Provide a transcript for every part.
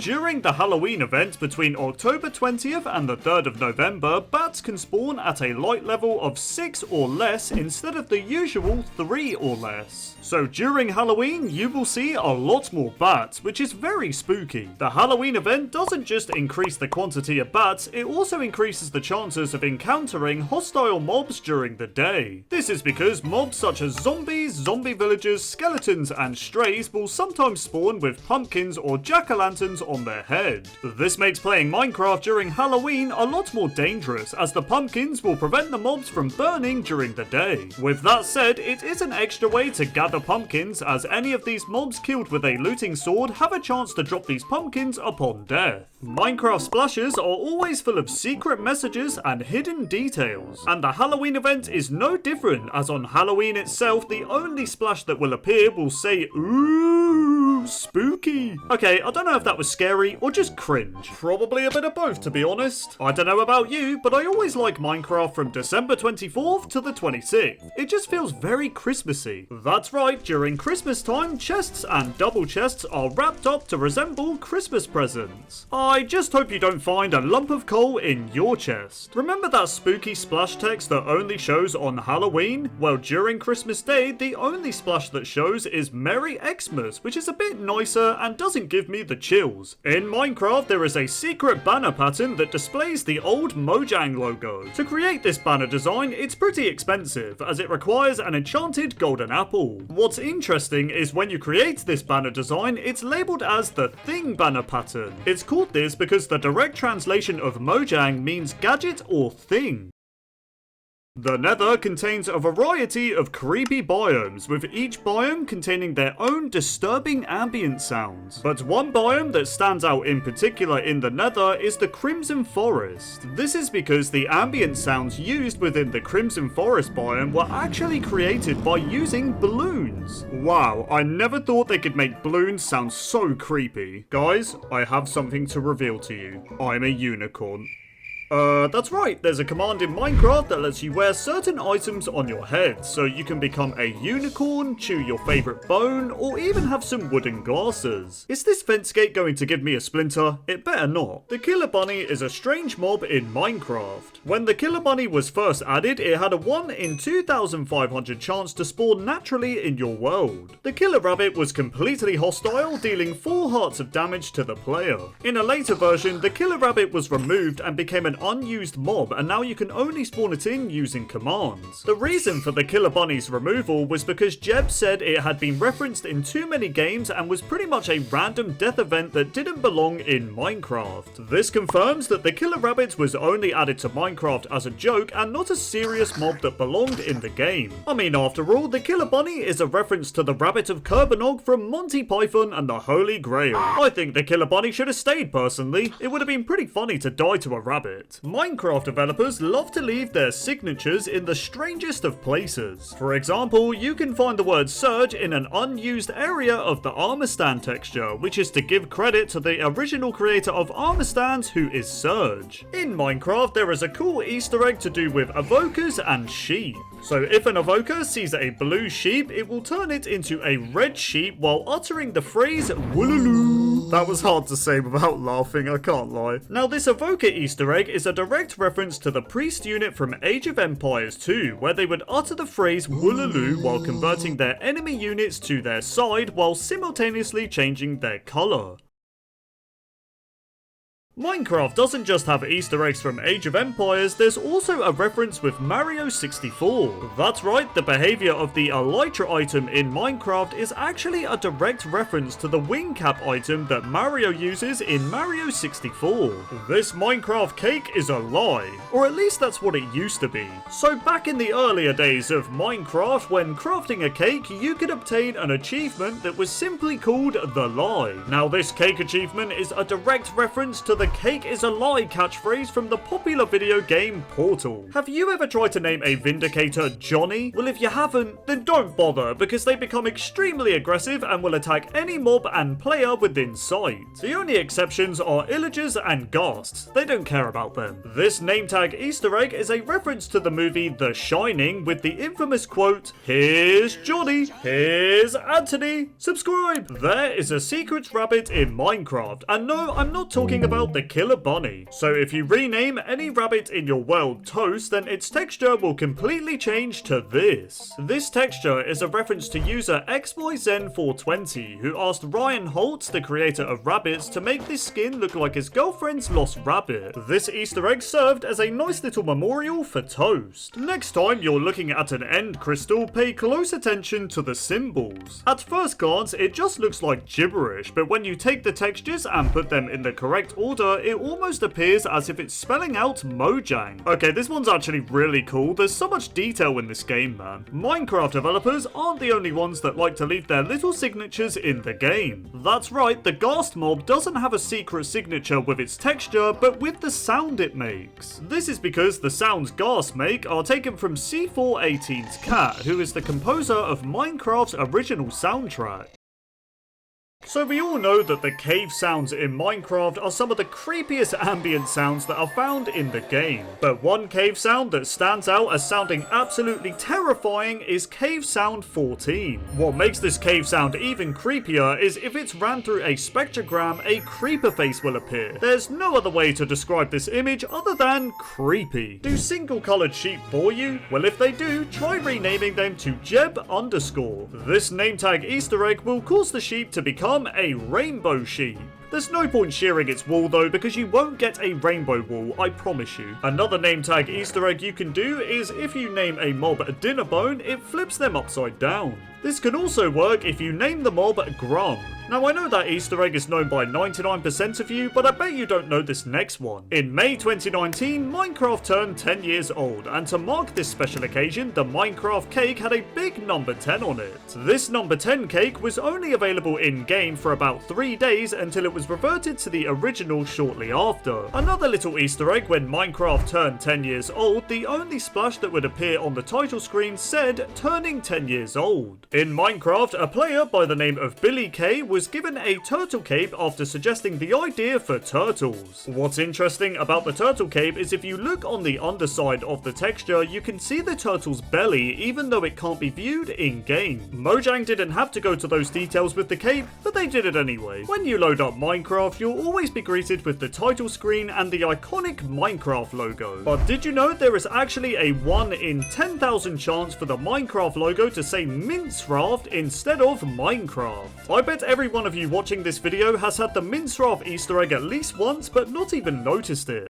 During the Halloween event between October 20th and the 3rd of November, bats can spawn at a light level of 6 or less instead of the usual 3 or less. So during Halloween, you will see a lot more bats, which is very spooky. The Halloween event doesn't just increase the quantity of bats, it also increases the chances of encountering hostile mobs during the day. This is because mobs such as zombies, zombie villagers, skeletons, and strays will sometimes spawn with pumpkins or jack-o'-lanterns on their head. This makes playing Minecraft during Halloween a lot more dangerous, as the pumpkins will prevent the mobs from burning during the day. With that said, it is an extra way to gather pumpkins, as any of these mobs killed with a looting sword have a chance to drop these pumpkins upon death. Minecraft splashes are always full of secret messages and hidden details, and the Halloween event is no different, as on Halloween itself the only splash that will appear will say "Ooh, spooky." Okay, I don't know if that was scary or just cringe. Probably a bit of both, to be honest. I don't know about you, but I always like Minecraft from December 24th to the 26th. It just feels very Christmassy. That's right, during Christmas time, chests and double chests are wrapped up to resemble Christmas presents. I just hope you don't find a lump of coal in your chest. Remember that spooky splash text that only shows on Halloween? Well, during Christmas Day, the only splash that shows is Merry Xmas, which is a bit nicer and doesn't give me the chills. In Minecraft, there is a secret banner pattern that displays the old Mojang logo. To create this banner design, it's pretty expensive, as it requires an enchanted golden apple. What's interesting is when you create this banner design, it's labeled as the Thing banner pattern. It's called this because the direct translation of Mojang means gadget or thing. The Nether contains a variety of creepy biomes, with each biome containing their own disturbing ambient sounds. But one biome that stands out in particular in the Nether is the Crimson Forest. This is because the ambient sounds used within the Crimson Forest biome were actually created by using balloons. Wow, I never thought they could make balloons sound so creepy. Guys, I have something to reveal to you. I'm a unicorn. That's right, there's a command in Minecraft that lets you wear certain items on your head, so you can become a unicorn, chew your favourite bone, or even have some wooden glasses. Is this fence gate going to give me a splinter? It better not. The Killer Bunny is a strange mob in Minecraft. When the Killer Bunny was first added, it had a 1 in 2,500 chance to spawn naturally in your world. The Killer Rabbit was completely hostile, dealing 4 hearts of damage to the player. In a later version, the Killer Rabbit was removed and became an unused mob, and now you can only spawn it in using commands. The reason for the Killer Bunny's removal was because Jeb said it had been referenced in too many games and was pretty much a random death event that didn't belong in Minecraft. This confirms that the Killer Rabbit was only added to Minecraft as a joke and not a serious mob that belonged in the game. I mean, after all, the Killer Bunny is a reference to the Rabbit of Kerbanog from Monty Python and the Holy Grail. I think the Killer Bunny should have stayed personally. It would have been pretty funny to die to a rabbit. Minecraft developers love to leave their signatures in the strangest of places. For example, you can find the word Surge in an unused area of the armor stand texture, which is to give credit to the original creator of armor stands, who is Surge. In Minecraft, there is a cool Easter egg to do with evokers and sheep. So if an evoker sees a blue sheep, it will turn it into a red sheep while uttering the phrase "Woolaloo." That was hard to say without laughing, I can't lie. Now, this evoker Easter egg is a direct reference to the priest unit from Age of Empires 2, where they would utter the phrase "Woolaloo" while converting their enemy units to their side while simultaneously changing their colour. Minecraft doesn't just have Easter eggs from Age of Empires, there's also a reference with Mario 64. That's right, the behaviour of the Elytra item in Minecraft is actually a direct reference to the wing cap item that Mario uses in Mario 64. This Minecraft cake is a lie, or at least that's what it used to be. So back in the earlier days of Minecraft, when crafting a cake, you could obtain an achievement that was simply called The Lie. Now, this cake achievement is a direct reference to the cake is a lie catchphrase from the popular video game Portal. Have you ever tried to name a Vindicator Johnny? Well, if you haven't, then don't bother, because they become extremely aggressive and will attack any mob and player within sight. The only exceptions are Illagers and Ghasts. They don't care about them. This name tag Easter egg is a reference to the movie The Shining with the infamous quote, "Here's Johnny, here's Anthony, subscribe." There is a secret rabbit in Minecraft, and no, I'm not talking about the killer bunny. So if you rename any rabbit in your world Toast, then its texture will completely change to this. This texture is a reference to user XYZen420, who asked Ryan Holtz, the creator of Rabbids, to make this skin look like his girlfriend's lost rabbit. This Easter egg served as a nice little memorial for Toast. Next time you're looking at an end crystal, pay close attention to the symbols. At first glance, it just looks like gibberish, but when you take the textures and put them in the correct order, it almost appears as if it's spelling out Mojang. Okay, this one's actually really cool. There's so much detail in this game, man. Minecraft developers aren't the only ones that like to leave their little signatures in the game. That's right, the Ghast mob doesn't have a secret signature with its texture, but with the sound it makes. This is because the sounds Ghast make are taken from C418's Cat, who is the composer of Minecraft's original soundtrack. So we all know that the cave sounds in Minecraft are some of the creepiest ambient sounds that are found in the game. But one cave sound that stands out as sounding absolutely terrifying is Cave Sound 14. What makes this cave sound even creepier is if it's ran through a spectrogram, a creeper face will appear. There's no other way to describe this image other than creepy. Do single coloured sheep bore you? Well, if they do, try renaming them to Jeb_. This name tag Easter egg will cause the sheep to become a rainbow sheep. There's no point shearing its wool though, because you won't get a rainbow wool, I promise you. Another name tag Easter egg you can do is if you name a mob Dinnerbone, it flips them upside down. This can also work if you name the mob Grum. Now I know that Easter egg is known by 99% of you, but I bet you don't know this next one. In May 2019, Minecraft turned 10 years old, and to mark this special occasion, the Minecraft cake had a big number 10 on it. This number 10 cake was only available in-game for about 3 days until it was reverted to the original shortly after. Another little Easter egg: when Minecraft turned 10 years old, the only splash that would appear on the title screen said turning 10 years old. In Minecraft, a player by the name of Billy K was given a turtle cape after suggesting the idea for turtles. What's interesting about the turtle cape is if you look on the underside of the texture, you can see the turtle's belly even though it can't be viewed in-game. Mojang didn't have to go to those details with the cape, but they did it anyway. When you load up Minecraft, you'll always be greeted with the title screen and the iconic Minecraft logo. But did you know there is actually a 1 in 10,000 chance for the Minecraft logo to say Minecraft instead of Minecraft? I bet every one of you watching this video has had the Minecraft Easter egg at least once but not even noticed it.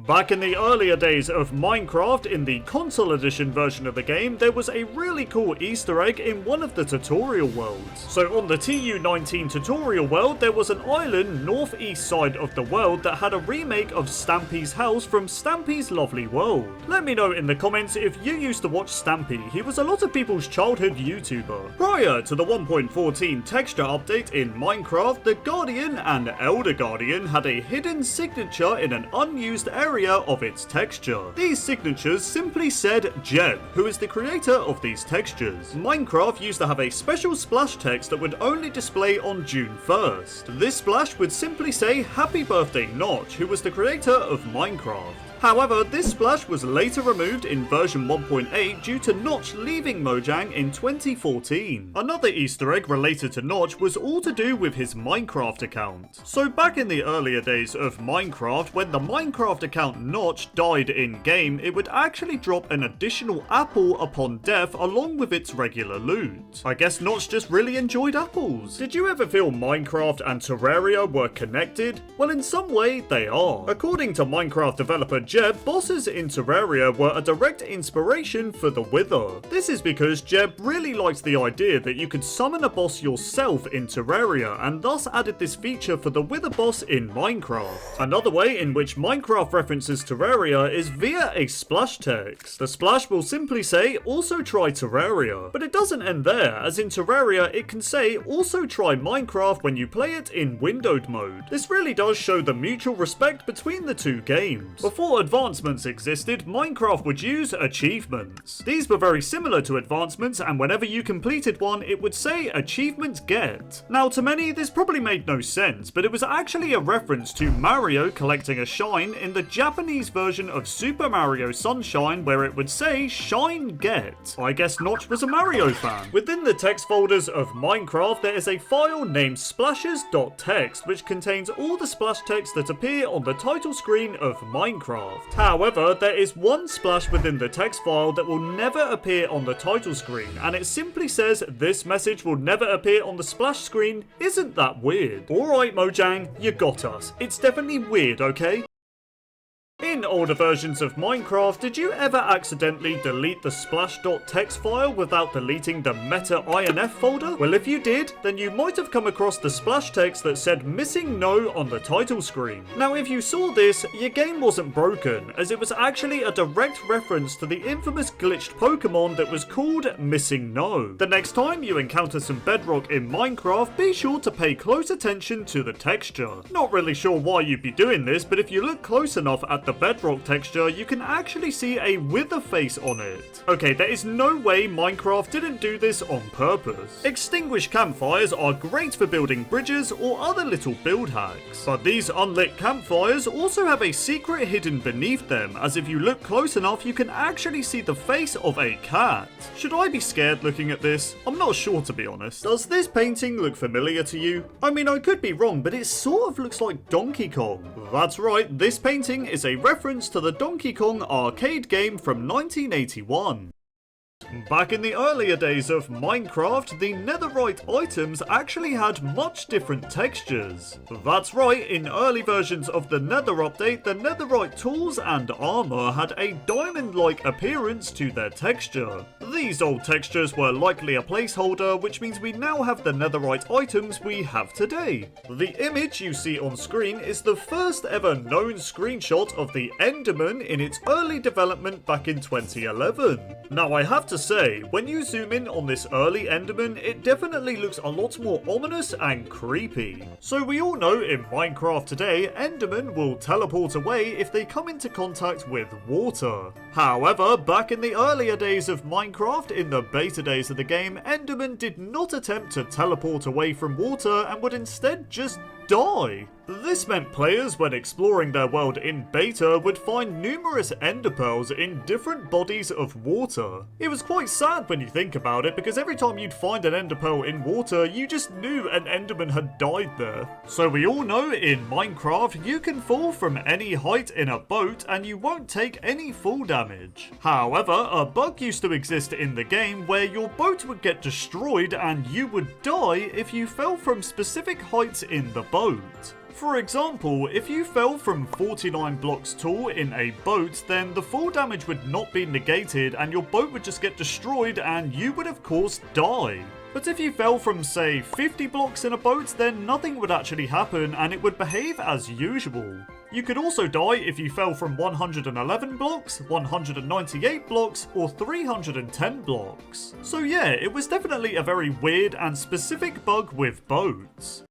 Back in the earlier days of Minecraft, in the console edition version of the game, there was a really cool Easter egg in one of the tutorial worlds. So on the TU19 tutorial world, there was an island northeast side of the world that had a remake of Stampy's house from Stampy's Lovely World. Let me know in the comments if you used to watch Stampy. He was a lot of people's childhood YouTuber. Prior to the 1.14 texture update in Minecraft, the Guardian and Elder Guardian had a hidden signature in an unused area of its texture. These signatures simply said Jeb, who is the creator of these textures. Minecraft used to have a special splash text that would only display on June 1st. This splash would simply say Happy Birthday Notch, who was the creator of Minecraft. However, this splash was later removed in version 1.8 due to Notch leaving Mojang in 2014. Another Easter egg related to Notch was all to do with his Minecraft account. So back in the earlier days of Minecraft, when the Minecraft account Notch died in-game, it would actually drop an additional apple upon death along with its regular loot. I guess Notch just really enjoyed apples. Did you ever feel Minecraft and Terraria were connected? Well, in some way, they are. According to Minecraft developer Jeb, bosses in Terraria were a direct inspiration for the Wither. This is because Jeb really liked the idea that you could summon a boss yourself in Terraria, and thus added this feature for the Wither boss in Minecraft. Another way in which Minecraft references Terraria is via a splash text. The splash will simply say, also try Terraria. But it doesn't end there, as in Terraria it can say, also try Minecraft when you play it in windowed mode. This really does show the mutual respect between the two games. Before advancements existed, Minecraft would use achievements. These were very similar to advancements, and whenever you completed one, it would say achievement get. Now to many this probably made no sense, but it was actually a reference to Mario collecting a shine in the Japanese version of Super Mario Sunshine, where it would say shine get. I guess Notch was a Mario fan. Within the text folders of Minecraft there is a file named splashes.txt which contains all the splash text that appear on the title screen of Minecraft. However, there is one splash within the text file that will never appear on the title screen, and it simply says this message will never appear on the splash screen. Isn't that weird? Alright Mojang, you got us. It's definitely weird, okay? In older versions of Minecraft, did you ever accidentally delete the splash.txt file without deleting the meta.inf folder? Well, if you did, then you might have come across the splash text that said missing no on the title screen. Now, if you saw this, your game wasn't broken, as it was actually a direct reference to the infamous glitched Pokemon that was called Missing No. The next time you encounter some bedrock in Minecraft, be sure to pay close attention to the texture. Not really sure why you'd be doing this, but if you look close enough at the bedrock texture, you can actually see a wither face on it. Okay, there is no way Minecraft didn't do this on purpose. Extinguished campfires are great for building bridges or other little build hacks, but these unlit campfires also have a secret hidden beneath them, as if you look close enough you can actually see the face of a cat. Should I be scared looking at this? I'm not sure, to be honest. Does this painting look familiar to you? I mean, I could be wrong, but it sort of looks like Donkey Kong. That's right, this painting is a reference to the Donkey Kong arcade game from 1981. Back in the earlier days of Minecraft, the netherite items actually had much different textures. That's right, in early versions of the Nether update, the netherite tools and armor had a diamond-like appearance to their texture. These old textures were likely a placeholder, which means we now have the netherite items we have today. The image you see on screen is the first ever known screenshot of the Enderman in its early development back in 2011. Now I have to say, when you zoom in on this early Enderman, it definitely looks a lot more ominous and creepy. So we all know in Minecraft today, Endermen will teleport away if they come into contact with water. However, back in the earlier days of Minecraft, in the beta days of the game, Endermen did not attempt to teleport away from water and would instead just die. This meant players, when exploring their world in beta, would find numerous ender pearls in different bodies of water. It was quite sad when you think about it, because every time you'd find an ender pearl in water, you just knew an enderman had died there. So we all know in Minecraft, you can fall from any height in a boat and you won't take any fall damage. However, a bug used to exist in the game where your boat would get destroyed and you would die if you fell from specific heights in the boat. For example, if you fell from 49 blocks tall in a boat, then the fall damage would not be negated and your boat would just get destroyed and you would of course die. But if you fell from, say, 50 blocks in a boat, then nothing would actually happen and it would behave as usual. You could also die if you fell from 111 blocks, 198 blocks, or 310 blocks. So yeah, it was definitely a very weird and specific bug with boats.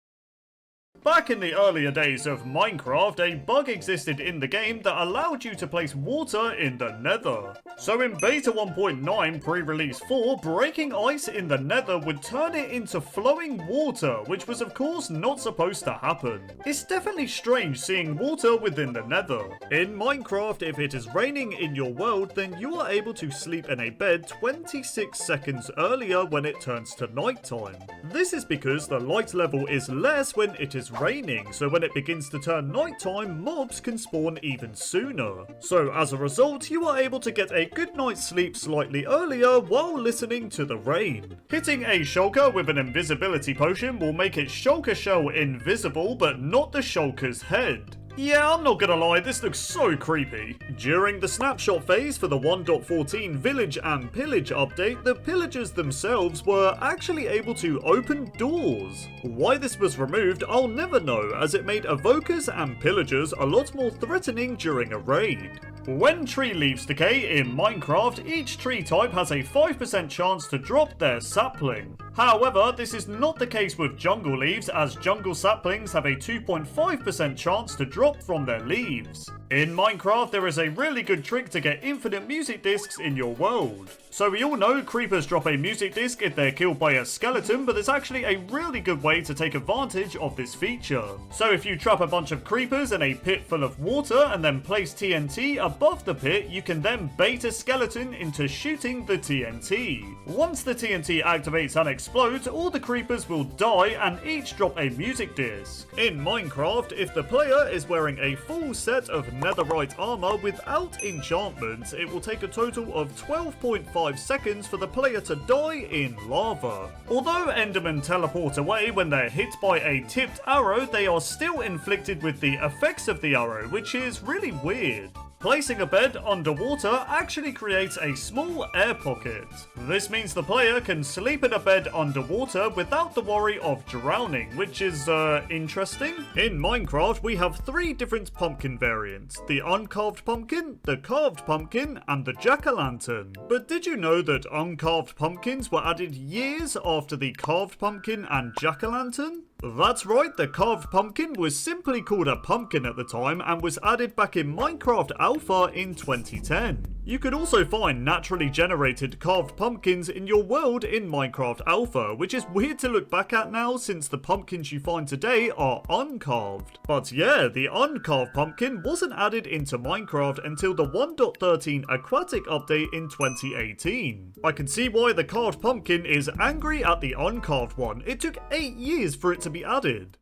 Back in the earlier days of Minecraft, a bug existed in the game that allowed you to place water in the nether. So in beta 1.9 pre-release 4, breaking ice in the nether would turn it into flowing water, which was of course not supposed to happen. It's definitely strange seeing water within the nether. In Minecraft, if it is raining in your world, then you are able to sleep in a bed 26 seconds earlier when it turns to nighttime. This is because the light level is less when it is raining, so when it begins to turn nighttime, mobs can spawn even sooner. So as a result, you are able to get a good night's sleep slightly earlier while listening to the rain. Hitting a shulker with an invisibility potion will make its shulker shell invisible, but not the shulker's head. Yeah, I'm not gonna lie, this looks so creepy. During the snapshot phase for the 1.14 Village and Pillage update, the pillagers themselves were actually able to open doors. Why this was removed, I'll never know, as it made evokers and pillagers a lot more threatening during a raid. When tree leaves decay in Minecraft, each tree type has a 5% chance to drop their sapling. However, this is not the case with jungle leaves, as jungle saplings have a 2.5% chance to drop from their leaves. In Minecraft, there is a really good trick to get infinite music discs in your world. So we all know creepers drop a music disc if they're killed by a skeleton, but there's actually a really good way to take advantage of this feature. So if you trap a bunch of creepers in a pit full of water and then place TNT above the pit, you can then bait a skeleton into shooting the TNT. Once the TNT activates and explodes, all the creepers will die and each drop a music disc. In Minecraft, if the player is wearing a full set of netherite armor without enchantments, it will take a total of 12.5 seconds for the player to die in lava. Although Endermen teleport away when they're hit by a tipped arrow, they are still inflicted with the effects of the arrow, which is really weird. Placing a bed underwater actually creates a small air pocket. This means the player can sleep in a bed underwater without the worry of drowning, which is, interesting. In Minecraft, we have 3 different pumpkin variants: the uncarved pumpkin, the carved pumpkin, and the jack-o'-lantern. But did you know that uncarved pumpkins were added years after the carved pumpkin and jack-o'-lantern? That's right, the carved pumpkin was simply called a pumpkin at the time and was added back in Minecraft Alpha in 2010. You could also find naturally generated carved pumpkins in your world in Minecraft Alpha, which is weird to look back at now since the pumpkins you find today are uncarved. But yeah, the uncarved pumpkin wasn't added into Minecraft until the 1.13 aquatic update in 2018. I can see why the carved pumpkin is angry at the uncarved one. It took 8 years for it to be added.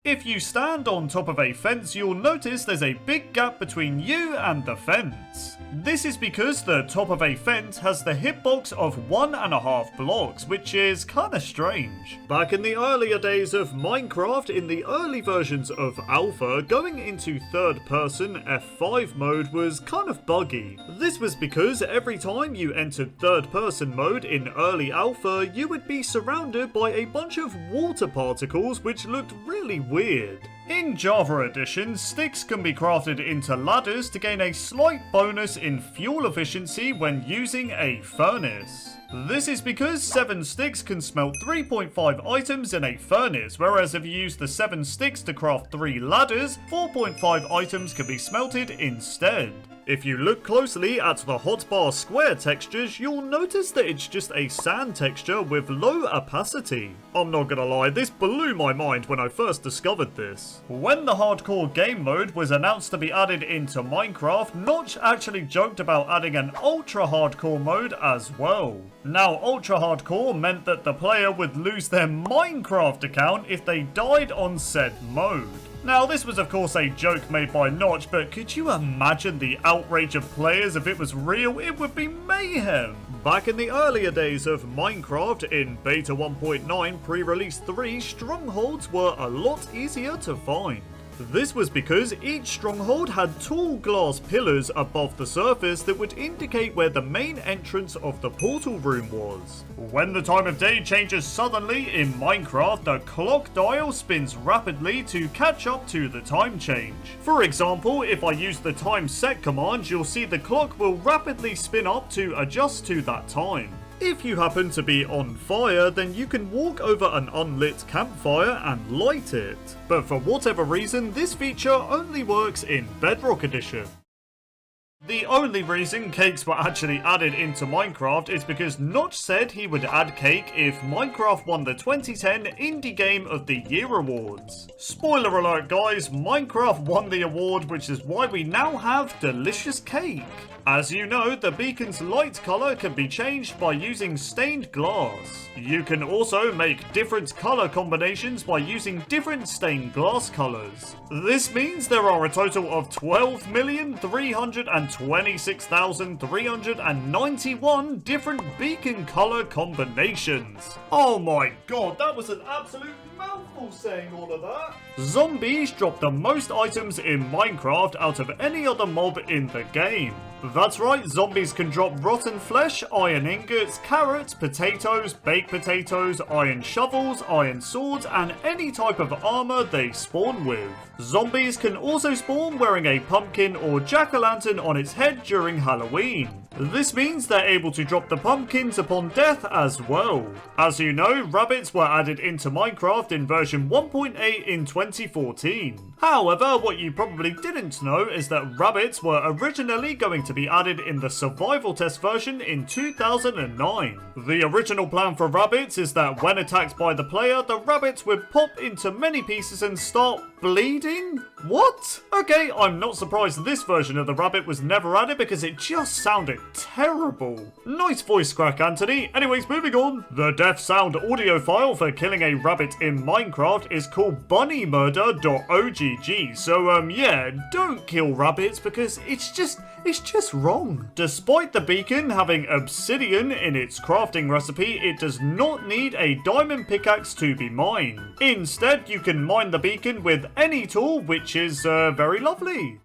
If you stand on top of a fence, you'll notice there's a big gap between you and the fence. This is because the top of a fence has the hitbox of 1.5 blocks, which is kinda strange. Back in the earlier days of Minecraft, in the early versions of Alpha, going into third person F5 mode was kind of buggy. This was because every time you entered third person mode in early Alpha, you would be surrounded by a bunch of water particles which looked really weird. In Java Edition, sticks can be crafted into ladders to gain a slight bonus in fuel efficiency when using a furnace. This is because 7 sticks can smelt 3.5 items in a furnace, whereas if you use the 7 sticks to craft 3 ladders, 4.5 items can be smelted instead. If you look closely at the hotbar square textures, you'll notice that it's just a sand texture with low opacity. I'm not gonna lie, this blew my mind when I first discovered this. When the hardcore game mode was announced to be added into Minecraft, Notch actually joked about adding an ultra hardcore mode as well. Now, ultra hardcore meant that the player would lose their Minecraft account if they died on said mode. Now, this was of course a joke made by Notch, but could you imagine the outrage of players if it was real? It would be mayhem! Back in the earlier days of Minecraft, in Beta 1.9 pre-release 3, strongholds were a lot easier to find. This was because each stronghold had tall glass pillars above the surface that would indicate where the main entrance of the portal room was. When the time of day changes suddenly in Minecraft, the clock dial spins rapidly to catch up to the time change. For example, if I use the time set command, you'll see the clock will rapidly spin up to adjust to that time. If you happen to be on fire, then you can walk over an unlit campfire and light it. But for whatever reason, this feature only works in Bedrock Edition. The only reason cakes were actually added into Minecraft is because Notch said he would add cake if Minecraft won the 2010 Indie Game of the Year awards. Spoiler alert guys, Minecraft won the award, which is why we now have delicious cake. As you know, the beacon's light color can be changed by using stained glass. You can also make different color combinations by using different stained glass colors. This means there are a total of 12,326,391 different beacon color combinations. Oh my god, that was an absolute mouthful saying all of that. Zombies drop the most items in Minecraft out of any other mob in the game. That's right, zombies can drop rotten flesh, iron ingots, carrots, potatoes, baked potatoes, iron shovels, iron swords, and any type of armor they spawn with. Zombies can also spawn wearing a pumpkin or jack-o'-lantern on its head during Halloween. This means they're able to drop the pumpkins upon death as well. As you know, rabbits were added into Minecraft in version 1.8 in 2014. However, what you probably didn't know is that rabbits were originally going to be added in the survival test version in 2009. The original plan for rabbits is that when attacked by the player, the rabbits would pop into many pieces and start bleeding? What? Okay, I'm not surprised this version of the rabbit was never added because it just sounded terrible. Nice voice crack, Anthony. Anyways, moving on. The death sound audio file for killing a rabbit in Minecraft is called bunnymurder.ogg. So, yeah, don't kill rabbits because it's just wrong. Despite the beacon having obsidian in its crafting recipe, it does not need a diamond pickaxe to be mined. Instead, you can mine the beacon with any tool, which is very lovely.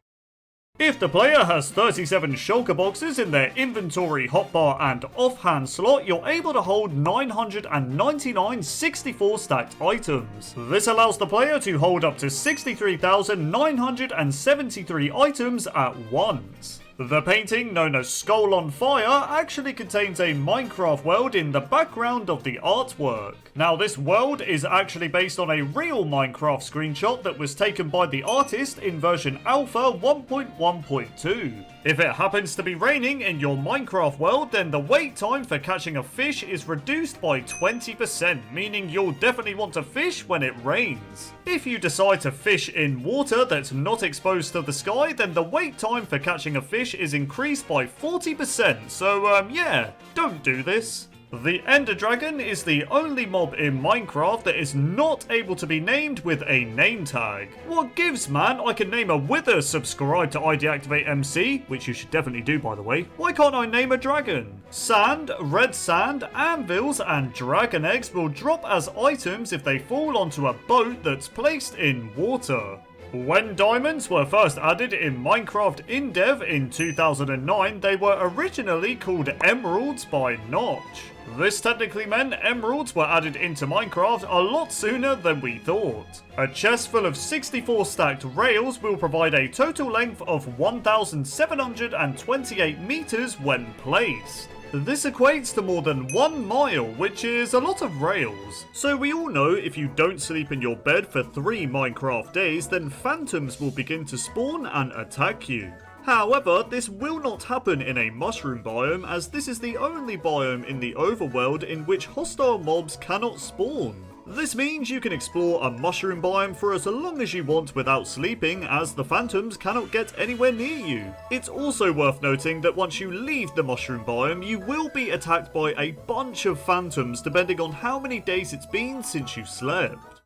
If the player has 37 shulker boxes in their inventory hotbar and offhand slot, you're able to hold 999 64 stacked items. This allows the player to hold up to 63,973 items at once. The painting, known as Skull on Fire, actually contains a Minecraft world in the background of the artwork. Now, this world is actually based on a real Minecraft screenshot that was taken by the artist in version Alpha 1.1.2. If it happens to be raining in your Minecraft world, then the wait time for catching a fish is reduced by 20%, meaning you'll definitely want to fish when it rains. If you decide to fish in water that's not exposed to the sky, then the wait time for catching a fish is increased by 40%, so yeah, don't do this. The Ender Dragon is the only mob in Minecraft that is not able to be named with a name tag. What gives, man? I can name a Wither subscribed to iDeactivate MC, which you should definitely do, by the way. Why can't I name a dragon? Sand, red sand, anvils, and dragon eggs will drop as items if they fall onto a boat that's placed in water. When diamonds were first added in Minecraft InDev in 2009, they were originally called emeralds by Notch. This technically meant emeralds were added into Minecraft a lot sooner than we thought. A chest full of 64 stacked rails will provide a total length of 1,728 meters when placed. This equates to more than 1 mile, which is a lot of rails. So we all know if you don't sleep in your bed for 3 Minecraft days, then phantoms will begin to spawn and attack you. However, this will not happen in a mushroom biome, as this is the only biome in the overworld in which hostile mobs cannot spawn. This means you can explore a mushroom biome for as long as you want without sleeping, as the phantoms cannot get anywhere near you. It's also worth noting that once you leave the mushroom biome, you will be attacked by a bunch of phantoms depending on how many days it's been since you slept.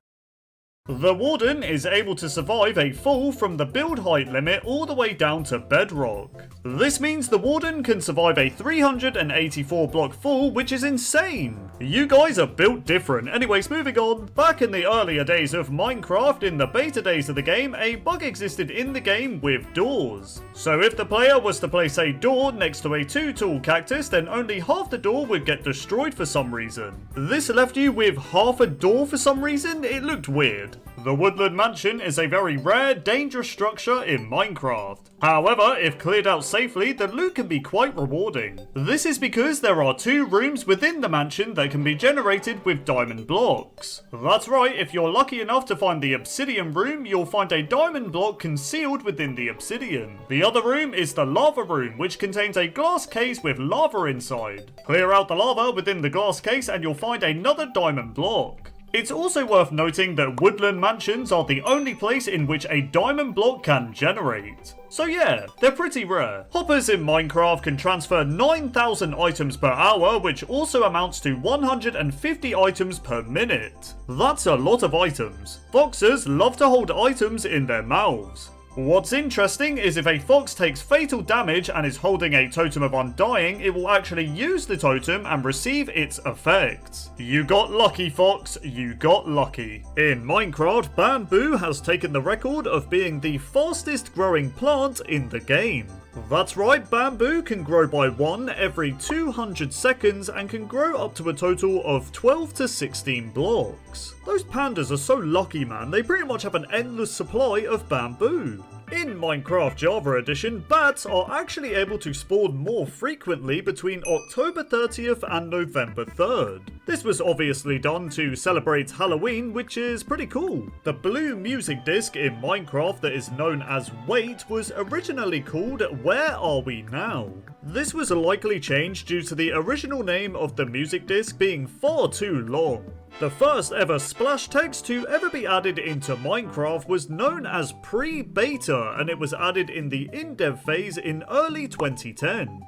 The Warden is able to survive a fall from the build height limit all the way down to bedrock. This means the Warden can survive a 384 block fall, which is insane. You guys are built different. Anyways, moving on. Back in the earlier days of Minecraft, in the beta days of the game, a bug existed in the game with doors. So if the player was to place a door next to a 2-tall cactus, then only half the door would get destroyed for some reason. This left you with half a door for some reason. It looked weird. The Woodland Mansion is a very rare, dangerous structure in Minecraft. However, if cleared out safely, the loot can be quite rewarding. This is because there are 2 rooms within the mansion that can be generated with diamond blocks. That's right, if you're lucky enough to find the obsidian room, you'll find a diamond block concealed within the obsidian. The other room is the lava room, which contains a glass case with lava inside. Clear out the lava within the glass case and you'll find another diamond block. It's also worth noting that woodland mansions are the only place in which a diamond block can generate. So yeah, they're pretty rare. Hoppers in Minecraft can transfer 9,000 items per hour, which also amounts to 150 items per minute. That's a lot of items. Foxes love to hold items in their mouths. What's interesting is if a fox takes fatal damage and is holding a totem of undying, it will actually use the totem and receive its effects. You got lucky, fox, you got lucky. In Minecraft, bamboo has taken the record of being the fastest growing plant in the game. That's right, bamboo can grow by 1 every 200 seconds and can grow up to a total of 12 to 16 blocks. Those pandas are so lucky, man, they pretty much have an endless supply of bamboo. In Minecraft Java Edition, bats are actually able to spawn more frequently between October 30th and November 3rd. This was obviously done to celebrate Halloween, which is pretty cool. The blue music disc in Minecraft that is known as Wait was originally called Where Are We Now? This was a likely change due to the original name of the music disc being far too long. The first ever splash text to ever be added into Minecraft was known as Pre-Beta, and it was added in the in-dev phase in early 2010.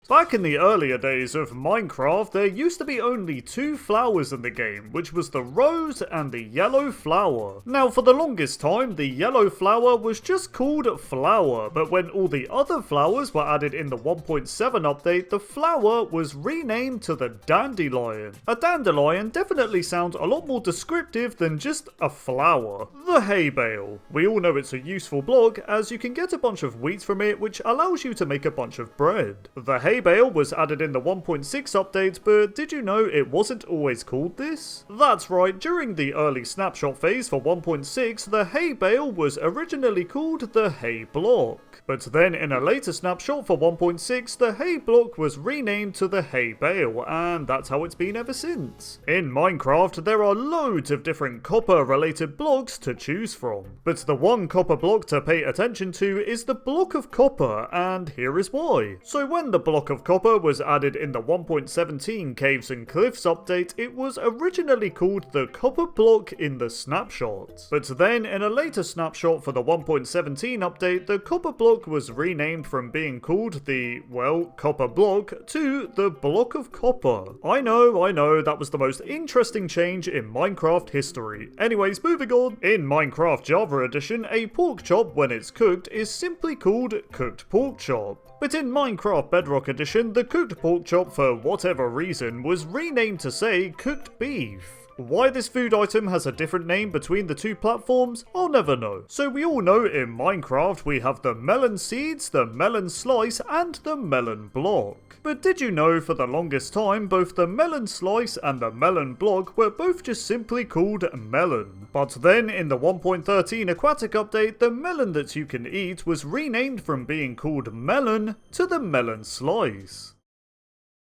Back in the earlier days of Minecraft, there used to be only 2 flowers in the game, which was the rose and the yellow flower. Now, for the longest time, the yellow flower was just called flower, but when all the other flowers were added in the 1.7 update, the flower was renamed to the dandelion. A dandelion definitely sounds a lot more descriptive than just a flower. The hay bale. We all know it's a useful block, as you can get a bunch of wheat from it, which allows you to make a bunch of bread. The hay bale was added in the 1.6 update, but did you know it wasn't always called this? That's right, during the early snapshot phase for 1.6, the hay bale was originally called the hay block. But then in a later snapshot for 1.6, the hay block was renamed to the hay bale, and that's how it's been ever since. In Minecraft, there are loads of different copper related blocks to choose from. But the one copper block to pay attention to is the block of copper, and here is why. So when the block of copper was added in the 1.17 Caves and Cliffs update, it was originally called the copper block in the snapshot. But then in a later snapshot for the 1.17 update, the copper block was renamed from being called the, well, copper block to the block of copper. I know, that was the most interesting change in Minecraft history. Anyways, moving on. In Minecraft Java Edition, a pork chop when it's cooked is simply called cooked pork chop. But in Minecraft Bedrock Edition, the cooked pork chop, for whatever reason, was renamed to say cooked beef. Why this food item has a different name between the 2 platforms, I'll never know. So we all know in Minecraft we have the melon seeds, the melon slice, and the melon block. But did you know for the longest time both the melon slice and the melon block were both just simply called melon? But then in the 1.13 aquatic update, the melon that you can eat was renamed from being called melon to the melon slice.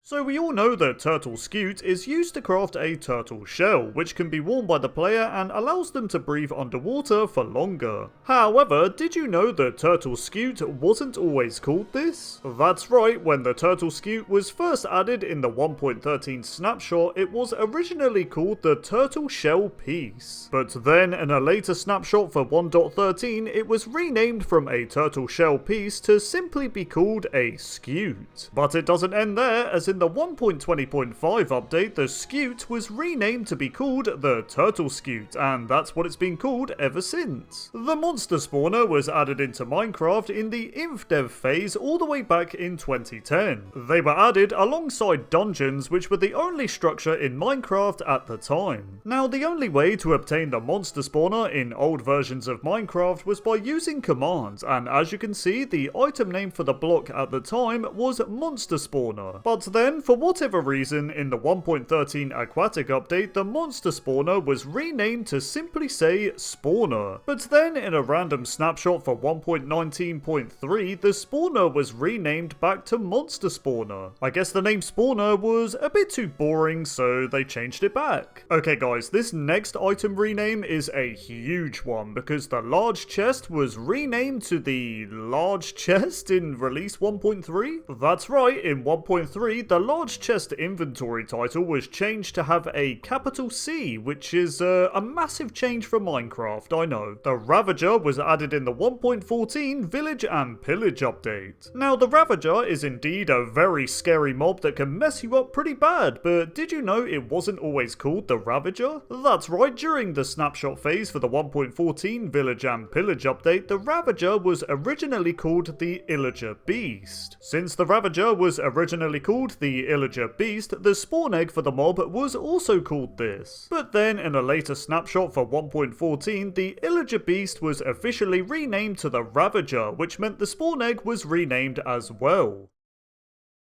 So we all know that turtle scute is used to craft a turtle shell, which can be worn by the player and allows them to breathe underwater for longer. However, did you know that turtle scute wasn't always called this? That's right, when the turtle scute was first added in the 1.13 snapshot, it was originally called the turtle shell piece. But then in a later snapshot for 1.13, it was renamed from a turtle shell piece to simply be called a scute. But it doesn't end there, as in the 1.20.5 update, the scute was renamed to be called the turtle scute, and that's what it's been called ever since. The monster spawner was added into Minecraft in the InfDev phase all the way back in 2010. They were added alongside dungeons, which were the only structure in Minecraft at the time. Now, the only way to obtain the monster spawner in old versions of Minecraft was by using commands, and as you can see, the item name for the block at the time was monster spawner. But then, for whatever reason, in the 1.13 aquatic update, the monster spawner was renamed to simply say spawner. But then, in a random snapshot for 1.19.3, the spawner was renamed back to monster spawner. I guess the name spawner was a bit too boring, so they changed it back. Okay guys, this next item rename is a huge one, because the large chest was renamed to the large chest in release 1.3. That's right, in 1.3, the large chest inventory title was changed to have a capital C, which is a massive change for Minecraft, I know. The Ravager was added in the 1.14 Village and Pillage update. Now, the Ravager is indeed a very scary mob that can mess you up pretty bad, but did you know it wasn't always called the Ravager? That's right, during the snapshot phase for the 1.14 Village and Pillage update, the Ravager was originally called the Illager Beast. Since the Ravager was originally called the Illager Beast, the spawn egg for the mob was also called this. But then in a later snapshot for 1.14, the Illager Beast was officially renamed to the Ravager, which meant the spawn egg was renamed as well.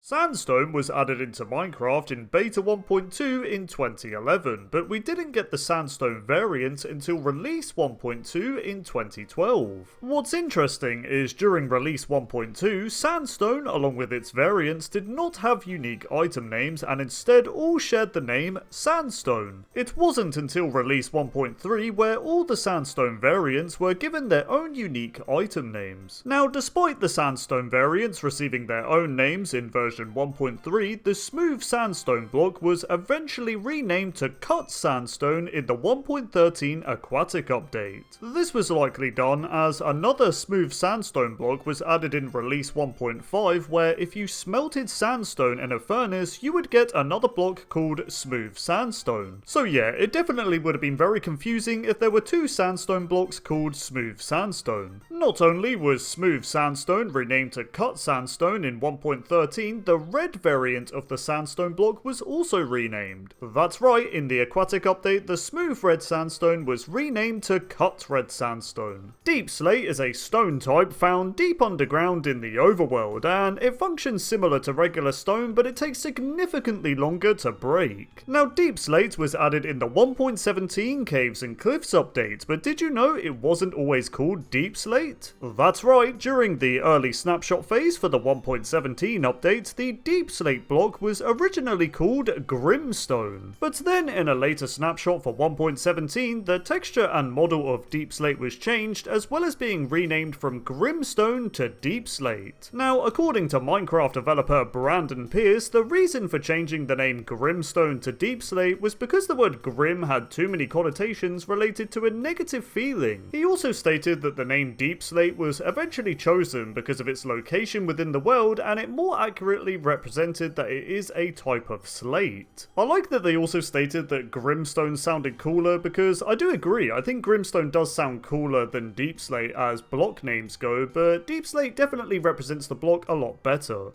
Sandstone was added into Minecraft in Beta 1.2 in 2011, but we didn't get the Sandstone variant until Release 1.2 in 2012. What's interesting is during Release 1.2, Sandstone, along with its variants, did not have unique item names and instead all shared the name Sandstone. It wasn't until Release 1.3 where all the Sandstone variants were given their own unique item names. Now, despite the Sandstone variants receiving their own names in version 1.3, the Smooth Sandstone block was eventually renamed to Cut Sandstone in the 1.13 Aquatic update. This was likely done as another Smooth Sandstone block was added in Release 1.5, where if you smelted sandstone in a furnace, you would get another block called Smooth Sandstone. So yeah, it definitely would have been very confusing if there were two sandstone blocks called Smooth Sandstone. Not only was Smooth Sandstone renamed to Cut Sandstone in 1.13, the red variant of the sandstone block was also renamed. That's right, in the Aquatic update, the Smooth Red Sandstone was renamed to Cut Red Sandstone. Deep Slate is a stone type found deep underground in the overworld, and it functions similar to regular stone, but it takes significantly longer to break. Now, Deep Slate was added in the 1.17 Caves and Cliffs update, but did you know it wasn't always called Deep Slate? That's right, during the early snapshot phase for the 1.17 update, the Deep Slate block was originally called Grimstone. But then in a later snapshot for 1.17, the texture and model of Deep Slate was changed, as well as being renamed from Grimstone to Deep Slate. Now, according to Minecraft developer Brandon Pierce, the reason for changing the name Grimstone to Deep Slate was because the word grim had too many connotations related to a negative feeling. He also stated that the name Deep Slate was eventually chosen because of its location within the world, and it more accurately represented that it is a type of slate. I like that they also stated that Grimstone sounded cooler, because I do agree, I think Grimstone does sound cooler than Deep Slate as block names go, but Deep Slate definitely represents the block a lot better.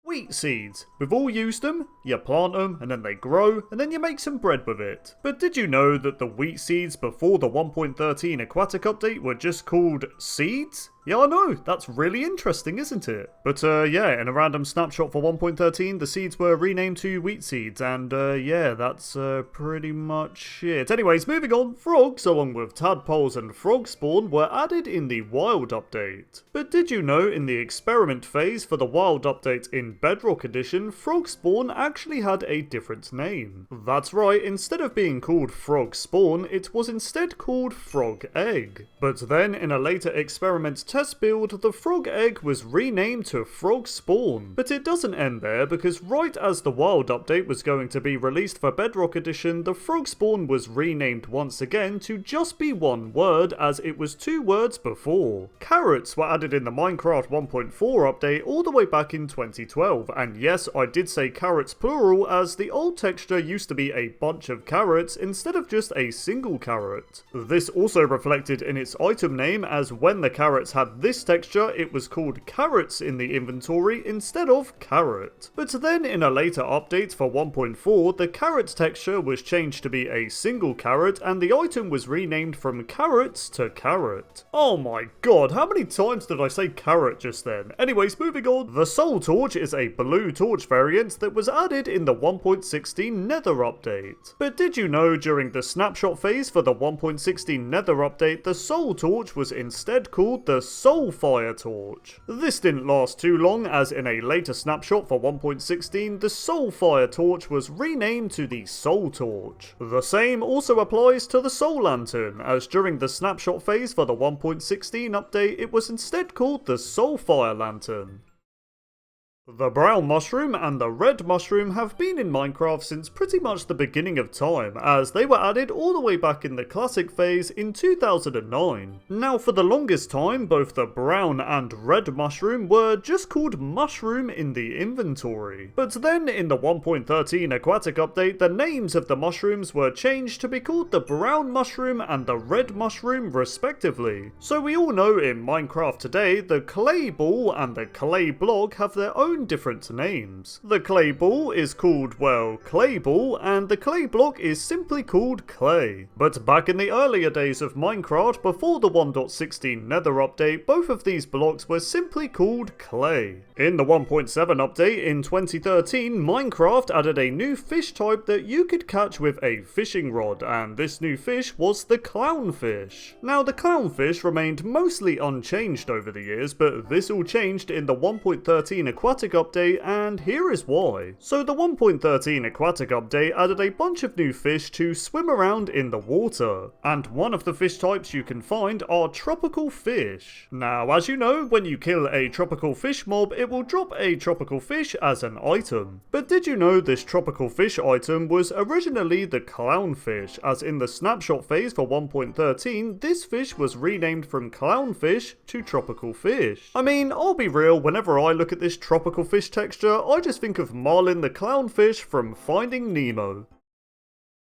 Wheat seeds. We've all used them, you plant them, and then they grow, and then you make some bread with it. But did you know that the wheat seeds before the 1.13 Aquatic update were just called seeds? Yeah, I know, that's really interesting, isn't it? But yeah, in a random snapshot for 1.13, the seeds were renamed to wheat seeds, and yeah, that's pretty much it. Anyways, moving on, frogs, along with tadpoles and frog spawn, were added in the wild update. But did you know in the experiment phase for the wild update in Bedrock Edition, frog spawn actually had a different name? That's right, instead of being called frog spawn, it was instead called frog egg. But then in a later experiment test build, the frog egg was renamed to frog spawn. But it doesn't end there, because right as the wild update was going to be released for Bedrock Edition, the frog spawn was renamed once again to just be one word, as it was two words before. Carrots were added in the Minecraft 1.4 update all the way back in 2012, and yes, I did say carrots plural, as the old texture used to be a bunch of carrots instead of just a single carrot. This also reflected in its item name, as when the carrots had this texture, it was called carrots in the inventory instead of carrot. But then in a later update for 1.4, the carrot texture was changed to be a single carrot, and the item was renamed from carrots to carrot. Oh my god, how many times did I say carrot just then? Anyways, moving on. The Soul Torch is a blue torch variant that was added in the 1.16 Nether update. But did you know during the snapshot phase for the 1.16 Nether update, the Soul Torch was instead called the Soulfire Torch? This didn't last too long, as in a later snapshot for 1.16, the Soulfire Torch was renamed to the Soul Torch. The same also applies to the Soul Lantern, as during the snapshot phase for the 1.16 update, it was instead called the Soulfire Lantern. The brown mushroom and the red mushroom have been in Minecraft since pretty much the beginning of time, as they were added all the way back in the classic phase in 2009. Now for the longest time, both the brown and red mushroom were just called mushroom in the inventory. But then in the 1.13 aquatic update, the names of the mushrooms were changed to be called the brown mushroom and the red mushroom respectively. So we all know in Minecraft today, the clay ball and the clay block have their own different names. The clay ball is called, well, clay ball, and the clay block is simply called clay. But back in the earlier days of Minecraft, before the 1.16 Nether update, both of these blocks were simply called clay. In the 1.7 update in 2013, Minecraft added a new fish type that you could catch with a fishing rod, and this new fish was the clownfish. Now the clownfish remained mostly unchanged over the years, but this all changed in the 1.13 aquatic update, and here is why. So the 1.13 aquatic update added a bunch of new fish to swim around in the water, and one of the fish types you can find are tropical fish. Now as you know, when you kill a tropical fish mob, it will drop a tropical fish as an item. But did you know this tropical fish item was originally the clownfish, as in the snapshot phase for 1.13, this fish was renamed from clownfish to tropical fish. I mean, I'll be real, whenever I look at this tropical fish texture, I just think of Marlin the clownfish from Finding Nemo.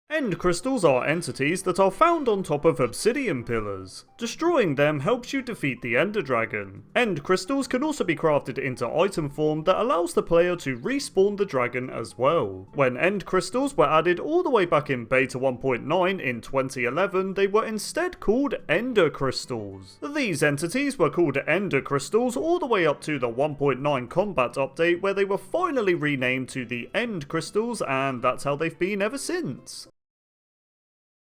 End crystals are entities that are found on top of obsidian pillars. Destroying them helps you defeat the Ender Dragon. End crystals can also be crafted into item form that allows the player to respawn the dragon as well. When end crystals were added all the way back in beta 1.9 in 2011, they were instead called ender crystals. These entities were called ender crystals all the way up to the 1.9 combat update, where they were finally renamed to the end crystals, and that's how they've been ever since.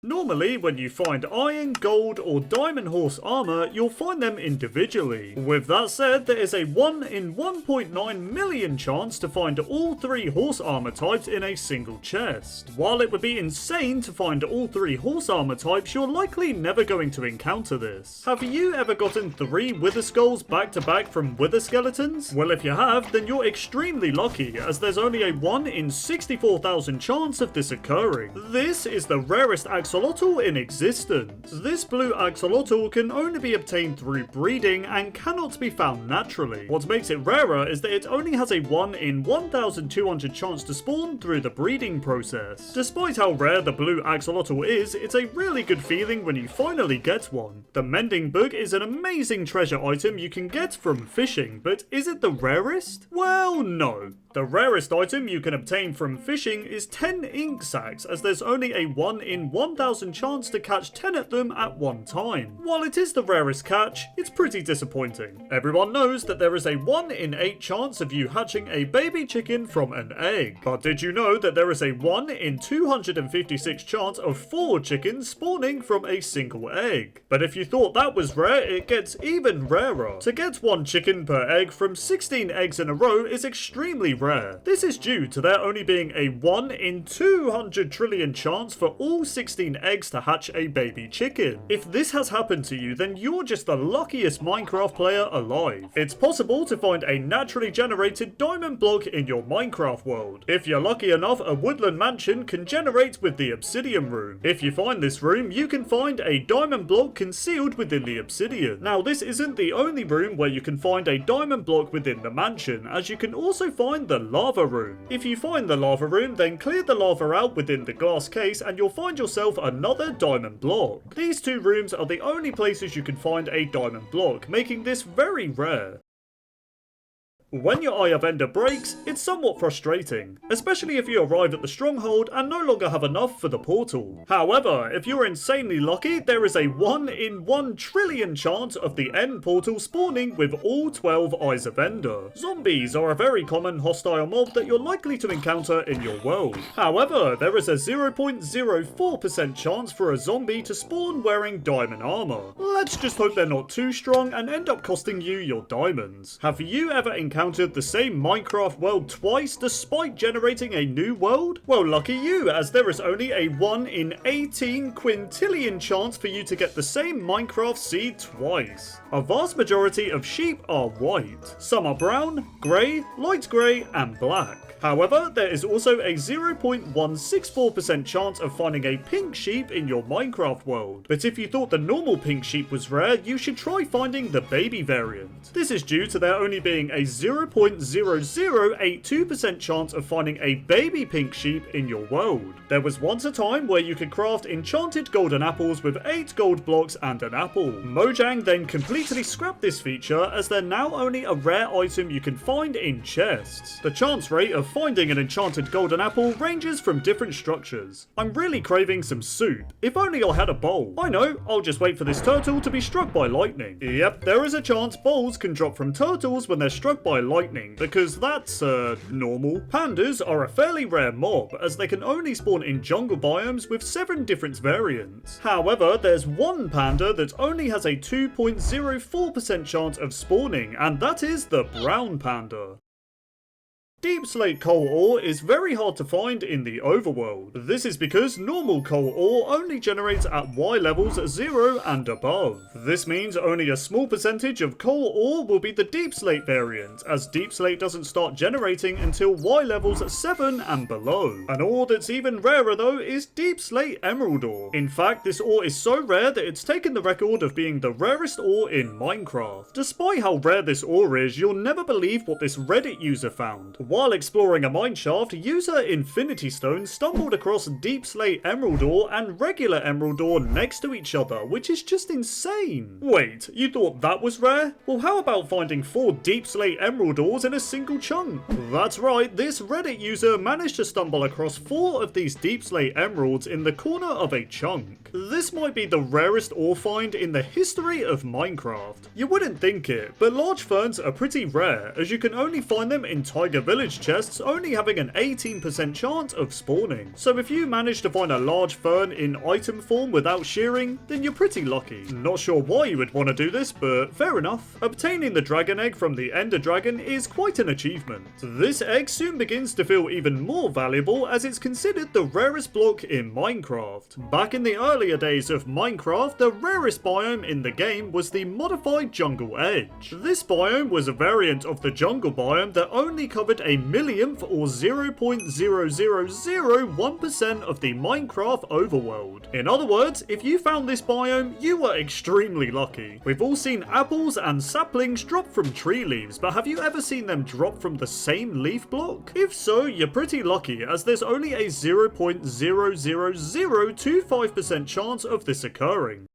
Normally, when you find iron, gold, or diamond horse armor, you'll find them individually. With that said, there is a 1 in 1.9 million chance to find all 3 horse armor types in a single chest. While it would be insane to find all 3 horse armor types, you're likely never going to encounter this. Have you ever gotten 3 wither skulls back to back from wither skeletons? Well, if you have, then you're extremely lucky, as there's only a 1 in 64,000 chance of this occurring. This is the rarest axolotl in existence. This blue axolotl can only be obtained through breeding and cannot be found naturally. What makes it rarer is that it only has a 1 in 1,200 chance to spawn through the breeding process. Despite how rare the blue axolotl is, it's a really good feeling when you finally get one. The mending book is an amazing treasure item you can get from fishing, but is it the rarest? Well, no. The rarest item you can obtain from fishing is 10 ink sacs, as there's only a 1 in 1,000 chance to catch 10 of them at one time. While it is the rarest catch, it's pretty disappointing. Everyone knows that there is a 1 in 8 chance of you hatching a baby chicken from an egg. But did you know that there is a 1 in 256 chance of 4 chickens spawning from a single egg? But if you thought that was rare, it gets even rarer. To get 1 chicken per egg from 16 eggs in a row is extremely rare. This is due to there only being a 1 in 200 trillion chance for all 16 eggs to hatch a baby chicken. If this has happened to you, then you're just the luckiest Minecraft player alive. It's possible to find a naturally generated diamond block in your Minecraft world. If you're lucky enough, a woodland mansion can generate with the obsidian room. If you find this room, you can find a diamond block concealed within the obsidian. Now, this isn't the only room where you can find a diamond block within the mansion, as you can also find the lava room. If you find the lava room, then clear the lava out within the glass case and you'll find yourself another diamond block. These 2 rooms are the only places you can find a diamond block, making this very rare. When your Eye of Ender breaks, it's somewhat frustrating, especially if you arrive at the stronghold and no longer have enough for the portal. However, if you're insanely lucky, there is a 1 in 1 trillion chance of the end portal spawning with all 12 Eyes of Ender. Zombies are a very common hostile mob that you're likely to encounter in your world. However, there is a 0.04% chance for a zombie to spawn wearing diamond armor. Let's just hope they're not too strong and end up costing you your diamonds. Have you ever encountered encountered the same Minecraft world twice despite generating a new world? Well, lucky you, as there is only a 1 in 18 quintillion chance for you to get the same Minecraft seed twice. A vast majority of sheep are white. Some are brown, grey, light grey, and black. However, there is also a 0.164% chance of finding a pink sheep in your Minecraft world. But if you thought the normal pink sheep was rare, you should try finding the baby variant. This is due to there only being a 0.0082% chance of finding a baby pink sheep in your world. There was once a time where you could craft enchanted golden apples with 8 gold blocks and an apple. Mojang then completely scrapped this feature as they're now only a rare item you can find in chests. The chance rate of finding an enchanted golden apple ranges from different structures. I'm really craving some soup. If only I had a bowl. I know, I'll just wait for this turtle to be struck by lightning. Yep, there is a chance bowls can drop from turtles when they're struck by lightning, because that's, normal. Pandas are a fairly rare mob, as they can only spawn in jungle biomes with 7 different variants. However, there's one panda that only has a 2.04% chance of spawning, and that is the brown panda. Deep slate coal ore is very hard to find in the overworld. This is because normal coal ore only generates at Y levels 0 and above. This means only a small percentage of coal ore will be the deep slate variant, as deep slate doesn't start generating until Y levels 7 and below. An ore that's even rarer though is deep slate emerald ore. In fact, this ore is so rare that it's taken the record of being the rarest ore in Minecraft. Despite how rare this ore is, you'll never believe what this Reddit user found. While exploring a mineshaft, user Infinity Stone stumbled across deep slate emerald ore and regular emerald ore next to each other, which is just insane. Wait, you thought that was rare? Well, how about finding 4 deep slate emerald ores in a single chunk? That's right, this Reddit user managed to stumble across 4 of these deep slate emeralds in the corner of a chunk. This might be the rarest ore find in the history of Minecraft. You wouldn't think it, but large ferns are pretty rare, as you can only find them in Tiger Village chests, only having an 18% chance of spawning. So if you manage to find a large fern in item form without shearing, then you're pretty lucky. Not sure why you would want to do this, but fair enough. Obtaining the dragon egg from the Ender Dragon is quite an achievement. This egg soon begins to feel even more valuable as it's considered the rarest block in Minecraft. Back in the earlier days of Minecraft, the rarest biome in the game was the modified jungle edge. This biome was a variant of the jungle biome that only covered a millionth or 0.0001% of the Minecraft overworld. In other words, if you found this biome, you were extremely lucky. We've all seen apples and saplings drop from tree leaves, but have you ever seen them drop from the same leaf block? If so, you're pretty lucky, as there's only a 0.00025% chance of this occurring.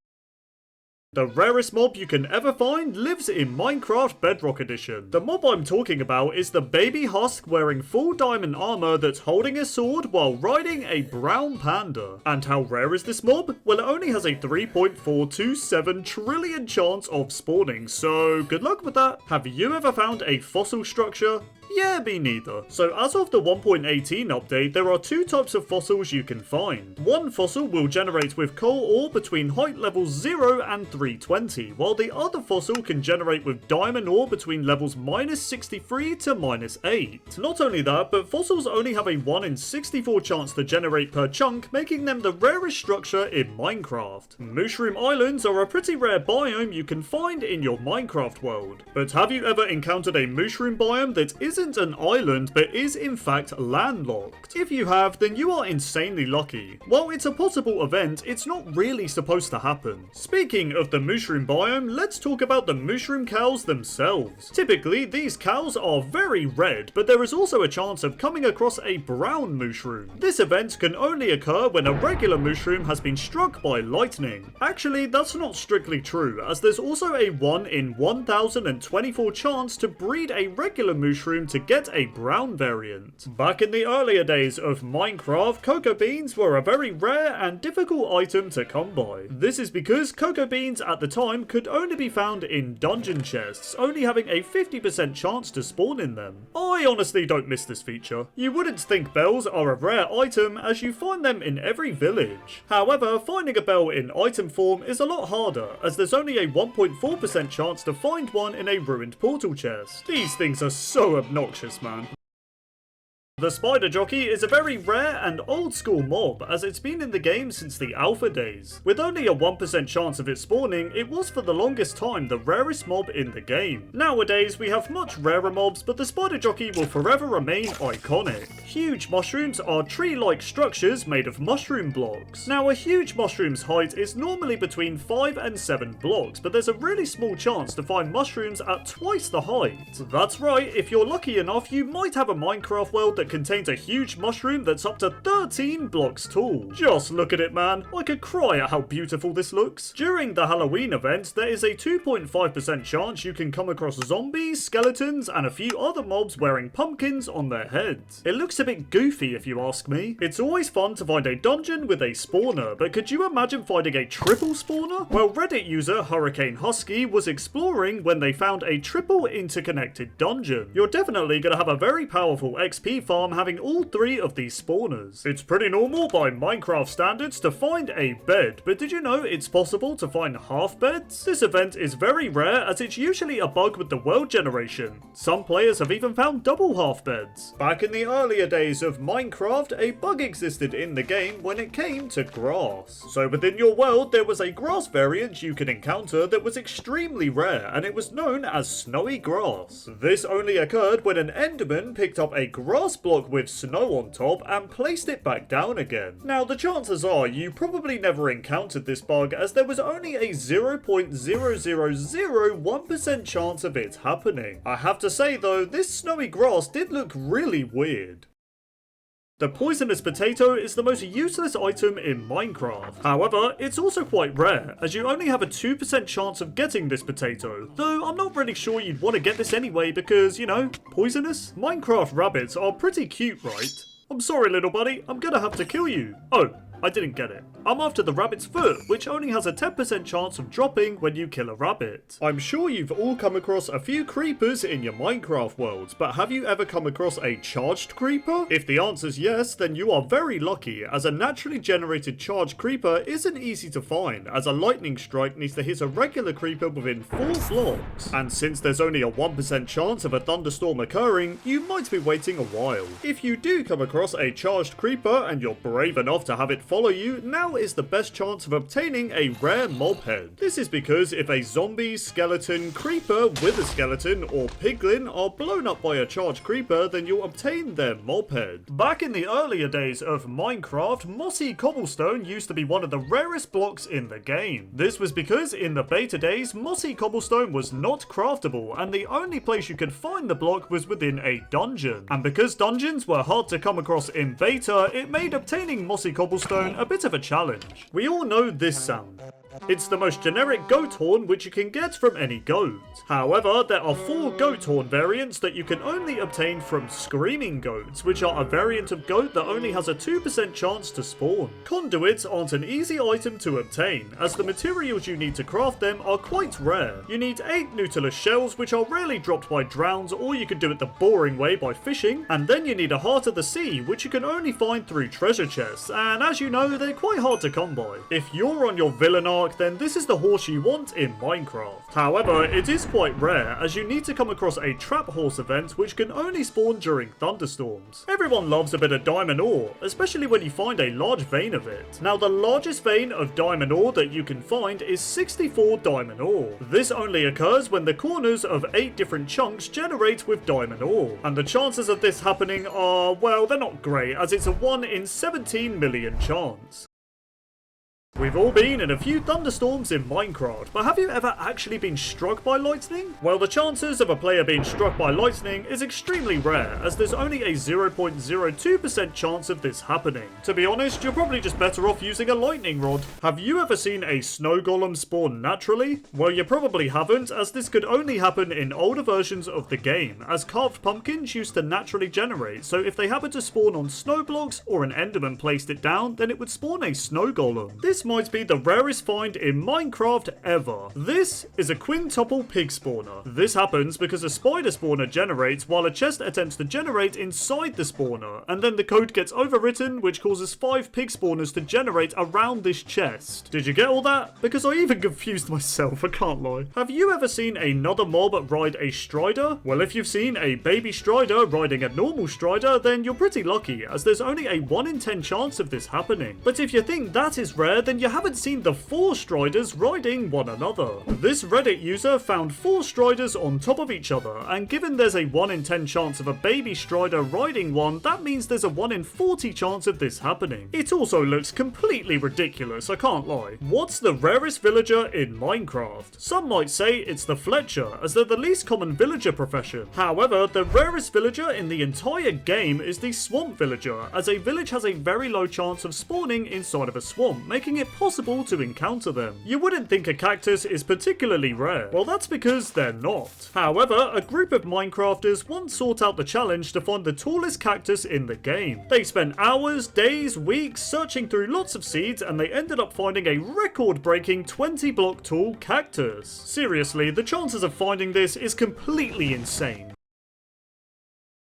The rarest mob you can ever find lives in Minecraft Bedrock Edition. The mob I'm talking about is the baby husk wearing full diamond armor that's holding a sword while riding a brown panda. And how rare is this mob? Well, it only has a 3.427 trillion chance of spawning, so good luck with that. Have you ever found a fossil structure? Yeah, me neither. So as of the 1.18 update, there are 2 types of fossils you can find. One fossil will generate with coal ore between height levels 0 and 320, while the other fossil can generate with diamond ore between levels -63 to -8. Not only that, but fossils only have a 1 in 64 chance to generate per chunk, making them the rarest structure in Minecraft. Mushroom Islands are a pretty rare biome you can find in your Minecraft world. But have you ever encountered a mushroom biome that isn't an island but is in fact landlocked? If you have, then you are insanely lucky. While it's a possible event, it's not really supposed to happen. Speaking of the mushroom biome, let's talk about the mushroom cows themselves. Typically, these cows are very red, but there is also a chance of coming across a brown mushroom. This event can only occur when a regular mushroom has been struck by lightning. Actually, that's not strictly true, as there's also a 1 in 1024 chance to breed a regular mushroom mushroom to get a brown variant. Back in the earlier days of Minecraft, cocoa beans were a very rare and difficult item to come by. This is because cocoa beans at the time could only be found in dungeon chests, only having a 50% chance to spawn in them. I honestly don't miss this feature. You wouldn't think bells are a rare item as you find them in every village. However, finding a bell in item form is a lot harder as there's only a 1.4% chance to find one in a ruined portal chest. These things are so obnoxious, man. The Spider Jockey is a very rare and old school mob as it's been in the game since the alpha days. With only a 1% chance of it spawning, it was for the longest time the rarest mob in the game. Nowadays we have much rarer mobs, but the Spider Jockey will forever remain iconic. Huge mushrooms are tree-like structures made of mushroom blocks. Now a huge mushroom's height is normally between 5 and 7 blocks, but there's a really small chance to find mushrooms at twice the height. That's right, if you're lucky enough you might have a Minecraft world that contains a huge mushroom that's up to 13 blocks tall. Just look at it, man. I could cry at how beautiful this looks. During the Halloween event, there is a 2.5% chance you can come across zombies, skeletons, and a few other mobs wearing pumpkins on their heads. It looks a bit goofy if you ask me. It's always fun to find a dungeon with a spawner, but could you imagine finding a triple spawner? Well, Reddit user Hurricane Husky was exploring when they found a triple interconnected dungeon. You're definitely gonna have a very powerful XP farm having all 3 of these spawners. It's pretty normal by Minecraft standards to find a bed, but did you know it's possible to find half beds? This event is very rare as it's usually a bug with the world generation. Some players have even found double half beds. Back in the earlier days of Minecraft, a bug existed in the game when it came to grass. So within your world there was a grass variant you could encounter that was extremely rare, and it was known as snowy grass. This only occurred when an enderman picked up a grass block with snow on top and placed it back down again. Now the chances are you probably never encountered this bug as there was only a 0.0001% chance of it happening. I have to say though, this snowy grass did look really weird. The poisonous potato is the most useless item in Minecraft. However, it's also quite rare, as you only have a 2% chance of getting this potato. Though I'm not really sure you'd want to get this anyway because, you know, poisonous? Minecraft rabbits are pretty cute, right? I'm sorry, little buddy, I'm gonna have to kill you. Oh, I didn't get it. I'm after the rabbit's foot, which only has a 10% chance of dropping when you kill a rabbit. I'm sure you've all come across a few creepers in your Minecraft worlds, but have you ever come across a charged creeper? If the answer's yes, then you are very lucky, as a naturally generated charged creeper isn't easy to find, as a lightning strike needs to hit a regular creeper within 4 blocks. And since there's only a 1% chance of a thunderstorm occurring, you might be waiting a while. If you do come across a charged creeper and you're brave enough to have it follow you, now is the best chance of obtaining a rare mob head. This is because if a zombie, skeleton, creeper, wither skeleton, or piglin are blown up by a charged creeper, then you'll obtain their mob head. Back in the earlier days of Minecraft, mossy cobblestone used to be one of the rarest blocks in the game. This was because in the beta days, mossy cobblestone was not craftable, and the only place you could find the block was within a dungeon. And because dungeons were hard to come across in beta, it made obtaining mossy cobblestone a bit of a challenge. We all know this sound. It's the most generic goat horn which you can get from any goat. However, there are 4 goat horn variants that you can only obtain from screaming goats, which are a variant of goat that only has a 2% chance to spawn. Conduits aren't an easy item to obtain, as the materials you need to craft them are quite rare. You need 8 Nautilus shells, which are rarely dropped by drowns, or you can do it the boring way by fishing, and then you need a heart of the sea, which you can only find through treasure chests, and as you know, they're quite hard to come by. If you're on your villain arc, then this is the horse you want in Minecraft. However, it is quite rare, as you need to come across a trap horse event which can only spawn during thunderstorms. Everyone loves a bit of diamond ore, especially when you find a large vein of it. Now the largest vein of diamond ore that you can find is 64 diamond ore. This only occurs when the corners of 8 different chunks generate with diamond ore, and the chances of this happening are, well, they're not great, as it's a 1 in 17 million chance. We've all been in a few thunderstorms in Minecraft, but have you ever actually been struck by lightning? Well, the chances of a player being struck by lightning is extremely rare, as there's only a 0.02% chance of this happening. To be honest, you're probably just better off using a lightning rod. Have you ever seen a snow golem spawn naturally? Well, you probably haven't, as this could only happen in older versions of the game, as carved pumpkins used to naturally generate, so if they happened to spawn on snow blocks or an enderman placed it down, then it would spawn a snow golem. This might be the rarest find in Minecraft ever. This is a quintuple pig spawner. This happens because a spider spawner generates while a chest attempts to generate inside the spawner, and then the code gets overwritten, which causes 5 pig spawners to generate around this chest. Did you get all that? Because I even confused myself, I can't lie. Have you ever seen another mob ride a strider? Well, if you've seen a baby strider riding a normal strider, then you're pretty lucky, as there's only a 1 in 10 chance of this happening. But if you think that is rare, then you haven't seen the 4 striders riding one another. This Reddit user found 4 striders on top of each other, and given there's a 1 in 10 chance of a baby strider riding one, that means there's a 1 in 40 chance of this happening. It also looks completely ridiculous, I can't lie. What's the rarest villager in Minecraft? Some might say it's the Fletcher, as they're the least common villager profession. However, the rarest villager in the entire game is the Swamp Villager, as a village has a very low chance of spawning inside of a swamp, making it possible to encounter them. You wouldn't think a cactus is particularly rare. Well, that's because they're not. However, a group of Minecrafters once sought out the challenge to find the tallest cactus in the game. They spent hours, days, weeks searching through lots of seeds, and they ended up finding a record-breaking 20-block tall cactus. Seriously, the chances of finding this is completely insane.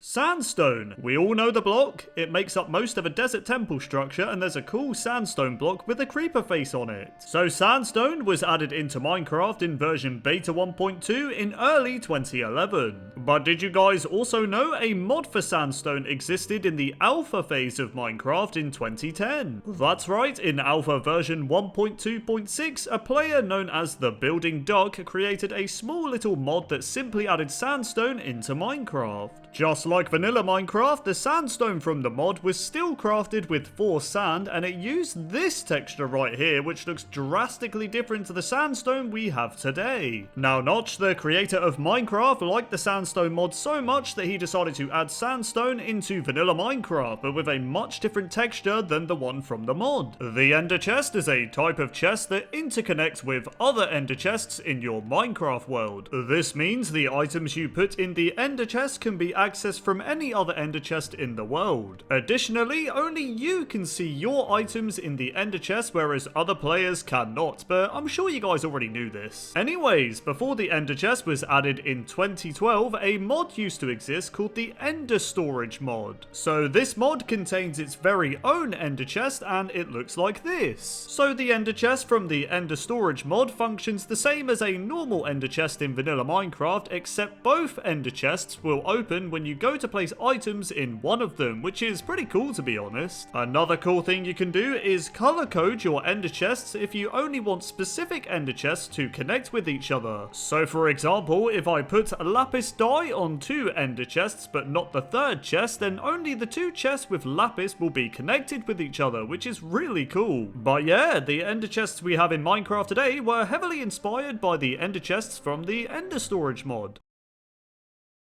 Sandstone. We all know the block. It makes up most of a desert temple structure, and there's a cool sandstone block with a creeper face on it. So sandstone was added into Minecraft in version beta 1.2 in early 2011. But did you guys also know a mod for sandstone existed in the alpha phase of Minecraft in 2010? That's right, in alpha version 1.2.6, a player known as the Building Duck created a small little mod that simply added sandstone into Minecraft. Just like vanilla Minecraft, the sandstone from the mod was still crafted with 4 sand, and it used this texture right here, which looks drastically different to the sandstone we have today. Now Notch, the creator of Minecraft, liked the sandstone mod so much that he decided to add sandstone into vanilla Minecraft, but with a much different texture than the one from the mod. The ender chest is a type of chest that interconnects with other ender chests in your Minecraft world. This means the items you put in the ender chest can be accessed from any other ender chest in the world. Additionally, only you can see your items in the ender chest, whereas other players cannot, but I'm sure you guys already knew this. Anyways, before the ender chest was added in 2012, a mod used to exist called the Ender Storage mod. So this mod contains its very own ender chest, and it looks like this. So the ender chest from the Ender Storage mod functions the same as a normal ender chest in vanilla Minecraft, except both ender chests will open when you go to place items in one of them, which is pretty cool to be honest. Another cool thing you can do is color code your ender chests if you only want specific ender chests to connect with each other. So for example, if I put lapis dye on 2 ender chests but not the 3rd chest, then only the 2 chests with lapis will be connected with each other, which is really cool. But yeah, the ender chests we have in Minecraft today were heavily inspired by the ender chests from the Ender Storage mod.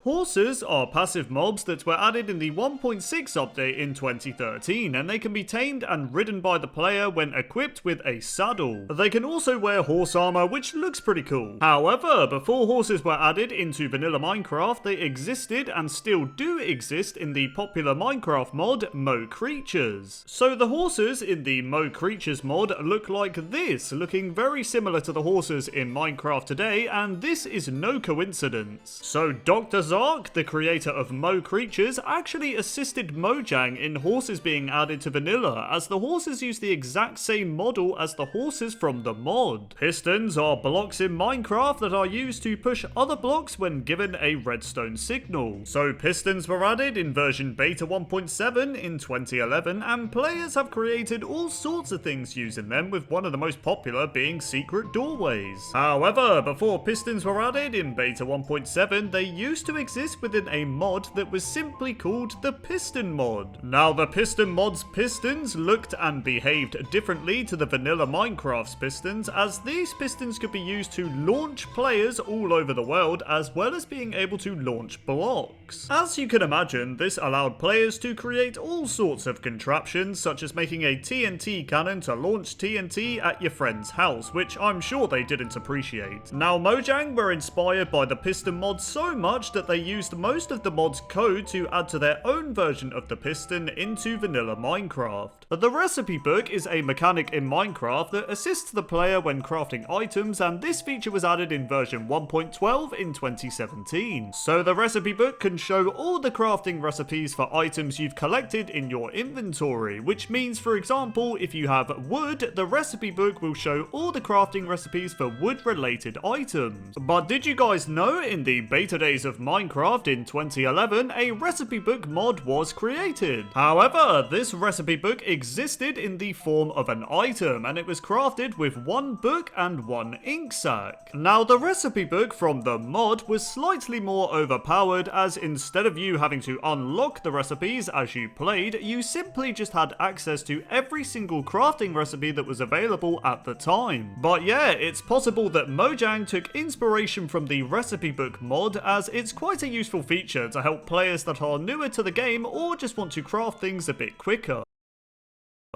Horses are passive mobs that were added in the 1.6 update in 2013, and they can be tamed and ridden by the player when equipped with a saddle. They can also wear horse armor, which looks pretty cool. However, before horses were added into vanilla Minecraft, they existed and still do exist in the popular Minecraft mod, Mo Creatures. So the horses in the Mo Creatures mod look like this, looking very similar to the horses in Minecraft today, and this is no coincidence. So Dr. Zark, the creator of Mo Creatures, actually assisted Mojang in horses being added to vanilla, as the horses use the exact same model as the horses from the mod. Pistons are blocks in Minecraft that are used to push other blocks when given a redstone signal. So pistons were added in version beta 1.7 in 2011, and players have created all sorts of things using them, with one of the most popular being secret doorways. However, before pistons were added in beta 1.7, they used to exist within a mod that was simply called the Piston mod. Now, the Piston mod's pistons looked and behaved differently to the vanilla Minecraft's pistons, as these pistons could be used to launch players all over the world, as well as being able to launch blocks. As you can imagine, this allowed players to create all sorts of contraptions, such as making a TNT cannon to launch TNT at your friend's house, which I'm sure they didn't appreciate. Now, Mojang were inspired by the Piston mod so much that they used most of the mod's code to add to their own version of the piston into vanilla Minecraft. The recipe book is a mechanic in Minecraft that assists the player when crafting items, and this feature was added in version 1.12 in 2017. So the recipe book can show all the crafting recipes for items you've collected in your inventory, which means, for example, if you have wood, the recipe book will show all the crafting recipes for wood related items. But did you guys know in the beta days of Minecraft in 2011, a recipe book mod was created? However, this recipe book existed in the form of an item, and it was crafted with one book and one ink sac. Now, the recipe book from the mod was slightly more overpowered, as instead of you having to unlock the recipes as you played, you simply just had access to every single crafting recipe that was available at the time. But yeah, it's possible that Mojang took inspiration from the recipe book mod, as it's quite a useful feature to help players that are newer to the game or just want to craft things a bit quicker.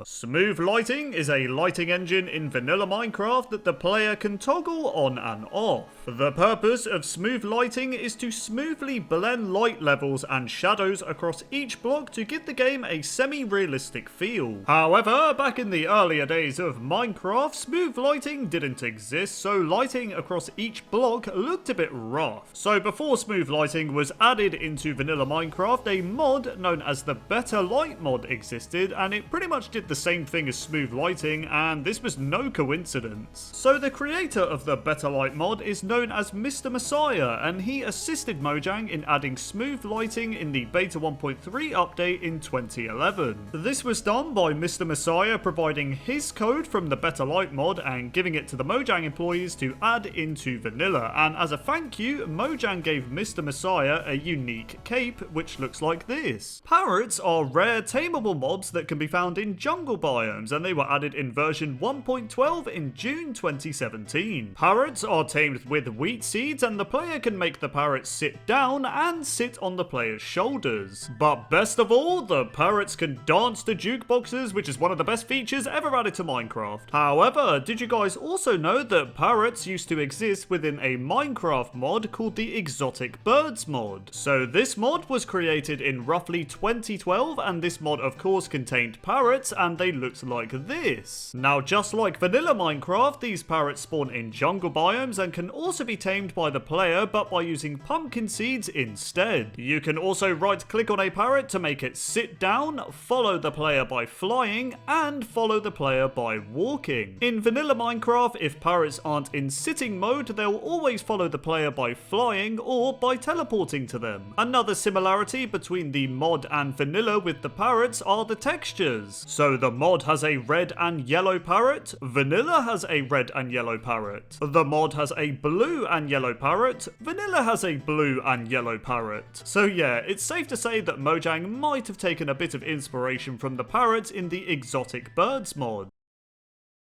Smooth Lighting is a lighting engine in vanilla Minecraft that the player can toggle on and off. The purpose of Smooth Lighting is to smoothly blend light levels and shadows across each block to give the game a semi-realistic feel. However, back in the earlier days of Minecraft, Smooth Lighting didn't exist, so lighting across each block looked a bit rough. So before Smooth Lighting was added into vanilla Minecraft, a mod known as the Better Light mod existed, and it pretty much did the same thing as Smooth Lighting, and this was no coincidence. So the creator of the Better Light mod is known as Mr. Messiah, and he assisted Mojang in adding Smooth Lighting in the Beta 1.3 update in 2011. This was done by Mr. Messiah providing his code from the Better Light mod and giving it to the Mojang employees to add into vanilla, and as a thank you, Mojang gave Mr. Messiah a unique cape which looks like this. Parrots are rare tameable mobs that can be found in jungle biomes, and they were added in version 1.12 in June 2017. Parrots are tamed with wheat seeds, and the player can make the parrots sit down and sit on the player's shoulders. But best of all, the parrots can dance to jukeboxes, which is one of the best features ever added to Minecraft. However, did you guys also know that parrots used to exist within a Minecraft mod called the Exotic Birds mod? So this mod was created in roughly 2012, and this mod of course contained parrots, and they looked like this. Now, just like vanilla Minecraft, these parrots spawn in jungle biomes and can also be tamed by the player, but by using pumpkin seeds instead. You can also right click on a parrot to make it sit down, follow the player by flying, and follow the player by walking. In vanilla Minecraft, if parrots aren't in sitting mode, they'll always follow the player by flying or by teleporting to them. Another similarity between the mod and vanilla with the parrots are the textures. So the mod has a red and yellow parrot, vanilla has a red and yellow parrot. The mod has a blue and yellow parrot, vanilla has a blue and yellow parrot. So yeah, it's safe to say that Mojang might have taken a bit of inspiration from the parrot in the Exotic Birds mod.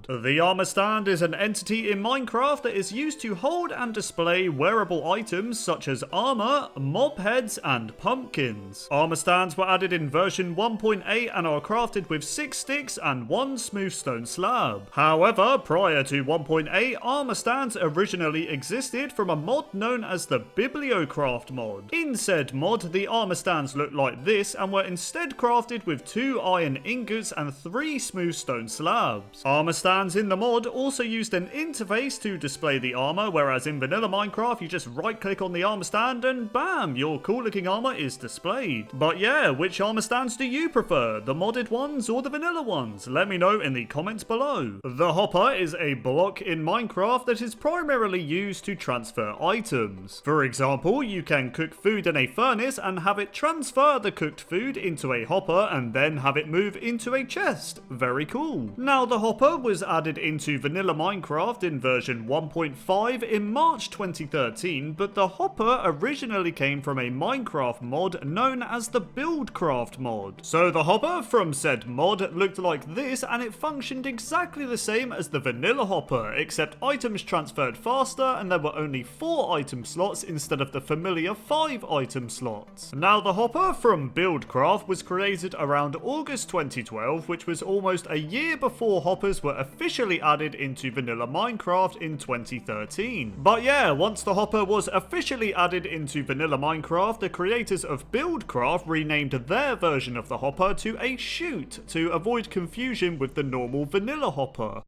The armor stand is an entity in Minecraft that is used to hold and display wearable items such as armor, mob heads, and pumpkins. Armor stands were added in version 1.8 and are crafted with 6 sticks and 1 smooth stone slab. However, prior to 1.8, armor stands originally existed from a mod known as the Bibliocraft mod. In said mod, the armor stands looked like this and were instead crafted with 2 iron ingots and 3 smooth stone slabs. Armor stands in the mod also used an interface to display the armor, whereas in vanilla Minecraft you just right click on the armor stand and bam, your cool looking armor is displayed. But yeah, which armor stands do you prefer? The modded ones or the vanilla ones? Let me know in the comments below. The hopper is a block in Minecraft that is primarily used to transfer items. For example, you can cook food in a furnace and have it transfer the cooked food into a hopper and then have it move into a chest. Very cool. Now the hopper was was added into vanilla Minecraft in version 1.5 in March 2013, but the hopper originally came from a Minecraft mod known as the Buildcraft mod. So the hopper from said mod looked like this, and it functioned exactly the same as the vanilla hopper, except items transferred faster and there were only 4 item slots instead of the familiar 5 item slots. Now the hopper from Buildcraft was created around August 2012, which was almost a year before hoppers were officially added into vanilla Minecraft in 2013. But yeah, once the hopper was officially added into vanilla Minecraft, the creators of Buildcraft renamed their version of the hopper to a chute to avoid confusion with the normal vanilla hopper.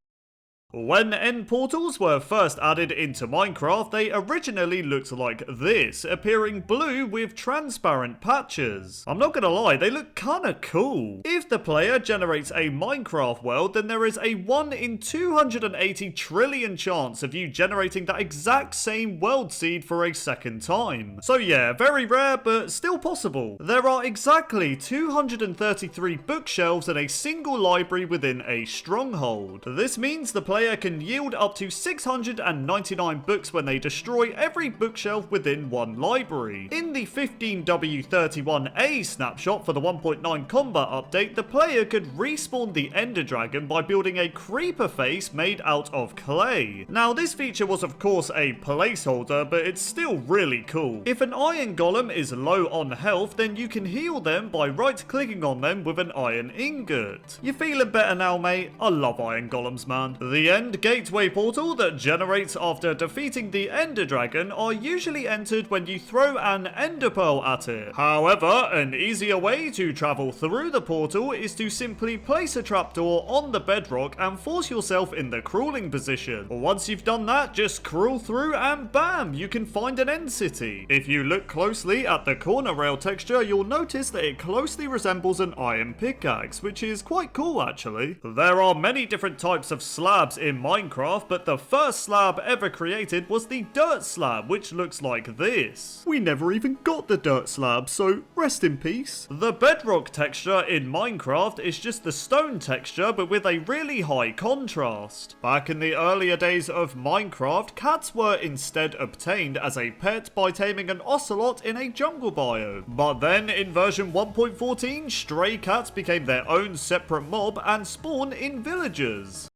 When end portals were first added into Minecraft, they originally looked like this, appearing blue with transparent patches. I'm not gonna lie, they look kinda cool. If the player generates a Minecraft world, then there is a 1 in 280 trillion chance of you generating that exact same world seed for a second time. So yeah, very rare, but still possible. There are exactly 233 bookshelves in a single library within a stronghold. This means the player can yield up to 699 books when they destroy every bookshelf within one library. In the 15W31A snapshot for the 1.9 combat update, the player could respawn the Ender Dragon by building a creeper face made out of clay. Now this feature was of course a placeholder, but it's still really cool. If an iron golem is low on health, then you can heal them by right clicking on them with an iron ingot. You feeling better now, mate? I love iron golems, man. The end gateway portal that generates after defeating the Ender Dragon are usually entered when you throw an Ender Pearl at it. However, an easier way to travel through the portal is to simply place a trapdoor on the bedrock and force yourself in the crawling position. Once you've done that, just crawl through and bam, you can find an end city. If you look closely at the corner rail texture, you'll notice that it closely resembles an iron pickaxe, which is quite cool actually. There are many different types of slabs in Minecraft, but the first slab ever created was the dirt slab, which looks like this. We never even got the dirt slab, so rest in peace. The bedrock texture in Minecraft is just the stone texture, but with a really high contrast. Back in the earlier days of Minecraft, cats were instead obtained as a pet by taming an ocelot in a jungle biome. But then in version 1.14, stray cats became their own separate mob and spawn in villages.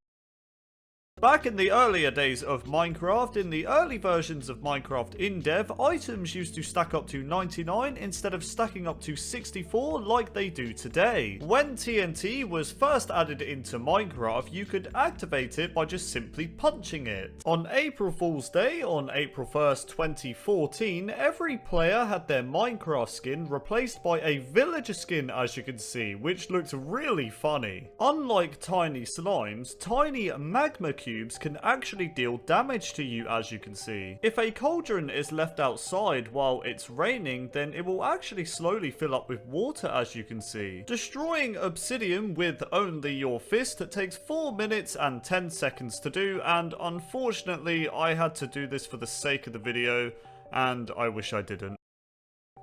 Back in the earlier days of Minecraft, in the early versions of Minecraft in dev, items used to stack up to 99 instead of stacking up to 64 like they do today. When TNT was first added into Minecraft, you could activate it by just simply punching it. On April Fool's Day, on April 1st, 2014, every player had their Minecraft skin replaced by a villager skin, as you can see, which looked really funny. Unlike tiny slimes, tiny magma cubes can actually deal damage to you, as you can see. If a cauldron is left outside while it's raining, then it will actually slowly fill up with water, as you can see. Destroying obsidian with only your fist takes 4 minutes and 10 seconds to do, and unfortunately I had to do this for the sake of the video, and I wish I didn't.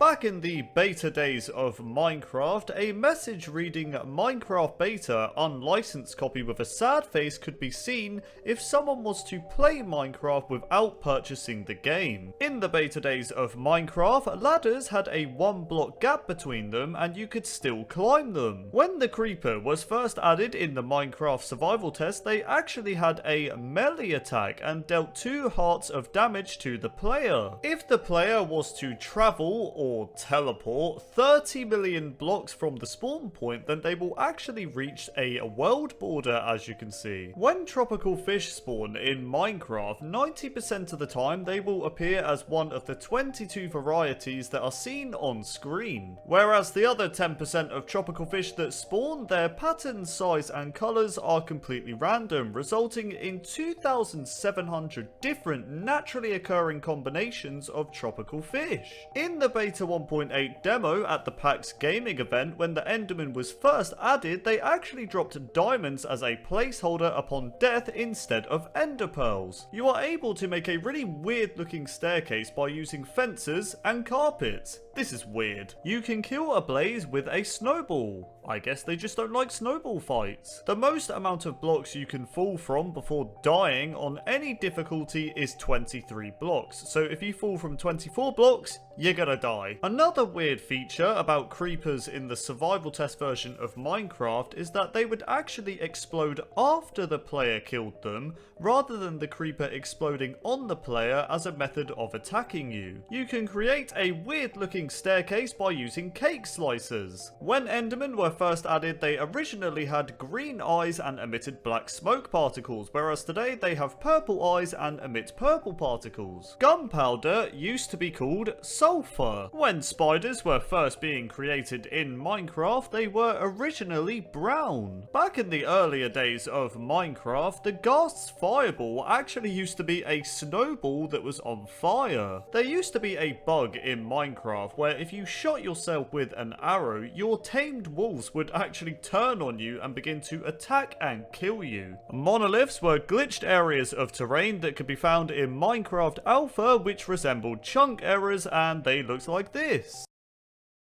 Back in the beta days of Minecraft, a message reading Minecraft beta unlicensed copy with a sad face could be seen if someone was to play Minecraft without purchasing the game. In the beta days of Minecraft, ladders had a 1 block gap between them and you could still climb them. When the creeper was first added in the Minecraft survival test, they actually had a melee attack and dealt 2 hearts of damage to the player. If the player was to travel or teleport 30 million blocks from the spawn point, then they will actually reach a world border, as you can see. When tropical fish spawn in Minecraft, 90% of the time they will appear as one of the 22 varieties that are seen on screen. Whereas the other 10% of tropical fish that spawn, their pattern, size and colours are completely random, resulting in 2,700 different naturally occurring combinations of tropical fish. In the beta 1.8 demo at the PAX Gaming event, when the Enderman was first added, they actually dropped diamonds as a placeholder upon death instead of Ender Pearls. You are able to make a really weird looking staircase by using fences and carpets. This is weird. You can kill a blaze with a snowball. I guess they just don't like snowball fights. The most amount of blocks you can fall from before dying on any difficulty is 23 blocks. So if you fall from 24 blocks, you're gonna die. Another weird feature about creepers in the survival test version of Minecraft is that they would actually explode after the player killed them, rather than the creeper exploding on the player as a method of attacking you. You can create a weird looking staircase by using cake slicers. When Endermen were first added, they originally had green eyes and emitted black smoke particles, whereas today they have purple eyes and emit purple particles. Gunpowder used to be called sulfur. When spiders were first being created in Minecraft, they were originally brown. Back in the earlier days of Minecraft, the Ghast's fireball actually used to be a snowball that was on fire. There used to be a bug in Minecraft where if you shot yourself with an arrow, your tamed wolves would actually turn on you and begin to attack and kill you. Monoliths were glitched areas of terrain that could be found in Minecraft Alpha, which resembled chunk errors, and they looked like this.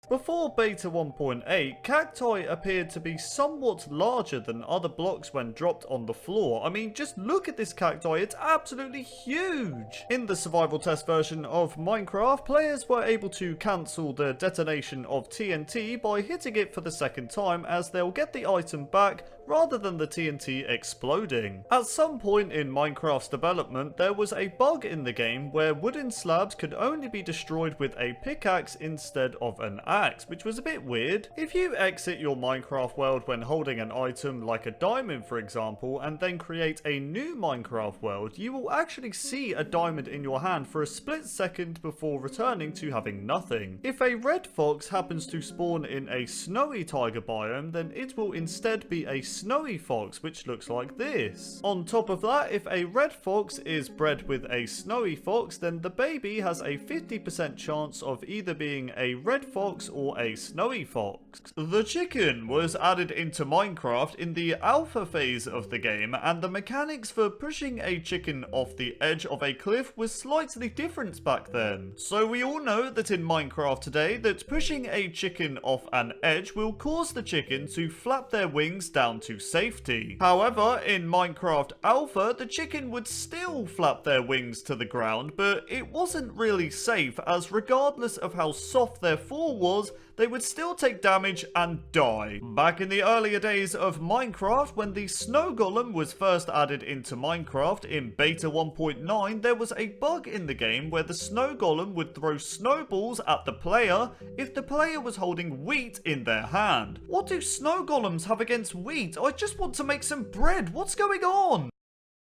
Before Beta 1.8, cacti appeared to be somewhat larger than other blocks when dropped on the floor. I mean, just look at this cacti, it's absolutely huge! In the survival test version of Minecraft, players were able to cancel the detonation of TNT by hitting it for the second time, as they'll get the item back rather than the TNT exploding. At some point in Minecraft's development, there was a bug in the game where wooden slabs could only be destroyed with a pickaxe instead of an axe, which was a bit weird. If you exit your Minecraft world when holding an item like a diamond for example, and then create a new Minecraft world, you will actually see a diamond in your hand for a split second before returning to having nothing. If a red fox happens to spawn in a snowy taiga biome, then it will instead be a snowy fox, which looks like this. On top of that, if a red fox is bred with a snowy fox, then the baby has a 50% chance of either being a red fox or a snowy fox. The chicken was added into Minecraft in the alpha phase of the game, and the mechanics for pushing a chicken off the edge of a cliff was slightly different back then. So we all know that in Minecraft today, that pushing a chicken off an edge will cause the chicken to flap their wings down to safety. However, in Minecraft Alpha, the chicken would still flap their wings to the ground, but it wasn't really safe, as regardless of how soft their fall was, they would still take damage and die. Back in the earlier days of Minecraft, when the snow golem was first added into Minecraft in Beta 1.9, there was a bug in the game where the snow golem would throw snowballs at the player if the player was holding wheat in their hand. What do snow golems have against wheat? I just want to make some bread. What's going on?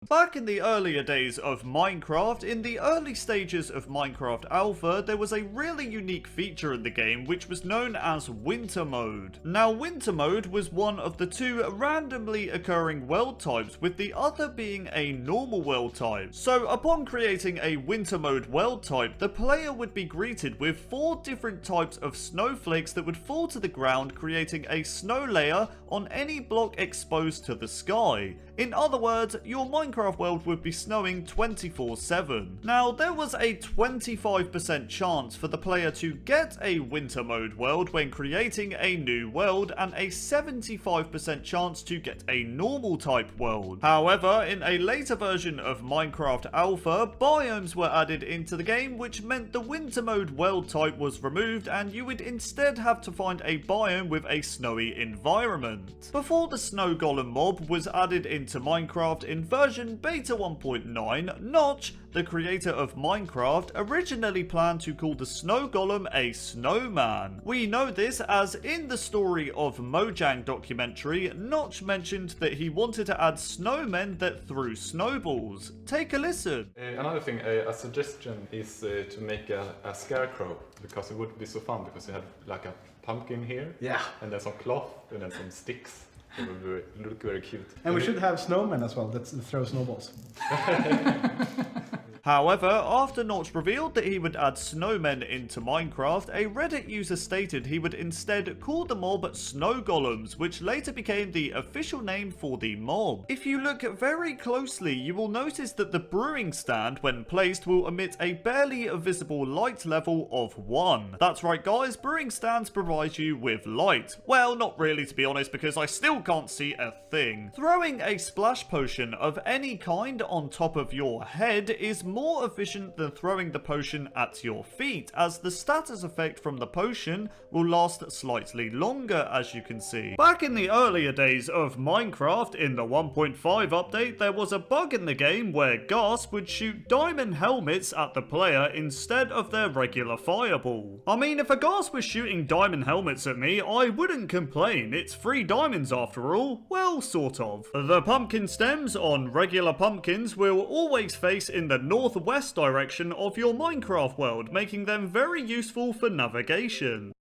Back in the earlier days of Minecraft, in the early stages of Minecraft Alpha, there was a really unique feature in the game which was known as Winter Mode. Now, Winter Mode was one of the two randomly occurring world types, with the other being a normal world type. So, upon creating a Winter Mode world type, the player would be greeted with 4 different types of snowflakes that would fall to the ground, creating a snow layer on any block exposed to the sky. In other words, your Minecraft world would be snowing 24/7. Now, there was a 25% chance for the player to get a winter mode world when creating a new world, and a 75% chance to get a normal type world. However, in a later version of Minecraft Alpha, biomes were added into the game, which meant the winter mode world type was removed, and you would instead have to find a biome with a snowy environment. Before the snow golem mob was added into Minecraft in version Beta 1.9, Notch, the creator of Minecraft, originally planned to call the snow golem a snowman. We know this as in the story of Mojang documentary, Notch mentioned that he wanted to add snowmen that threw snowballs. Take a listen. Another thing, a suggestion is to make a scarecrow, because it would be so fun, because you had like a pumpkin here, Yeah. and then some cloth, and then some sticks. It would look very cute. And we should have snowmen as well that throw snowballs. However, after Notch revealed that he would add snowmen into Minecraft, a Reddit user stated he would instead call the mob snow golems, which later became the official name for the mob. If you look very closely, you will notice that the brewing stand, when placed, will emit a barely visible light level of 1. That's right guys, brewing stands provide you with light. Well, not really to be honest, because I still can't see a thing. Throwing a splash potion of any kind on top of your head is more efficient than throwing the potion at your feet, as the status effect from the potion will last slightly longer, as you can see. Back in the earlier days of Minecraft, in the 1.5 update, there was a bug in the game where Ghast would shoot diamond helmets at the player instead of their regular fireball. I mean, if a Ghast was shooting diamond helmets at me, I wouldn't complain. It's free diamonds after all. Well, sort of. The pumpkin stems on regular pumpkins will always face in the northwest direction of your Minecraft world, making them very useful for navigation.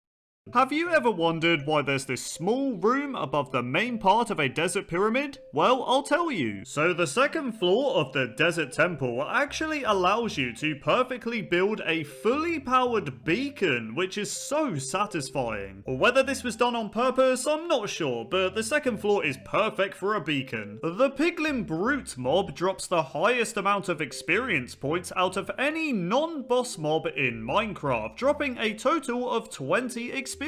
Have you ever wondered why there's this small room above the main part of a desert pyramid? Well, I'll tell you. So the second floor of the desert temple actually allows you to perfectly build a fully powered beacon, which is so satisfying. Whether this was done on purpose, I'm not sure, but the second floor is perfect for a beacon. The Piglin Brute mob drops the highest amount of experience points out of any non-boss mob in Minecraft, dropping a total of 20 experience.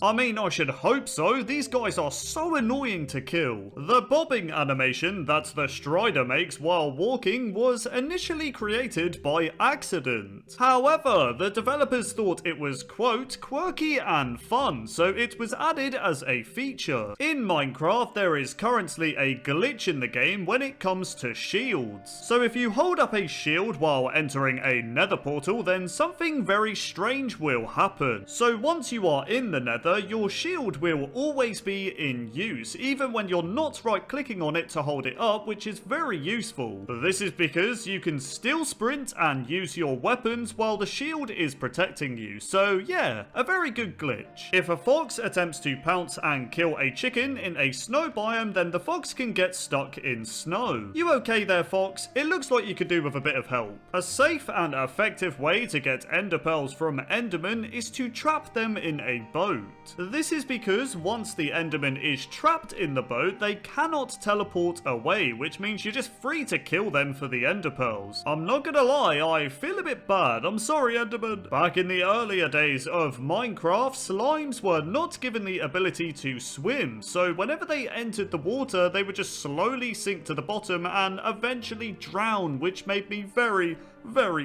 I mean, I should hope so. These guys are so annoying to kill. The bobbing animation that the Strider makes while walking was initially created by accident. However, the developers thought it was, quote, quirky and fun, so it was added as a feature. In Minecraft, there is currently a glitch in the game when it comes to shields. So if you hold up a shield while entering a nether portal, then something very strange will happen. So once you are in the nether, your shield will always be in use, even when you're not right clicking on it to hold it up, which is very useful. This is because you can still sprint and use your weapons while the shield is protecting you, so yeah, a very good glitch. If a fox attempts to pounce and kill a chicken in a snow biome, then the fox can get stuck in snow. You okay there, fox? It looks like you could do with a bit of help. A safe and effective way to get ender pearls from endermen is to trap them in a boat. This is because once the enderman is trapped in the boat, they cannot teleport away, which means you're just free to kill them for the ender pearls. I'm not gonna lie, I feel a bit bad. I'm sorry, enderman. Back in the earlier days of Minecraft, slimes were not given the ability to swim, so whenever they entered the water, they would just slowly sink to the bottom and eventually drown, which made me very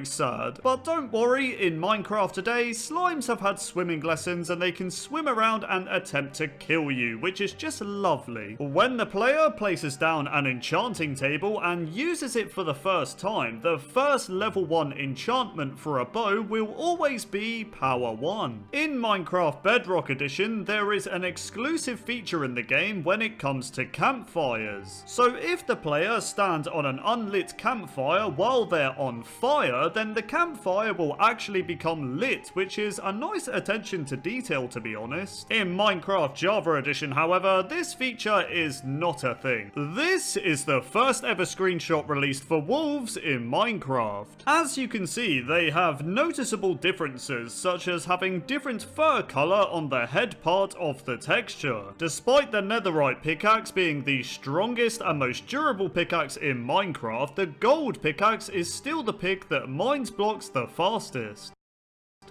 sad. But don't worry, in Minecraft today, slimes have had swimming lessons and they can swim around and attempt to kill you, which is just lovely. When the player places down an enchanting table and uses it for the first time, the first level 1 enchantment for a bow will always be power 1. In Minecraft Bedrock Edition, there is an exclusive feature in the game when it comes to campfires. So if the player stands on an unlit campfire while they're on fire, then the campfire will actually become lit, which is a nice attention to detail, to be honest. In Minecraft Java Edition, however, this feature is not a thing. This is the first ever screenshot released for wolves in Minecraft. As you can see, they have noticeable differences, such as having different fur color on the head part of the texture. Despite the netherite pickaxe being the strongest and most durable pickaxe in Minecraft, the gold pickaxe is still the pick that mines blocks the fastest.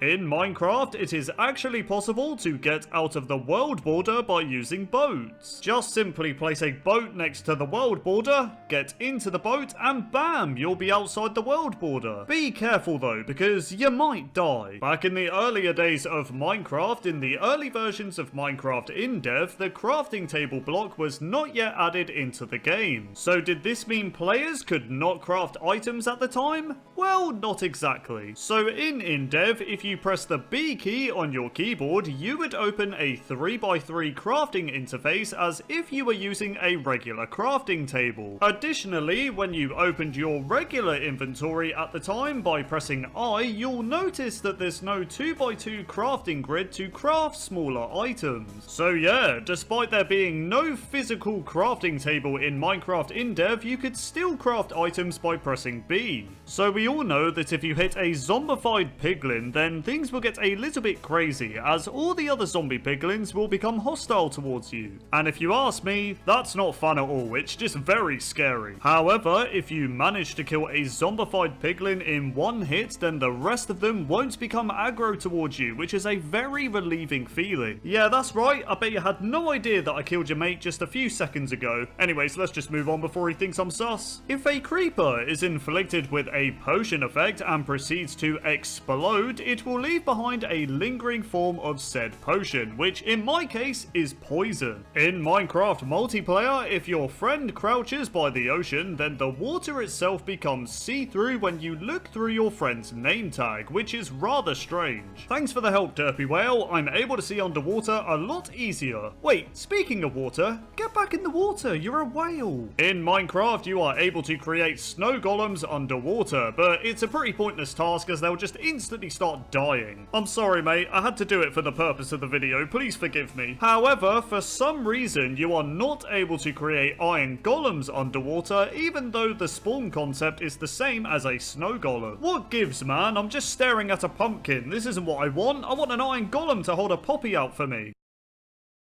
In Minecraft, it is actually possible to get out of the world border by using boats. Just simply place a boat next to the world border, get into the boat, and bam, you'll be outside the world border. Be careful though, because you might die. Back in the earlier days of Minecraft, in the early versions of Minecraft in dev, the crafting table block was not yet added into the game. So did this mean players could not craft items at the time? Well, not exactly. So in dev, if you you press the B key on your keyboard, you would open a 3x3 crafting interface as if you were using a regular crafting table. Additionally, when you opened your regular inventory at the time by pressing I, you'll notice that there's no 2x2 crafting grid to craft smaller items. So yeah, despite there being no physical crafting table in Minecraft InDev, you could still craft items by pressing B. So we all know that if you hit a zombified piglin, then things will get a little bit crazy, as all the other zombie piglins will become hostile towards you. And if you ask me, that's not fun at all, it's just very scary. However, if you manage to kill a zombified piglin in one hit, then the rest of them won't become aggro towards you, which is a very relieving feeling. Yeah, that's right, I bet you had no idea that I killed your mate just a few seconds ago. Anyways, let's just move on before he thinks I'm sus. If a creeper is inflicted with a potion effect and proceeds to explode, it will leave behind a lingering form of said potion, which in my case is poison. In Minecraft multiplayer, if your friend crouches by the ocean, then the water itself becomes see-through when you look through your friend's name tag, which is rather strange. Thanks for the help, Derpy Whale. I'm able to see underwater a lot easier. Wait, speaking of water, get back in the water, you're a whale. In Minecraft, you are able to create snow golems underwater, but it's a pretty pointless task as they'll just instantly start dying. I'm sorry mate, I had to do it for the purpose of the video, please forgive me. However, for some reason, you are not able to create iron golems underwater, even though the spawn concept is the same as a snow golem. What gives, man? I'm just staring at a pumpkin. This isn't what I want an iron golem to hold a poppy out for me.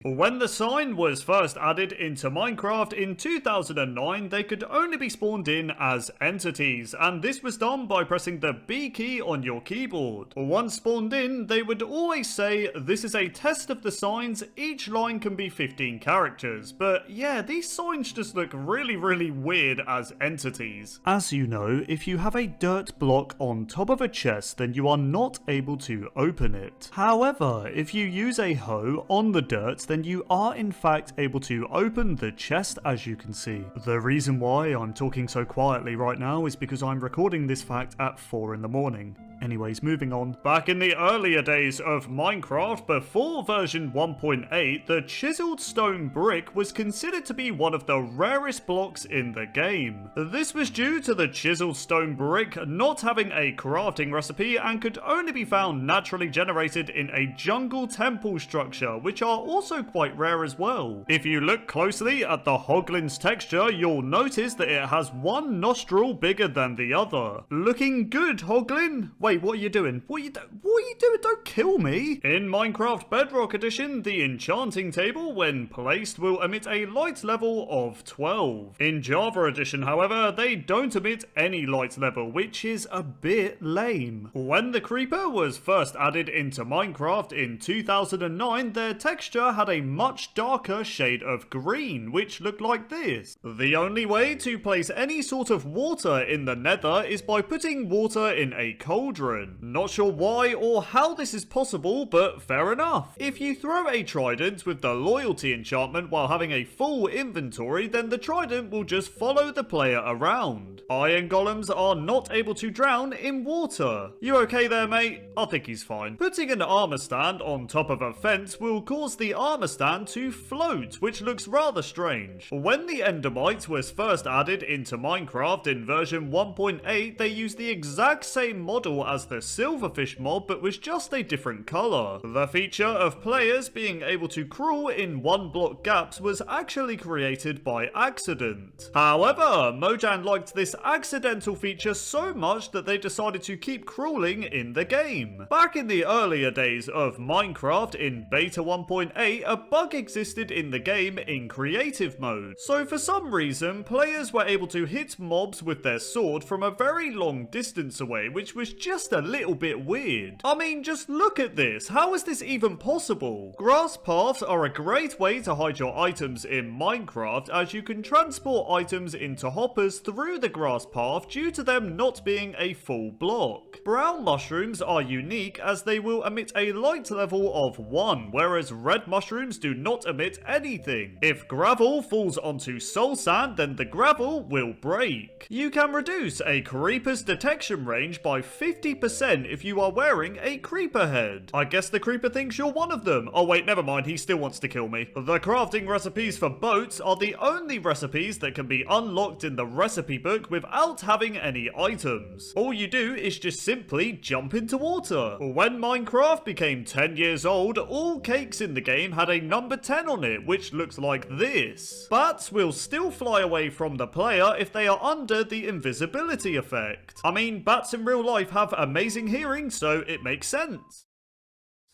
When the sign was first added into Minecraft in 2009, they could only be spawned in as entities, and this was done by pressing the B key on your keyboard. Once spawned in, they would always say, "This is a test of the signs, each line can be 15 characters, but yeah, these signs just look really weird as entities. As you know, if you have a dirt block on top of a chest, then you are not able to open it. However, if you use a hoe on the dirt, then you are in fact able to open the chest, as you can see. The reason why I'm talking so quietly right now is because I'm recording this fact at 4 in the morning. Anyways, moving on. Back in the earlier days of Minecraft, before version 1.8, the chiseled stone brick was considered to be one of the rarest blocks in the game. This was due to the chiseled stone brick not having a crafting recipe and could only be found naturally generated in a jungle temple structure, which are also quite rare as well. If you look closely at the Hoglin's texture, you'll notice that it has one nostril bigger than the other. Looking good, Hoglin? Wait, what are you doing? What are you doing? Don't kill me! In Minecraft Bedrock Edition, the enchanting table, when placed, will emit a light level of 12. In Java Edition, however, they don't emit any light level, which is a bit lame. When the creeper was first added into Minecraft in 2009, their texture had a much darker shade of green, which looked like this. The only way to place any sort of water in the nether is by putting water in a cauldron. Not sure why or how this is possible, but fair enough. If you throw a trident with the loyalty enchantment while having a full inventory, then the trident will just follow the player around. Iron golems are not able to drown in water. You okay there, mate? I think he's fine. Putting an armor stand on top of a fence will cause the armor stand to float, which looks rather strange. When the endermite was first added into Minecraft in version 1.8, they used the exact same model as the silverfish mob, but was just a different color. The feature of players being able to crawl in one block gaps was actually created by accident. However, Mojang liked this accidental feature so much that they decided to keep crawling in the game. Back in the earlier days of Minecraft in beta 1.8, a bug existed in the game in creative mode. So for some reason, players were able to hit mobs with their sword from a very long distance away, which was just a little bit weird. I mean, just look at this. How is this even possible? Grass paths are a great way to hide your items in Minecraft, as you can transport items into hoppers through the grass path due to them not being a full block. Brown mushrooms are unique as they will emit a light level of 1, whereas red mushrooms mushrooms do not emit anything. If gravel falls onto soul sand, then the gravel will break. You can reduce a creeper's detection range by 50% if you are wearing a creeper head. I guess the creeper thinks you're one of them. Oh wait, never mind, he still wants to kill me. The crafting recipes for boats are the only recipes that can be unlocked in the recipe book without having any items. All you do is just simply jump into water. When Minecraft became 10 years old, all cakes in the game had a number 10 on it, which looks like this. Bats will still fly away from the player if they are under the invisibility effect. I mean, bats in real life have amazing hearing, so it makes sense.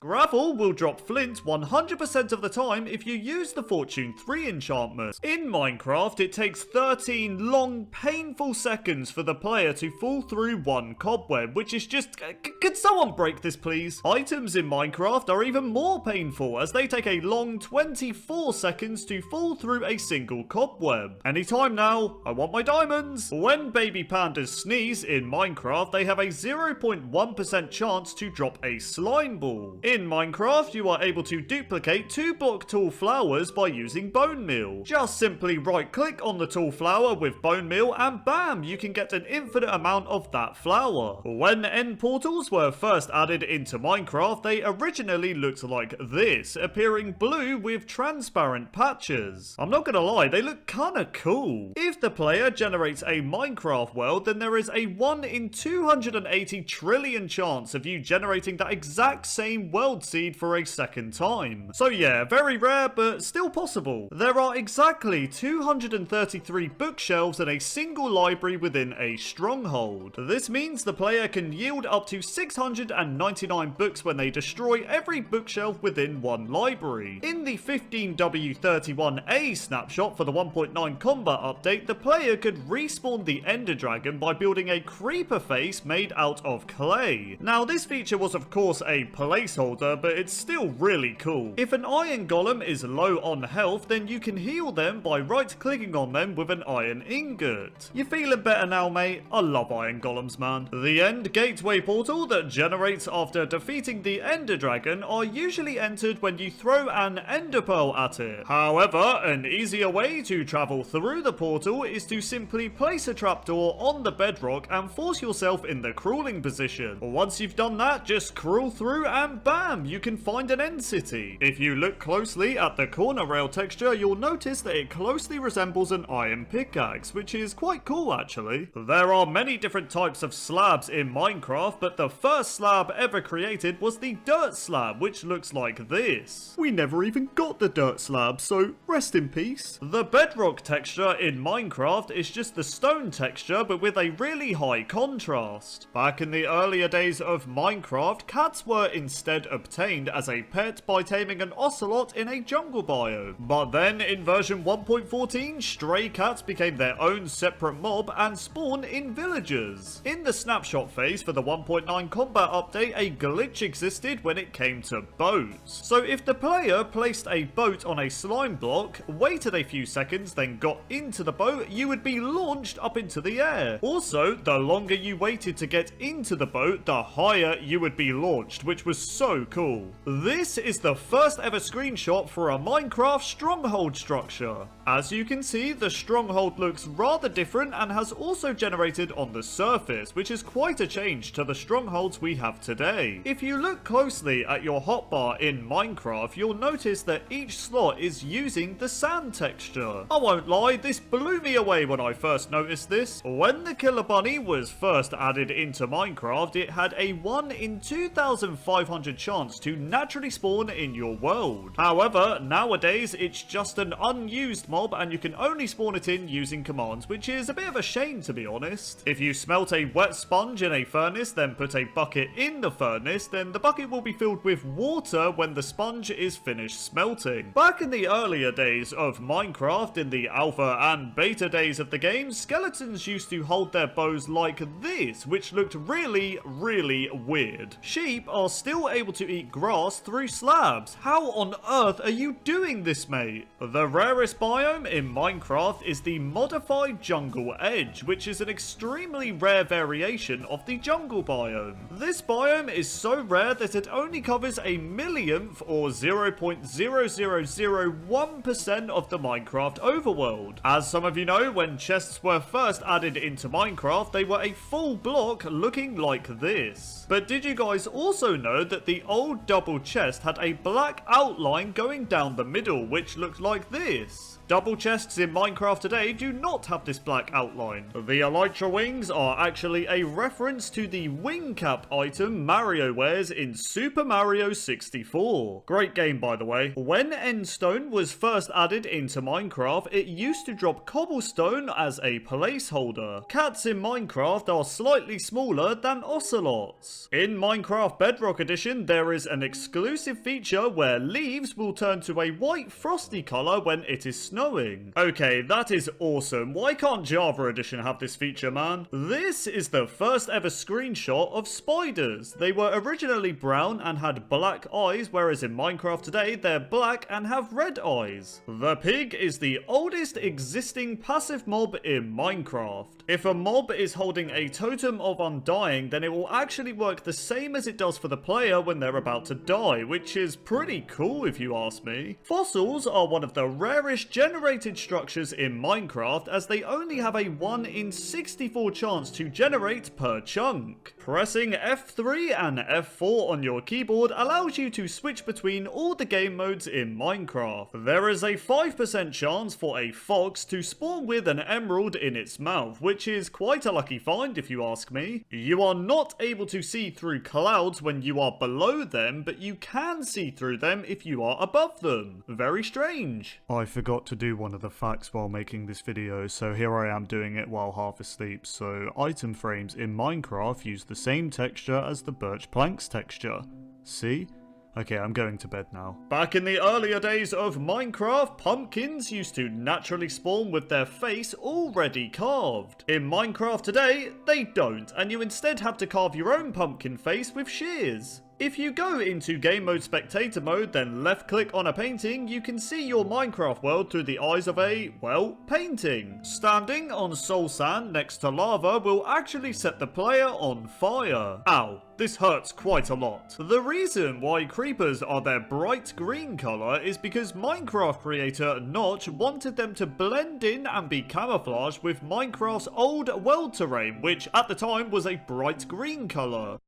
Gravel will drop flint 100% of the time if you use the Fortune 3 enchantment. In Minecraft, it takes 13 long, painful seconds for the player to fall through one cobweb, which is just... Could someone break this, please? Items in Minecraft are even more painful, as they take a long 24 seconds to fall through a single cobweb. Anytime now, I want my diamonds! When baby pandas sneeze in Minecraft, they have a 0.1% chance to drop a slime ball. In Minecraft, you are able to duplicate 2 block tall flowers by using bone meal. Just simply right click on the tall flower with bone meal and bam, you can get an infinite amount of that flower. When end portals were first added into Minecraft, they originally looked like this, appearing blue with transparent patches. I'm not gonna lie, they look kinda cool. If the player generates a Minecraft world, then there is a 1 in 280 trillion chance of you generating that exact same world seed for a second time. So yeah, very rare, but still possible. There are exactly 233 bookshelves in a single library within a stronghold. This means the player can yield up to 699 books when they destroy every bookshelf within one library. In the 15W31A snapshot for the 1.9 combat update, the player could respawn the Ender Dragon by building a creeper face made out of clay. Now, this feature was of course a placeholder, but it's still really cool. If an iron golem is low on health, then you can heal them by right-clicking on them with an iron ingot. You feeling better now, mate? I love iron golems, man. The end gateway portal that generates after defeating the Ender Dragon are usually entered when you throw an Ender Pearl at it. However, an easier way to travel through the portal is to simply place a trapdoor on the bedrock and force yourself in the crawling position. Once you've done that, just crawl through and bam, you can find an end city. If you look closely at the corner rail texture, you'll notice that it closely resembles an iron pickaxe, which is quite cool actually. There are many different types of slabs in Minecraft, but the first slab ever created was the dirt slab, which looks like this. We never even got the dirt slab, so rest in peace. The bedrock texture in Minecraft is just the stone texture, but with a really high contrast. Back in the earlier days of Minecraft, cats were instead obtained as a pet by taming an ocelot in a jungle biome. But then in version 1.14, stray cats became their own separate mob and spawn in villages. In the snapshot phase for the 1.9 combat update, a glitch existed when it came to boats. So if the player placed a boat on a slime block, waited a few seconds, then got into the boat, you would be launched up into the air. Also, the longer you waited to get into the boat, the higher you would be launched, which was so cool. This is the first ever screenshot for a Minecraft stronghold structure. As you can see, the stronghold looks rather different and has also generated on the surface, which is quite a change to the strongholds we have today. If you look closely at your hotbar in Minecraft, you'll notice that each slot is using the sand texture. I won't lie, this blew me away when I first noticed this. When the Killer Bunny was first added into Minecraft, it had a 1 in 2,500 chance to naturally spawn in your world. However, nowadays it's just an unused mob and you can only spawn it in using commands, which is a bit of a shame to be honest. If you smelt a wet sponge in a furnace, then put a bucket in the furnace, then the bucket will be filled with water when the sponge is finished smelting. Back in the earlier days of Minecraft, in the alpha and beta days of the game, skeletons used to hold their bows like this, which looked really weird. Sheep are still able to eat grass through slabs. How on earth are you doing this, mate? The rarest biome in Minecraft is the modified jungle edge, which is an extremely rare variation of the jungle biome. This biome is so rare that it only covers a millionth or 0.0001% of the Minecraft overworld. As some of you know, when chests were first added into Minecraft, they were a full block looking like this. But did you guys also know that the old double chest had a black outline going down the middle, which looked like this? Double chests in Minecraft today do not have this black outline. The elytra wings are actually a reference to the wing cap item Mario wears in Super Mario 64. Great game, by the way. When Endstone was first added into Minecraft, it used to drop cobblestone as a placeholder. Cats in Minecraft are slightly smaller than ocelots. In Minecraft Bedrock Edition, there is an exclusive feature where leaves will turn to a white frosty color when it is snowing. Okay, that is awesome. Why can't Java Edition have this feature, man? This is the first ever screenshot of spiders. They were originally brown and had black eyes, whereas in Minecraft today, they're black and have red eyes. The pig is the oldest existing passive mob in Minecraft. If a mob is holding a totem of undying, then it will actually work the same as it does for the player when they're about to die, which is pretty cool if you ask me. Fossils are one of the rarest generated structures in Minecraft, as they only have a 1 in 64 chance to generate per chunk. Pressing F3 and F4 on your keyboard allows you to switch between all the game modes in Minecraft. There is a 5% chance for a fox to spawn with an emerald in its mouth, which is quite a lucky find if you ask me. You are not able to see through clouds when you are below them, but you can see through them if you are above them. Very strange. I forgot to do one of the facts while making this video, so here I am doing it while half asleep. So item frames in Minecraft use the same texture as the birch planks texture. See? Okay, I'm going to bed now. Back in the earlier days of Minecraft, pumpkins used to naturally spawn with their face already carved. In Minecraft today, they don't, and you instead have to carve your own pumpkin face with shears. If you go into game mode spectator mode, then left click on a painting, you can see your Minecraft world through the eyes of a, well, painting. Standing on soul sand next to lava will actually set the player on fire. Ow, this hurts quite a lot. The reason why creepers are their bright green color is because Minecraft creator Notch wanted them to blend in and be camouflaged with Minecraft's old world terrain, which at the time was a bright green color.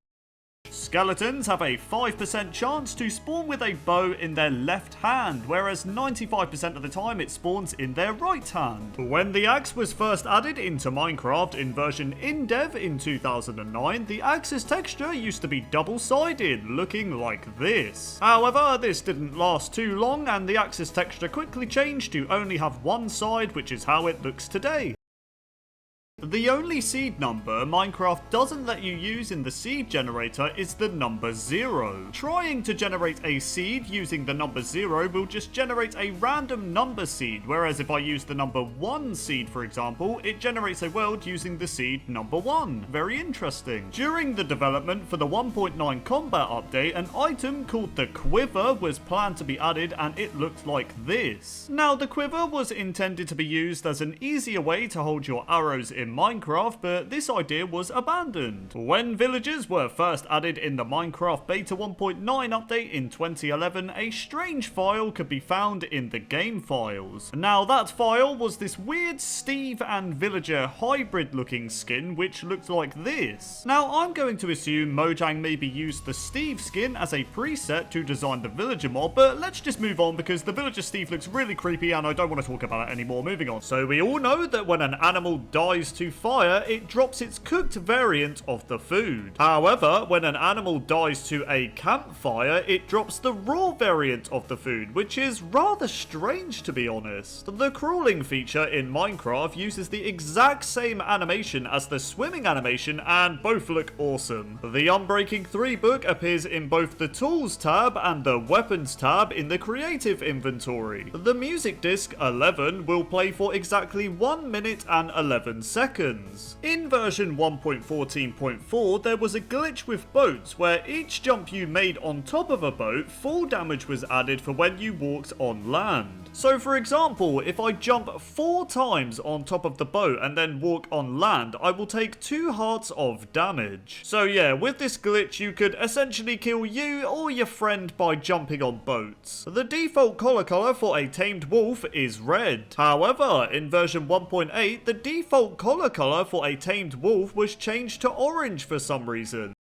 Skeletons have a 5% chance to spawn with a bow in their left hand, whereas 95% of the time it spawns in their right hand. When the axe was first added into Minecraft in version InDev in 2009, the axe's texture used to be double-sided, looking like this. However, this didn't last too long, and the axe's texture quickly changed to only have one side, which is how it looks today. The only seed number Minecraft doesn't let you use in the seed generator is the number 0. Trying to generate a seed using the number 0 will just generate a random number seed, whereas if I use the number 1 seed, for example, it generates a world using the seed number 1. Very interesting. During the development for the 1.9 combat update, an item called the Quiver was planned to be added, and it looked like this. Now, the Quiver was intended to be used as an easier way to hold your arrows in Minecraft, but this idea was abandoned. When villagers were first added in the Minecraft Beta 1.9 update in 2011, a strange file could be found in the game files. Now, that file was this weird Steve and villager hybrid looking skin which looked like this. Now, I'm going to assume Mojang maybe used the Steve skin as a preset to design the villager mob, but let's just move on because the villager Steve looks really creepy and I don't want to talk about it anymore. Moving on. So we all know that when an animal dies to fire, it drops its cooked variant of the food. However, when an animal dies to a campfire, it drops the raw variant of the food, which is rather strange to be honest. The crawling feature in Minecraft uses the exact same animation as the swimming animation, and both look awesome. The Unbreaking 3 book appears in both the Tools tab and the Weapons tab in the Creative inventory. The music disc 11 will play for exactly 1 minute and 11 seconds. seconds. In version 1.14.4, there was a glitch with boats where each jump you made on top of a boat, full damage was added for when you walked on land. So for example, if I jump 4 times on top of the boat and then walk on land, I will take 2 hearts of damage. So yeah, with this glitch you could essentially kill you or your friend by jumping on boats. The default color for a tamed wolf is red. However, in version 1.8, the default color for a tamed wolf was changed to orange for some reason.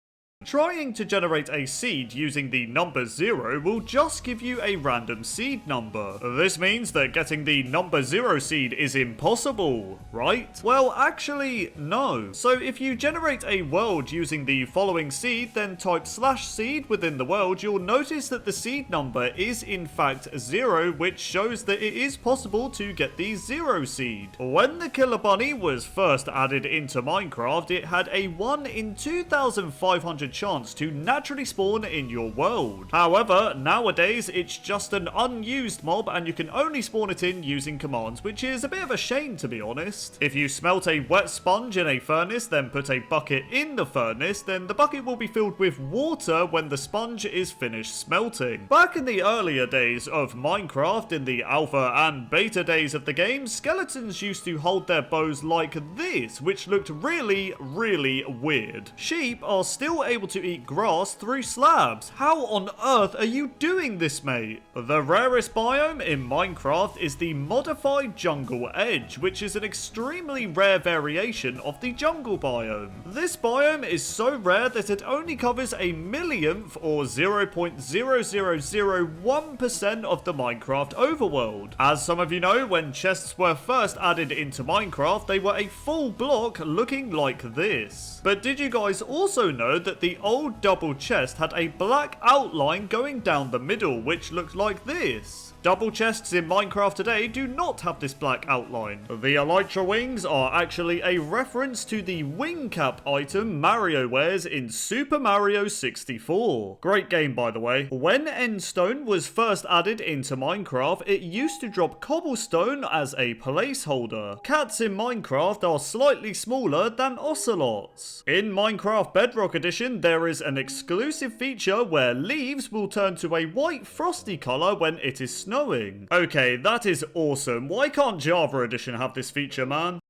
Trying to generate a seed using the number 0 will just give you a random seed number. This means that getting the number 0 seed is impossible, right? Well, actually, no. So if you generate a world using the following seed, then type /seed within the world, you'll notice that the seed number is in fact 0, which shows that it is possible to get the 0 seed. When the Killer Bunny was first added into Minecraft, it had a 1 in 2,500 chance to naturally spawn in your world. However, nowadays it's just an unused mob and you can only spawn it in using commands, which is a bit of a shame to be honest. If you smelt a wet sponge in a furnace, then put a bucket in the furnace, then the bucket will be filled with water when the sponge is finished smelting. Back in the earlier days of Minecraft, in the alpha and beta days of the game, skeletons used to hold their bows like this, which looked really weird. Sheep are still able to eat grass through slabs. How on earth are you doing this, mate? The rarest biome in Minecraft is the modified jungle edge, which is an extremely rare variation of the jungle biome. This biome is so rare that it only covers a millionth or 0.0001% of the Minecraft overworld. As some of you know, when chests were first added into Minecraft, they were a full block looking like this. But did you guys also know that the old double chest had a black outline going down the middle, which looked like this? Double chests in Minecraft today do not have this black outline. The elytra wings are actually a reference to the wing cap item Mario wears in Super Mario 64. Great game, by the way. When Endstone was first added into Minecraft, it used to drop cobblestone as a placeholder. Cats in Minecraft are slightly smaller than ocelots. In Minecraft Bedrock Edition, there is an exclusive feature where leaves will turn to a white frosty color when it is snowing. Okay, that is awesome. Why can't Java Edition have this feature, man?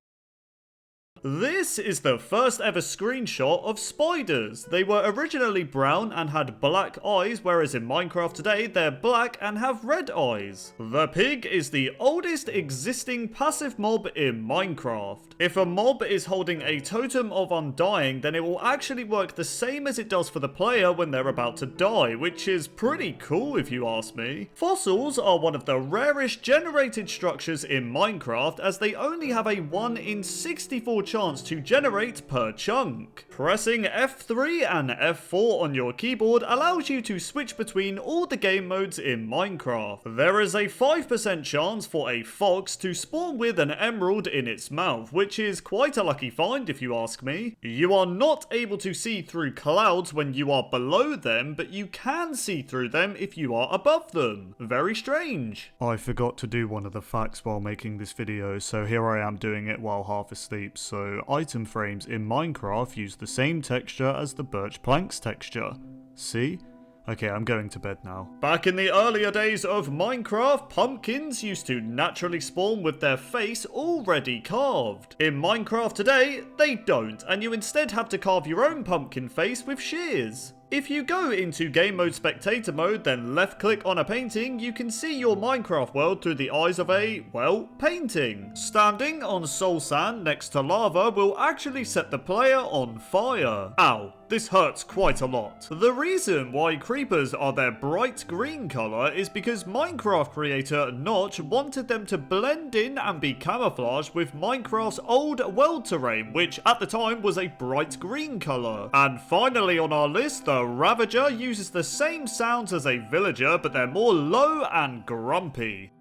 This is the first ever screenshot of spiders. They were originally brown and had black eyes, whereas in Minecraft today, they're black and have red eyes. The pig is the oldest existing passive mob in Minecraft. If a mob is holding a totem of undying, then it will actually work the same as it does for the player when they're about to die, which is pretty cool if you ask me. Fossils are one of the rarest generated structures in Minecraft, as they only have a 1 in 64 chance to generate per chunk. Pressing F3 and F4 on your keyboard allows you to switch between all the game modes in Minecraft. There is a 5% chance for a fox to spawn with an emerald in its mouth, which is quite a lucky find if you ask me. You are not able to see through clouds when you are below them, but you can see through them if you are above them. Very strange. I forgot to do one of the facts while making this video, so here I am doing it while half asleep. So item frames in Minecraft use the same texture as the birch planks texture. See? Okay, I'm going to bed now. Back in the earlier days of Minecraft, pumpkins used to naturally spawn with their face already carved. In Minecraft today, they don't, and you instead have to carve your own pumpkin face with shears. If you go into game mode spectator mode, then left click on a painting, you can see your Minecraft world through the eyes of a, well, painting. Standing on soul sand next to lava will actually set the player on fire. Ow, this hurts quite a lot. The reason why creepers are their bright green color is because Minecraft creator Notch wanted them to blend in and be camouflaged with Minecraft's old world terrain, which at the time was a bright green color. And finally on our list, the Ravager uses the same sounds as a villager, but they're more low and grumpy.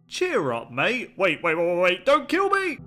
Cheer up, mate. Wait, don't kill me!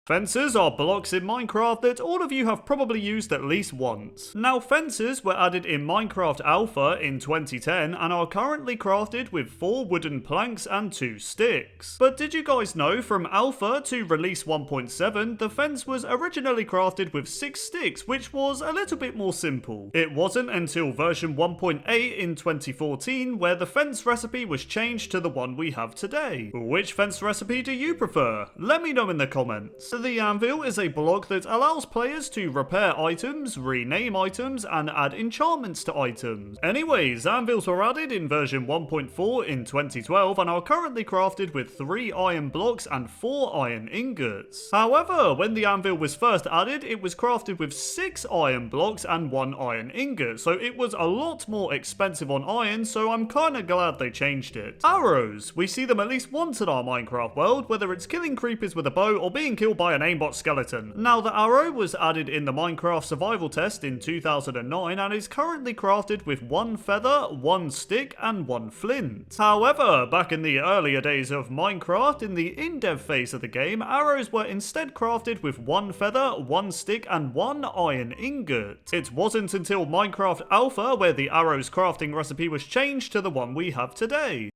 Fences are blocks in Minecraft that all of you have probably used at least once. Now, fences were added in Minecraft Alpha in 2010 and are currently crafted with 4 wooden planks and 2 sticks. But did you guys know from Alpha to Release 1.7, the fence was originally crafted with 6 sticks, which was a little bit more simple. It wasn't until version 1.8 in 2014 where the fence recipe was changed to the one we have today. Which fence recipe do you prefer? Let me know in the comments. The anvil is a block that allows players to repair items, rename items, and add enchantments to items. Anyways, anvils were added in version 1.4 in 2012 and are currently crafted with 3 iron blocks and 4 iron ingots. However, when the anvil was first added, it was crafted with 6 iron blocks and 1 iron ingot, so it was a lot more expensive on iron, so I'm kinda glad they changed it. Arrows. We see them at least once in our Minecraft world, whether it's killing creepers with a bow or being killed by an aimbot skeleton. Now, the arrow was added in the Minecraft survival test in 2009 and is currently crafted with 1 feather, 1 stick, and 1 flint. However, back in the earlier days of Minecraft, in the in-dev phase of the game, arrows were instead crafted with 1 feather, 1 stick, and 1 iron ingot. It wasn't until Minecraft Alpha where the arrows crafting recipe was changed to the one we have today.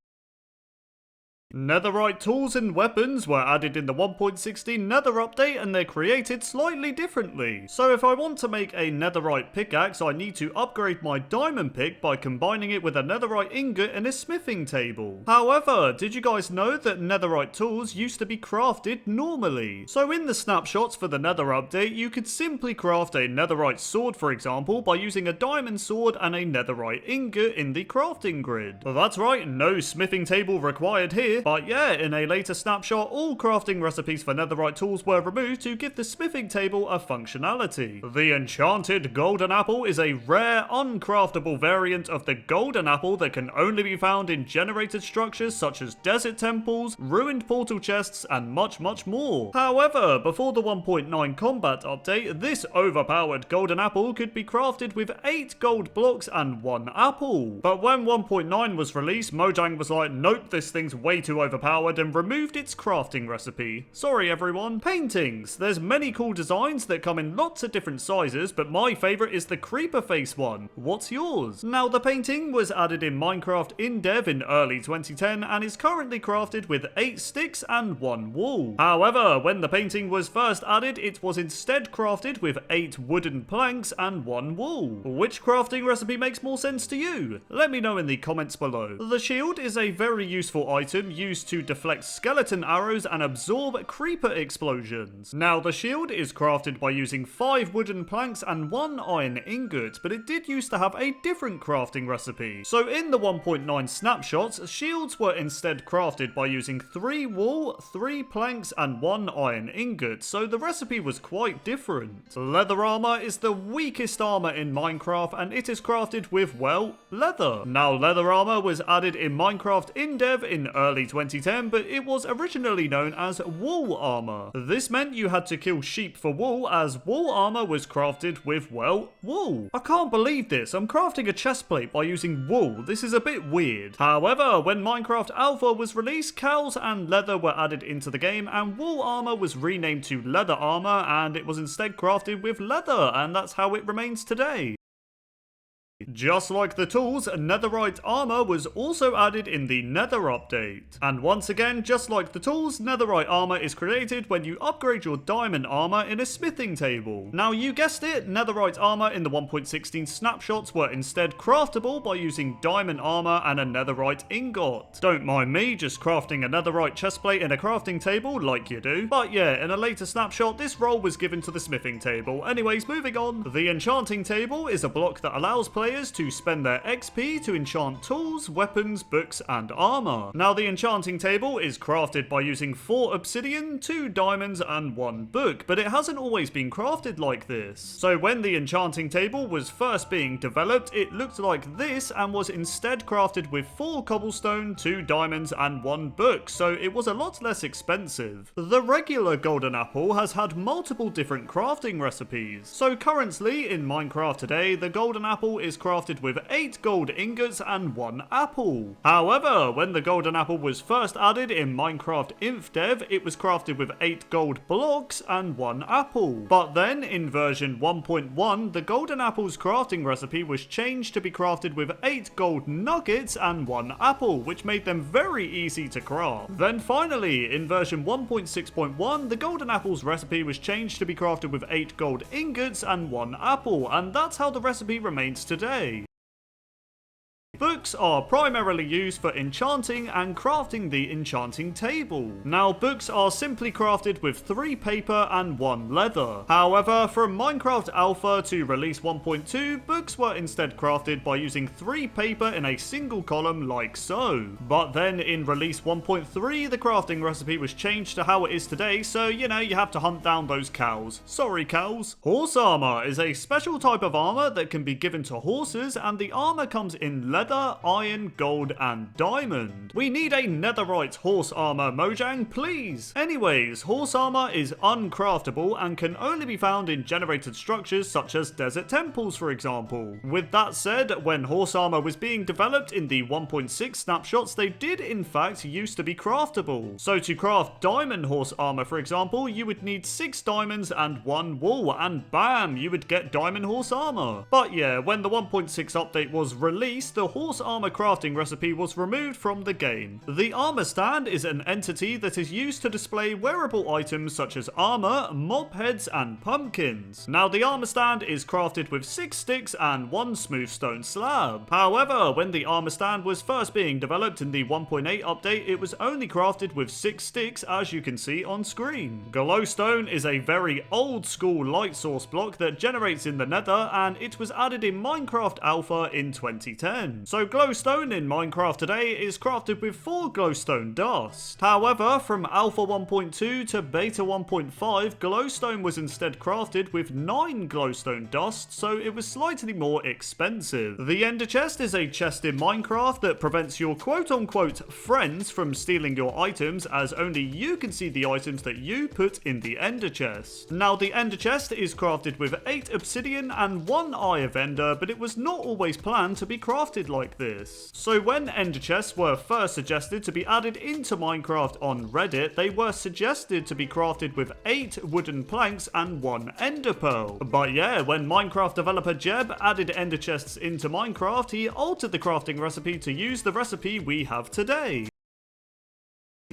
Netherite tools and weapons were added in the 1.16 Nether update and they're created slightly differently. So if I want to make a netherite pickaxe, I need to upgrade my diamond pick by combining it with a netherite ingot in a smithing table. However, did you guys know that netherite tools used to be crafted normally? So in the snapshots for the Nether update, you could simply craft a netherite sword, for example, by using a diamond sword and a netherite ingot in the crafting grid. That's right, no smithing table required here. But yeah, in a later snapshot, all crafting recipes for netherite tools were removed to give the smithing table a functionality. The enchanted golden apple is a rare, uncraftable variant of the golden apple that can only be found in generated structures such as desert temples, ruined portal chests, and much more. However, before the 1.9 combat update, this overpowered golden apple could be crafted with 8 gold blocks and 1 apple. But when 1.9 was released, Mojang was like, nope, this thing's way too overpowered, and removed its crafting recipe. Sorry everyone. Paintings. There's many cool designs that come in lots of different sizes, but my favourite is the creeper face one. What's yours? Now, the painting was added in Minecraft in-dev in early 2010 and is currently crafted with 8 sticks and 1 wool. However, when the painting was first added, it was instead crafted with 8 wooden planks and 1 wool. Which crafting recipe makes more sense to you? Let me know in the comments below. The shield is a very useful item used to deflect skeleton arrows and absorb creeper explosions. Now, the shield is crafted by using 5 wooden planks and 1 iron ingot, but it did used to have a different crafting recipe. So in the 1.9 snapshots, shields were instead crafted by using 3 wool, 3 planks, and 1 iron ingot, so the recipe was quite different. Leather armor is the weakest armor in Minecraft, and it is crafted with, well, leather. Now, leather armor was added in Minecraft in-dev in early 2010, but it was originally known as wool armor. This meant you had to kill sheep for wool, as wool armor was crafted with, well, wool. I can't believe this. I'm crafting a chestplate by using wool. This is a bit weird. However, when Minecraft Alpha was released, cows and leather were added into the game, and wool armor was renamed to leather armor, and it was instead crafted with leather, and that's how it remains today. Just like the tools, netherite armor was also added in the Nether update. And once again, just like the tools, netherite armor is created when you upgrade your diamond armor in a smithing table. Now, you guessed it, netherite armor in the 1.16 snapshots were instead craftable by using diamond armor and a netherite ingot. Don't mind me just crafting a netherite chestplate in a crafting table like you do. But yeah, in a later snapshot, this role was given to the smithing table. Anyways, moving on. The enchanting table is a block that allows players to spend their XP to enchant tools, weapons, books, and armor. Now, the enchanting table is crafted by using 4 obsidian, 2 diamonds, and 1 book, but it hasn't always been crafted like this. So when the enchanting table was first being developed, it looked like this and was instead crafted with 4 cobblestone, 2 diamonds, and 1 book, so it was a lot less expensive. The regular golden apple has had multiple different crafting recipes. So currently, in Minecraft today, the golden apple is crafted with 8 gold ingots and 1 apple. However, when the golden apple was first added in Minecraft InfDev, it was crafted with 8 gold blocks and 1 apple. But then in version 1.1, the golden apple's crafting recipe was changed to be crafted with 8 gold nuggets and 1 apple, which made them very easy to craft. Then finally, in version 1.6.1, the golden apple's recipe was changed to be crafted with 8 gold ingots and 1 apple, and that's how the recipe remains today. Books are primarily used for enchanting and crafting the enchanting table. Now, books are simply crafted with 3 paper and 1 leather. However, from Minecraft Alpha to Release 1.2, books were instead crafted by using 3 paper in a single column like so. But then in Release 1.3, the crafting recipe was changed to how it is today, so you have to hunt down those cows. Sorry, cows. Horse armor is a special type of armor that can be given to horses, and the armor comes in leather, iron, gold, and diamond. We need a netherite horse armor, Mojang, please. Anyways, horse armor is uncraftable and can only be found in generated structures such as desert temples, for example. With that said, when horse armor was being developed in the 1.6 snapshots, they did in fact used to be craftable. So to craft diamond horse armor, for example, you would need 6 diamonds and 1 wool, and bam, you would get diamond horse armor. But yeah, when the 1.6 update was released, the horse armor crafting recipe was removed from the game. The armor stand is an entity that is used to display wearable items such as armor, mob heads, and pumpkins. Now, the armor stand is crafted with 6 sticks and 1 smooth stone slab. However, when the armor stand was first being developed in the 1.8 update, it was only crafted with 6 sticks, as you can see on screen. Glowstone is a very old school light source block that generates in the nether, and it was added in Minecraft Alpha in 2010. So glowstone in Minecraft today is crafted with 4 glowstone dust. However, from Alpha 1.2 to Beta 1.5, glowstone was instead crafted with 9 glowstone dust, so it was slightly more expensive. The ender chest is a chest in Minecraft that prevents your quote-unquote friends from stealing your items, as only you can see the items that you put in the ender chest. Now, the ender chest is crafted with 8 obsidian and 1 eye of ender, but it was not always planned to be crafted like this. So when ender chests were first suggested to be added into Minecraft on Reddit, they were suggested to be crafted with 8 wooden planks and 1 ender pearl. But yeah, when Minecraft developer Jeb added ender chests into Minecraft, he altered the crafting recipe to use the recipe we have today.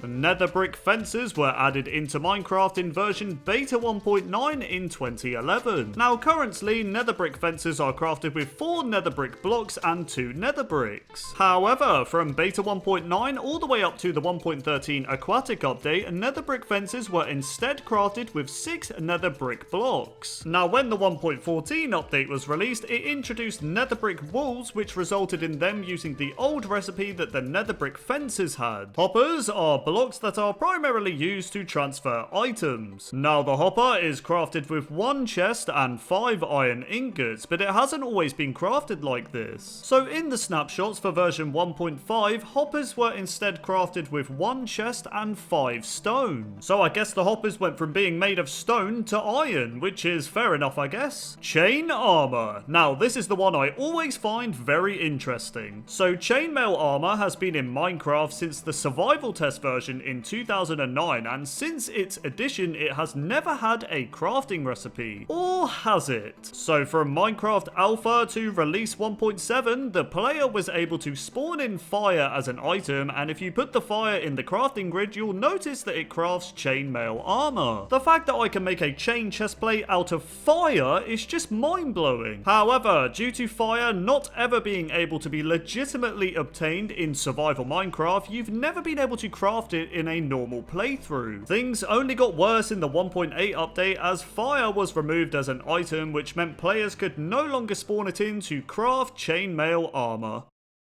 Nether brick fences were added into Minecraft in version Beta 1.9 in 2011. Now, currently, nether brick fences are crafted with 4 nether brick blocks and 2 nether bricks. However, from Beta 1.9 all the way up to the 1.13 aquatic update, nether brick fences were instead crafted with 6 nether brick blocks. Now, when the 1.14 update was released, it introduced nether brick walls, which resulted in them using the old recipe that the nether brick fences had. Hoppers are blocks that are primarily used to transfer items. Now, the hopper is crafted with 1 chest and 5 iron ingots, but it hasn't always been crafted like this. So in the snapshots for version 1.5, hoppers were instead crafted with 1 chest and 5 stone. So I guess the hoppers went from being made of stone to iron, which is fair enough, I guess. Chain armor. Now, this is the one I always find very interesting. So chainmail armor has been in Minecraft since the survival test version in 2009, and since its addition it has never had a crafting recipe. Or has it? So from Minecraft Alpha to Release 1.7, the player was able to spawn in fire as an item, and if you put the fire in the crafting grid, you'll notice that it crafts chainmail armor. The fact that I can make a chain chestplate out of fire is just mind-blowing. However, due to fire not ever being able to be legitimately obtained in survival Minecraft, you've never been able to craft it in a normal playthrough. Things only got worse in the 1.8 update as fire was removed as an item, which meant players could no longer spawn it in to craft chainmail armor.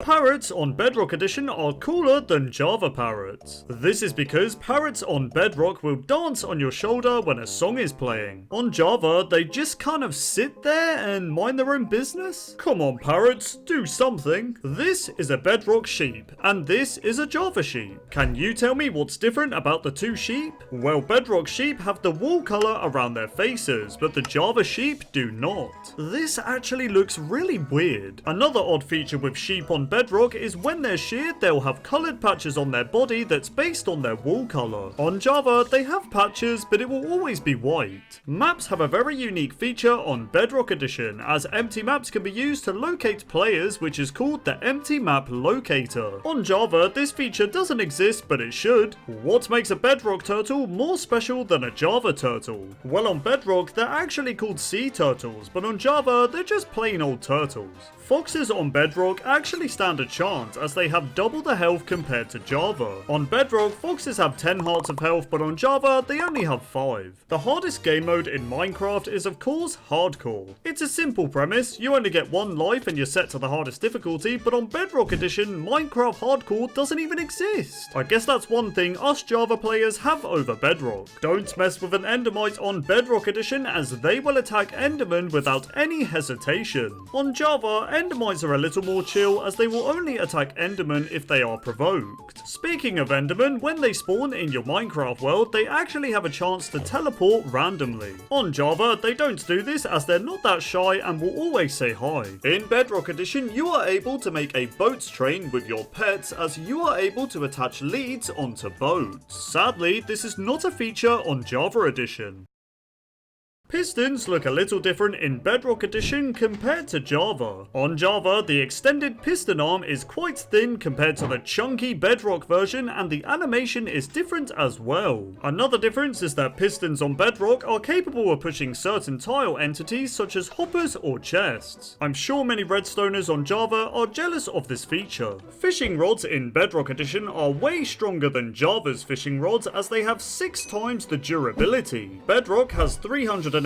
Parrots on Bedrock Edition are cooler than Java parrots. This is because parrots on Bedrock will dance on your shoulder when a song is playing. On Java, they just kind of sit there and mind their own business. Come on parrots, do something. This is a Bedrock sheep, and this is a Java sheep. Can you tell me what's different about the two sheep? Well, Bedrock sheep have the wool color around their faces, but the Java sheep do not. This actually looks really weird. Another odd feature with sheep on Bedrock is when they're sheared, they'll have colored patches on their body that's based on their wool color. On Java, they have patches, but it will always be white. Maps have a very unique feature on Bedrock Edition, as empty maps can be used to locate players, which is called the Empty Map Locator. On Java, this feature doesn't exist, but it should. What makes a Bedrock turtle more special than a Java turtle? Well, on Bedrock, they're actually called sea turtles, but on Java, they're just plain old turtles. Foxes on Bedrock actually stand a chance, as they have double the health compared to Java. On Bedrock, foxes have 10 hearts of health, but on Java, they only have 5. The hardest game mode in Minecraft is of course Hardcore. It's a simple premise, you only get 1 life and you're set to the hardest difficulty, but on Bedrock Edition, Minecraft Hardcore doesn't even exist. I guess that's one thing us Java players have over Bedrock. Don't mess with an Endermite on Bedrock Edition, as they will attack Endermen without any hesitation. On Java, Endermites are a little more chill, as they will only attack Endermen if they are provoked. Speaking of Endermen, when they spawn in your Minecraft world, they actually have a chance to teleport randomly. On Java, they don't do this, as they're not that shy and will always say hi. In Bedrock Edition, you are able to make a boats train with your pets, as you are able to attach leads onto boats. Sadly, this is not a feature on Java Edition. Pistons look a little different in Bedrock Edition compared to Java. On Java, the extended piston arm is quite thin compared to the chunky Bedrock version, and the animation is different as well. Another difference is that pistons on Bedrock are capable of pushing certain tile entities such as hoppers or chests. I'm sure many redstoners on Java are jealous of this feature. Fishing rods in Bedrock Edition are way stronger than Java's fishing rods, as they have 6 times the durability. Bedrock has 384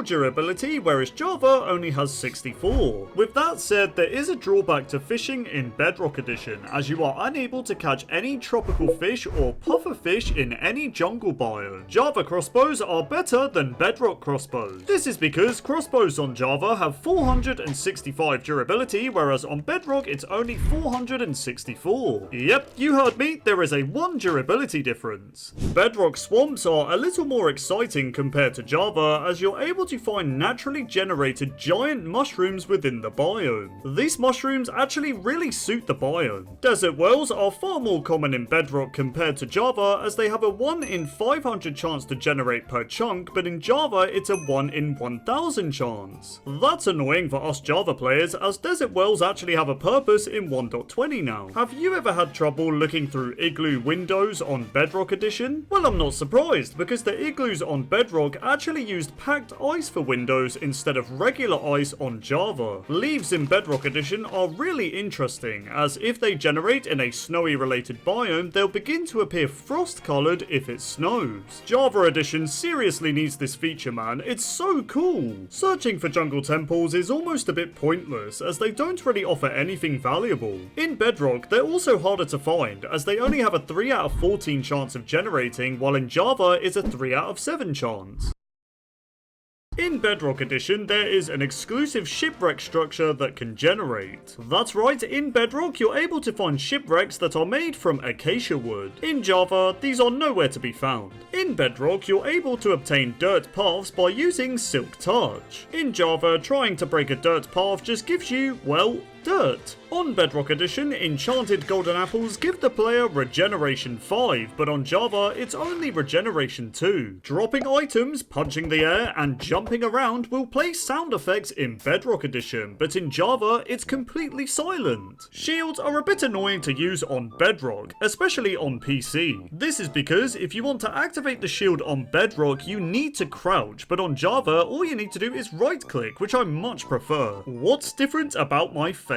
durability, whereas Java only has 64. With that said, there is a drawback to fishing in Bedrock Edition, as you are unable to catch any tropical fish or puffer fish in any jungle biome. Java crossbows are better than Bedrock crossbows. This is because crossbows on Java have 465 durability, whereas on Bedrock it's only 464. Yep, you heard me, there is a 1 durability difference. Bedrock swamps are a little more exciting compared to Java, as you're able to find naturally generated giant mushrooms within the biome. These mushrooms actually really suit the biome. Desert wells are far more common in Bedrock compared to Java, as they have a 1 in 500 chance to generate per chunk, but in Java it's a 1 in 1000 chance. That's annoying for us Java players, as desert wells actually have a purpose in 1.20 now. Have you ever had trouble looking through igloo windows on Bedrock Edition? Well, I'm not surprised, because the igloos on Bedrock actually used packed ice for windows instead of regular ice on Java. Leaves in Bedrock Edition are really interesting, as if they generate in a snowy related biome, they'll begin to appear frost colored if it snows. Java Edition seriously needs this feature, man, it's so cool. Searching for jungle temples is almost a bit pointless, as they don't really offer anything valuable. In Bedrock, they're also harder to find, as they only have a 3 out of 14 chance of generating, while in Java it's a 3 out of 7 chance. In Bedrock Edition, there is an exclusive shipwreck structure that can generate. That's right, in Bedrock, you're able to find shipwrecks that are made from acacia wood. In Java, these are nowhere to be found. In Bedrock, you're able to obtain dirt paths by using Silk Touch. In Java, trying to break a dirt path just gives you, well, dirt. On Bedrock Edition, enchanted golden apples give the player regeneration 5, but on Java, it's only regeneration 2. Dropping items, punching the air, and jumping around will play sound effects in Bedrock Edition, but in Java, it's completely silent. Shields are a bit annoying to use on Bedrock, especially on PC. This is because if you want to activate the shield on Bedrock, you need to crouch, but on Java, all you need to do is right click, which I much prefer. What's different about my face?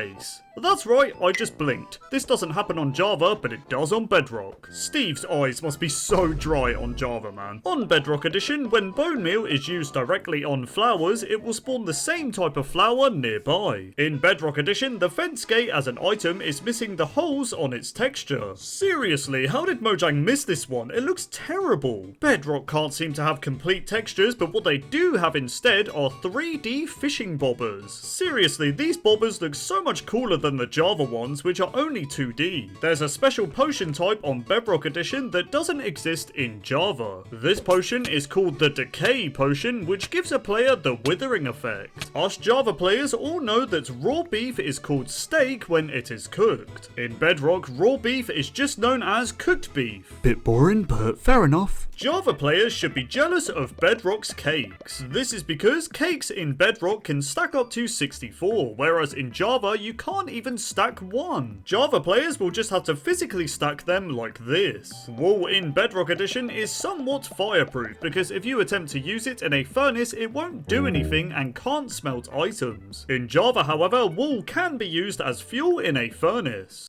That's right, I just blinked. This doesn't happen on Java, but it does on Bedrock. Steve's eyes must be so dry on Java, man. On Bedrock Edition, when bone meal is used directly on flowers, it will spawn the same type of flower nearby. In Bedrock Edition, the fence gate as an item is missing the holes on its texture. Seriously, how did Mojang miss this one? It looks terrible. Bedrock can't seem to have complete textures, but what they do have instead are 3D fishing bobbers. Seriously, these bobbers look so much cooler than the Java ones, which are only 2D. There's a special potion type on Bedrock Edition that doesn't exist in Java. This potion is called the Decay Potion, which gives a player the withering effect. Us Java players all know that raw beef is called steak when it is cooked. In Bedrock, raw beef is just known as cooked beef. Bit boring, but fair enough. Java players should be jealous of Bedrock's cakes. This is because cakes in Bedrock can stack up to 64, whereas in Java you can't even stack 1. Java players will just have to physically stack them like this. Wool in Bedrock Edition is somewhat fireproof because if you attempt to use it in a furnace it won't do anything and can't smelt items. In Java, however, wool can be used as fuel in a furnace.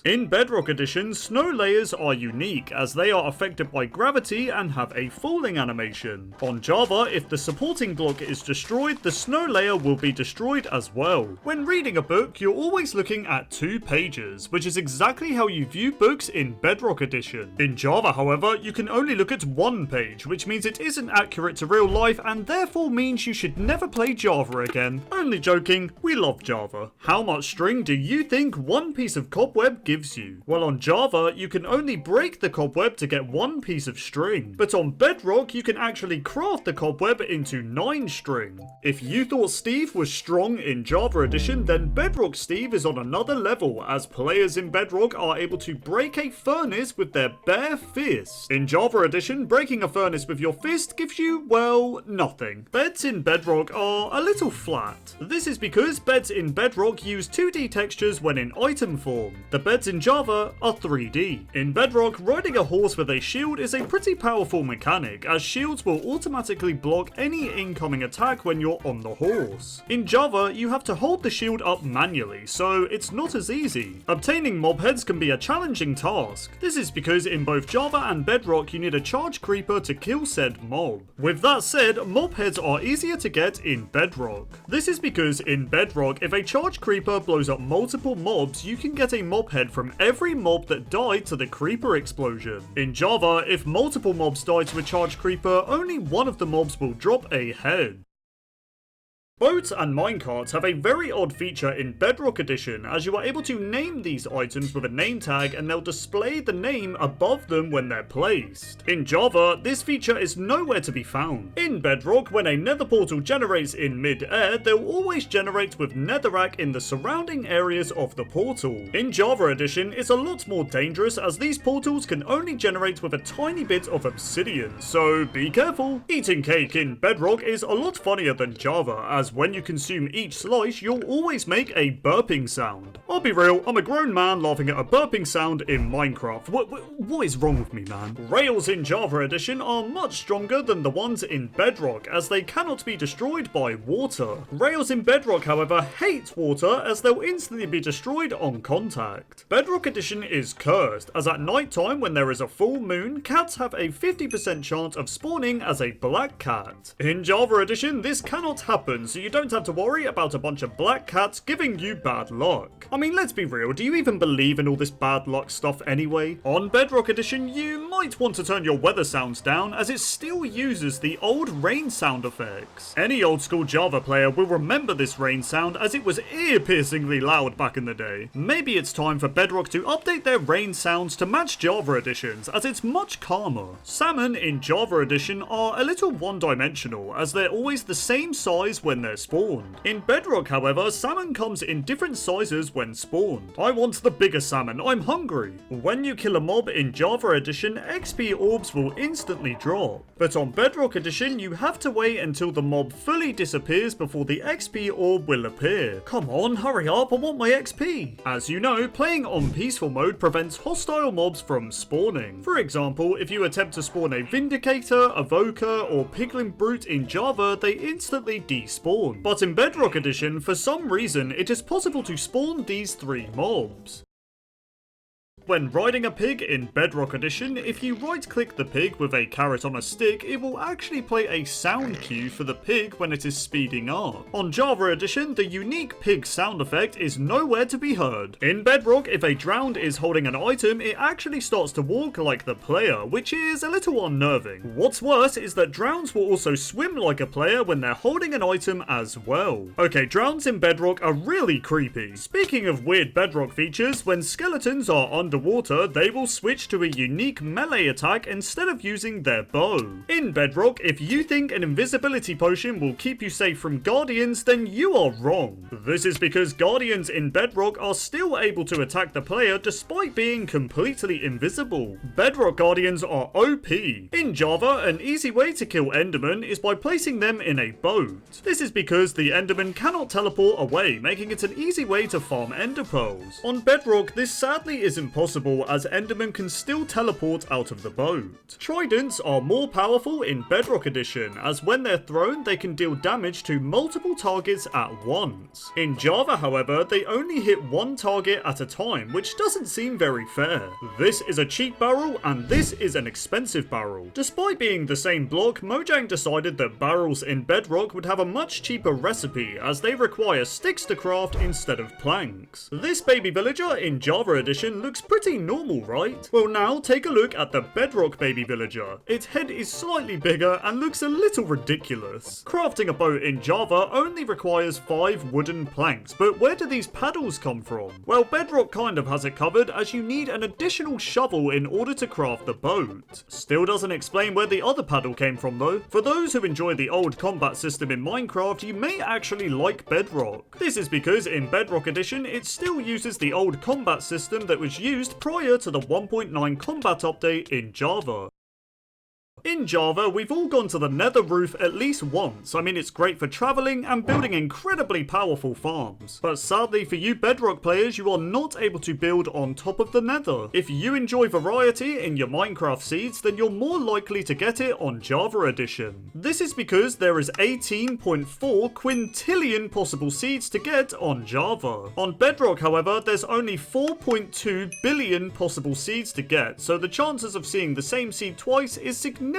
In Bedrock Edition, snow layers are unique as they are affected by gravity and have a falling animation. On Java, if the supporting block is destroyed, the snow layer will be destroyed as well. When reading a book, you're always looking at 2 pages, which is exactly how you view books in Bedrock Edition. In Java, however, you can only look at 1 page, which means it isn't accurate to real life and therefore means you should never play Java again. Only joking, we love Java. How much string do you think one piece of cobweb gives you? Well, on Java, you can only break the cobweb to get 1 piece of string, but on Bedrock, you can actually craft the cobweb into 9 string. If you thought Steve was strong in Java Edition, then Bedrock Steve is on another level, as players in Bedrock are able to break a furnace with their bare fist. In Java Edition, breaking a furnace with your fist gives you, well, nothing. Beds in Bedrock are a little flat. This is because beds in Bedrock use 2D textures when in item form. The beds in Java are 3D. In Bedrock, riding a horse with a shield is a pretty powerful mechanic, as shields will automatically block any incoming attack when you're on the horse. In Java, you have to hold the shield up manually, so it's not as easy. Obtaining mob heads can be a challenging task. This is because in both Java and Bedrock, you need a charge creeper to kill said mob. With that said, mob heads are easier to get in Bedrock. This is because in Bedrock, if a charge creeper blows up multiple mobs, you can get a mob head from every mob that died to the creeper explosion. In Java, if multiple mobs die to a charge creeper, only one of the mobs will drop a head. Boats and minecarts have a very odd feature in Bedrock Edition, as you are able to name these items with a name tag and they'll display the name above them when they're placed. In Java, this feature is nowhere to be found. In Bedrock, when a nether portal generates in mid-air, they'll always generate with netherrack in the surrounding areas of the portal. In Java Edition, it's a lot more dangerous as these portals can only generate with a tiny bit of obsidian, so be careful. Eating cake in Bedrock is a lot funnier than Java, as when you consume each slice, you'll always make a burping sound. I'll be real, I'm a grown man laughing at a burping sound in Minecraft. What is wrong with me, man? Rails in Java Edition are much stronger than the ones in Bedrock, as they cannot be destroyed by water. Rails in Bedrock, however, hate water, as they'll instantly be destroyed on contact. Bedrock Edition is cursed, as at night time when there is a full moon, cats have a 50% chance of spawning as a black cat. In Java Edition, this cannot happen, so you don't have to worry about a bunch of black cats giving you bad luck. I mean, let's be real, do you even believe in all this bad luck stuff anyway? On Bedrock Edition, you might want to turn your weather sounds down, as it still uses the old rain sound effects. Any old school Java player will remember this rain sound, as it was ear-piercingly loud back in the day. Maybe it's time for Bedrock to update their rain sounds to match Java Editions, as it's much calmer. Salmon in Java Edition are a little one-dimensional, as they're always the same size when they're spawned. In Bedrock, however, salmon comes in different sizes when spawned. I want the bigger salmon, I'm hungry. When you kill a mob in Java Edition, XP orbs will instantly drop. But on Bedrock Edition, you have to wait until the mob fully disappears before the XP orb will appear. Come on, hurry up, I want my XP. As you know, playing on peaceful mode prevents hostile mobs from spawning. For example, if you attempt to spawn a Vindicator, Evoker, or Piglin Brute in Java, they instantly despawn. spawn. But in Bedrock Edition, for some reason, it is possible to spawn these 3 mobs. When riding a pig in Bedrock Edition, if you right-click the pig with a carrot on a stick, it will actually play a sound cue for the pig when it is speeding up. On Java Edition, the unique pig sound effect is nowhere to be heard. In Bedrock, if a drowned is holding an item, it actually starts to walk like the player, which is a little unnerving. What's worse is that drowns will also swim like a player when they're holding an item as well. Okay, drowns in Bedrock are really creepy. Speaking of weird Bedrock features, when skeletons are underwater, they will switch to a unique melee attack instead of using their bow. In Bedrock, if you think an invisibility potion will keep you safe from guardians, then you are wrong. This is because guardians in Bedrock are still able to attack the player despite being completely invisible. Bedrock guardians are OP. In Java, an easy way to kill Endermen is by placing them in a boat. This is because the Enderman cannot teleport away, making it an easy way to farm Ender Pearls. On Bedrock, this sadly is impossible, as Endermen can still teleport out of the boat. Tridents are more powerful in Bedrock Edition, as when they're thrown they can deal damage to multiple targets at once. In Java, however, they only hit one target at a time, which doesn't seem very fair. This is a cheap barrel and this is an expensive barrel. Despite being the same block, Mojang decided that barrels in Bedrock would have a much cheaper recipe, as they require sticks to craft instead of planks. This baby villager in Java Edition looks pretty normal, right? Well, now take a look at the Bedrock baby villager. Its head is slightly bigger and looks a little ridiculous. Crafting a boat in Java only requires 5 wooden planks, but where do these paddles come from? Well, Bedrock kind of has it covered, as you need an additional shovel in order to craft the boat. Still doesn't explain where the other paddle came from though. For those who enjoy the old combat system in Minecraft, you may actually like Bedrock. This is because in Bedrock Edition, it still uses the old combat system that was used prior to the 1.9 combat update in Java. In Java, we've all gone to the Nether roof at least once. I mean, it's great for traveling and building incredibly powerful farms. But sadly for you Bedrock players, you are not able to build on top of the Nether. If you enjoy variety in your Minecraft seeds, then you're more likely to get it on Java Edition. This is because there is 18.4 quintillion possible seeds to get on Java. On Bedrock, however, there's only 4.2 billion possible seeds to get, so the chances of seeing the same seed twice is significantly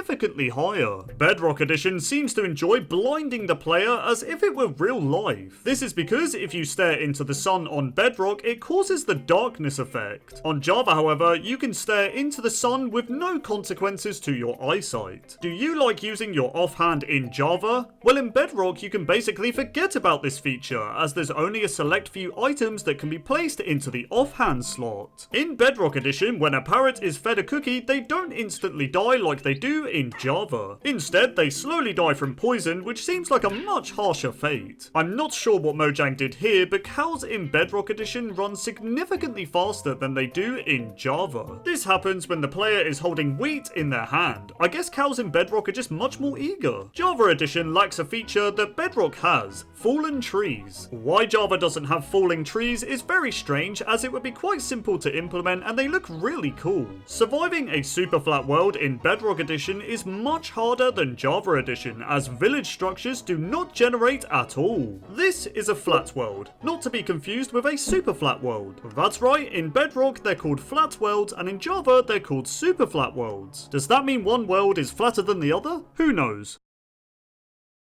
higher. Bedrock Edition seems to enjoy blinding the player as if it were real life. This is because if you stare into the sun on Bedrock, it causes the darkness effect. On Java, however, you can stare into the sun with no consequences to your eyesight. Do you like using your offhand in Java? Well, in Bedrock, you can basically forget about this feature, as there's only a select few items that can be placed into the offhand slot. In Bedrock Edition, when a parrot is fed a cookie, they don't instantly die like they do in Java. Instead, they slowly die from poison, which seems like a much harsher fate. I'm not sure what Mojang did here, but cows in Bedrock Edition run significantly faster than they do in Java. This happens when the player is holding wheat in their hand. I guess cows in Bedrock are just much more eager. Java Edition lacks a feature that Bedrock has: fallen trees. Why Java doesn't have falling trees is very strange, as it would be quite simple to implement and they look really cool. Surviving a super flat world in Bedrock Edition is much harder than Java Edition, as village structures do not generate at all. This is a flat world, not to be confused with a super flat world. That's right, in Bedrock they're called flat worlds, and in Java they're called super flat worlds. Does that mean one world is flatter than the other? Who knows?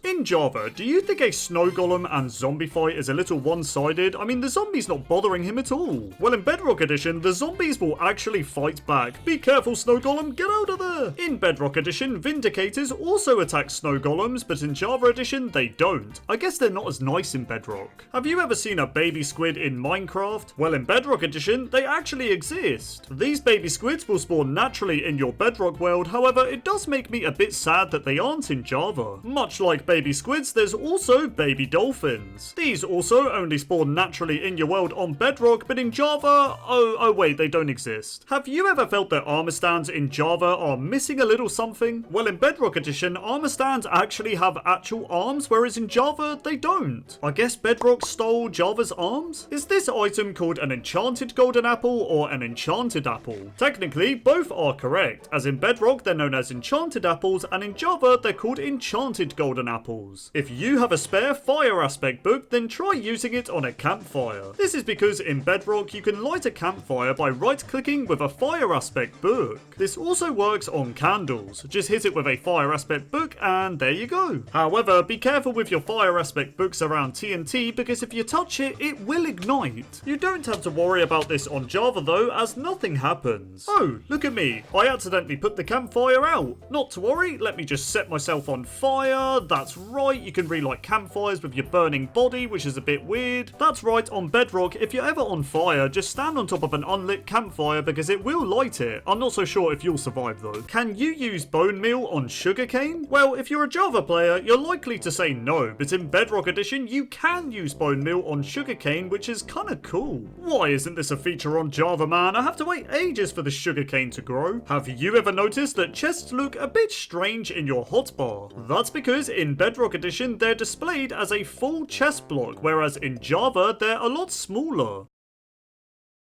In Java, do you think a snow golem and zombie fight is a little one-sided? I mean, the zombie's not bothering him at all. Well, in Bedrock Edition, the zombies will actually fight back. Be careful, snow golem, get out of there! In Bedrock Edition, Vindicators also attack snow golems, but in Java Edition, they don't. I guess they're not as nice in Bedrock. Have you ever seen a baby squid in Minecraft? Well, in Bedrock Edition, they actually exist. These baby squids will spawn naturally in your Bedrock world, however, it does make me a bit sad that they aren't in Java. Much like baby squids, there's also baby dolphins. These also only spawn naturally in your world on Bedrock, but in Java, oh wait, they don't exist. Have you ever felt that armor stands in Java are missing a little something? Well, in Bedrock Edition, armor stands actually have actual arms, whereas in Java, they don't. I guess Bedrock stole Java's arms? Is this item called an enchanted golden apple or an enchanted apple? Technically, both are correct, as in Bedrock, they're known as enchanted apples, and in Java, they're called enchanted golden apples. apples. If you have a spare fire aspect book, then try using it on a campfire. This is because in Bedrock you can light a campfire by right-clicking with a fire aspect book. This also works on candles. Just hit it with a fire aspect book and there you go. However, be careful with your fire aspect books around TNT because if you touch it, it will ignite. You don't have to worry about this on Java though, as nothing happens. Oh, look at me. I accidentally put the campfire out. Not to worry, let me just set myself on fire. That's right, you can relight campfires with your burning body, which is a bit weird. That's right, on Bedrock, if you're ever on fire, just stand on top of an unlit campfire because it will light it. I'm not so sure if you'll survive though. Can you use bone meal on sugarcane? Well, if you're a Java player, you're likely to say no, but in Bedrock Edition, you can use bone meal on sugarcane, which is kinda cool. Why isn't this a feature on Java, man? I have to wait ages for the sugarcane to grow. Have you ever noticed that chests look a bit strange in your hotbar? That's because in Bedrock Edition, they're displayed as a full chest block, whereas in Java, they're a lot smaller.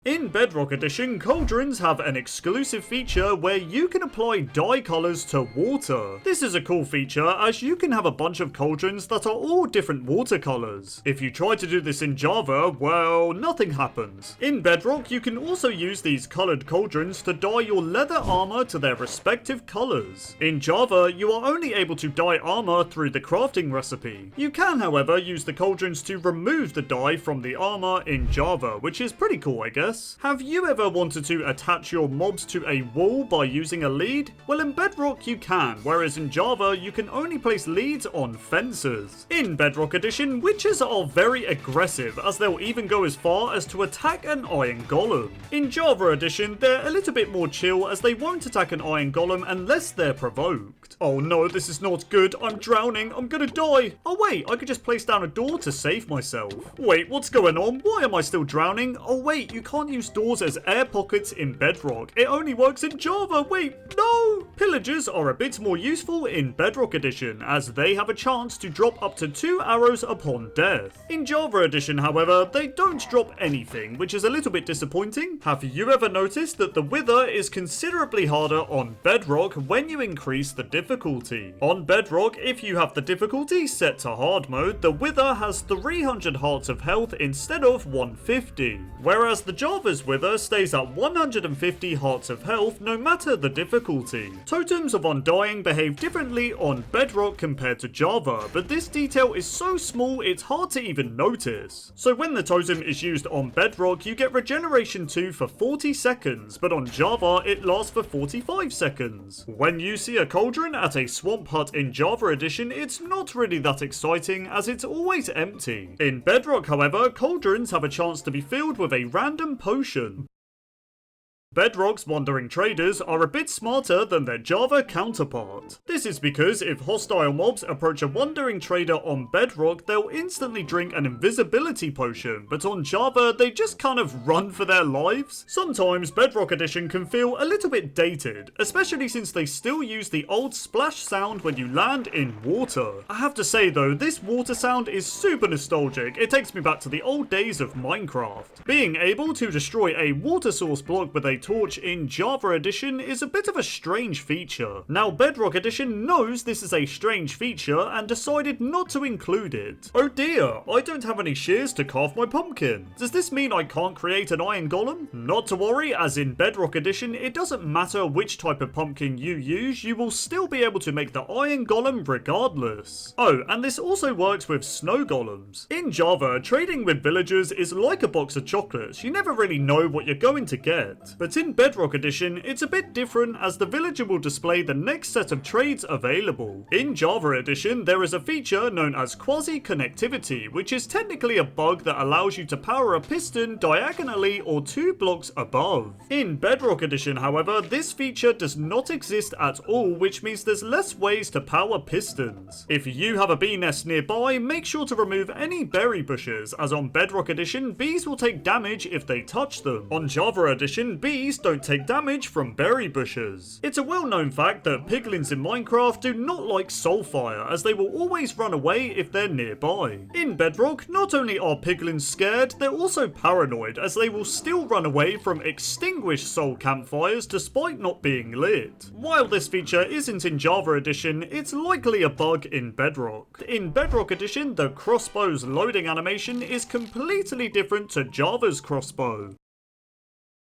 In Bedrock Edition, cauldrons have an exclusive feature where you can apply dye colors to water. This is a cool feature as you can have a bunch of cauldrons that are all different water colors. If you try to do this in Java, well, nothing happens. In Bedrock, you can also use these colored cauldrons to dye your leather armor to their respective colors. In Java, you are only able to dye armor through the crafting recipe. You can, however, use the cauldrons to remove the dye from the armor in Java, which is pretty cool, I guess. Have you ever wanted to attach your mobs to a wall by using a lead? Well, in Bedrock you can, whereas in Java you can only place leads on fences. In Bedrock Edition, witches are very aggressive, as they'll even go as far as to attack an iron golem. In Java Edition, they're a little bit more chill, as they won't attack an iron golem unless they're provoked. Oh no, this is not good. I'm drowning. I'm gonna die. Oh wait, I could just place down a door to save myself. Wait, what's going on? Why am I still drowning? Oh wait, you can't use doors as air pockets in Bedrock. It only works in Java. Wait, no! Pillagers are a bit more useful in Bedrock Edition, as they have a chance to drop up to 2 arrows upon death. In Java Edition, however, they don't drop anything, which is a little bit disappointing. Have you ever noticed that the Wither is considerably harder on Bedrock when you increase the difficulty? On Bedrock, if you have the difficulty set to hard mode, the Wither has 300 hearts of health instead of 150, whereas the Java's Wither stays at 150 hearts of health no matter the difficulty. Totems of Undying behave differently on Bedrock compared to Java, but this detail is so small it's hard to even notice. So when the totem is used on Bedrock, you get Regeneration 2 for 40 seconds, but on Java it lasts for 45 seconds. When you see a cauldron at a swamp hut in Java Edition, it's not really that exciting as it's always empty. In Bedrock, however, cauldrons have a chance to be filled with a random potion. Bedrock's Wandering Traders are a bit smarter than their Java counterpart. This is because if hostile mobs approach a Wandering Trader on Bedrock, they'll instantly drink an invisibility potion, but on Java, they just kind of run for their lives. Sometimes Bedrock Edition can feel a little bit dated, especially since they still use the old splash sound when you land in water. I have to say though, this water sound is super nostalgic. It takes me back to the old days of Minecraft. Being able to destroy a water source block with a torch in Java Edition is a bit of a strange feature. Now Bedrock Edition knows this is a strange feature and decided not to include it. Oh dear, I don't have any shears to carve my pumpkin. Does this mean I can't create an iron golem? Not to worry, as in Bedrock Edition it doesn't matter which type of pumpkin you use, you will still be able to make the iron golem regardless. Oh, and this also works with snow golems. In Java, trading with villagers is like a box of chocolates. You never really know what you're going to get. But in Bedrock Edition, it's a bit different as the villager will display the next set of trades available. In Java Edition, there is a feature known as quasi-connectivity, which is technically a bug that allows you to power a piston diagonally or 2 blocks above. In Bedrock Edition, however, this feature does not exist at all, which means there's less ways to power pistons. If you have a bee nest nearby, make sure to remove any berry bushes, as on Bedrock Edition, bees will take damage if they touch them. On Java Edition, bees bees don't take damage from berry bushes. It's a well-known fact that piglins in Minecraft do not like soulfire, as they will always run away if they're nearby. In Bedrock, not only are piglins scared, they're also paranoid, as they will still run away from extinguished soul campfires despite not being lit. While this feature isn't in Java Edition, it's likely a bug in Bedrock. In Bedrock Edition, the crossbow's loading animation is completely different to Java's crossbow.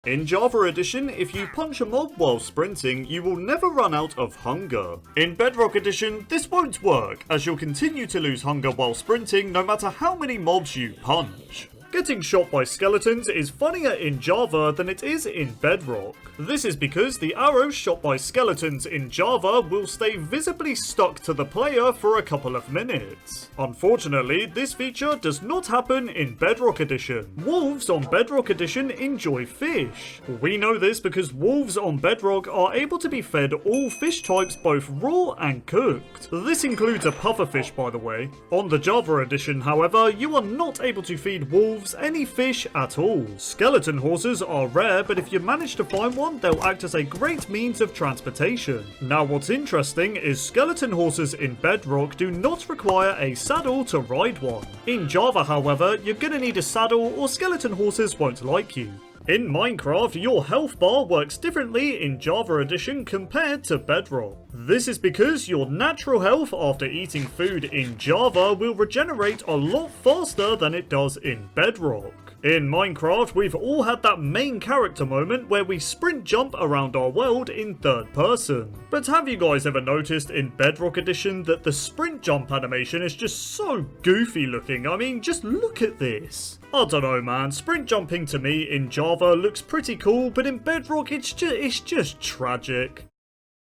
In Java Edition, if you punch a mob while sprinting, you will never run out of hunger. In Bedrock Edition, this won't work, as you'll continue to lose hunger while sprinting no matter how many mobs you punch. Getting shot by skeletons is funnier in Java than it is in Bedrock. This is because the arrows shot by skeletons in Java will stay visibly stuck to the player for a couple of minutes. Unfortunately, this feature does not happen in Bedrock Edition. Wolves on Bedrock Edition enjoy fish. We know this because wolves on Bedrock are able to be fed all fish types both raw and cooked. This includes a pufferfish, by the way. On the Java Edition, however, you are not able to feed wolves any fish at all. Skeleton horses are rare, but if you manage to find one, they'll act as a great means of transportation. Now what's interesting is skeleton horses in Bedrock do not require a saddle to ride one. In Java, however, you're gonna need a saddle or skeleton horses won't like you. In Minecraft, your health bar works differently in Java Edition compared to Bedrock. This is because your natural health after eating food in Java will regenerate a lot faster than it does in Bedrock. In Minecraft, we've all had that main character moment where we sprint jump around our world in third person. But have you guys ever noticed in Bedrock Edition that the sprint jump animation is just so goofy looking? I mean, just look at this. I don't know, man, sprint jumping to me in Java looks pretty cool, but in Bedrock it's just tragic.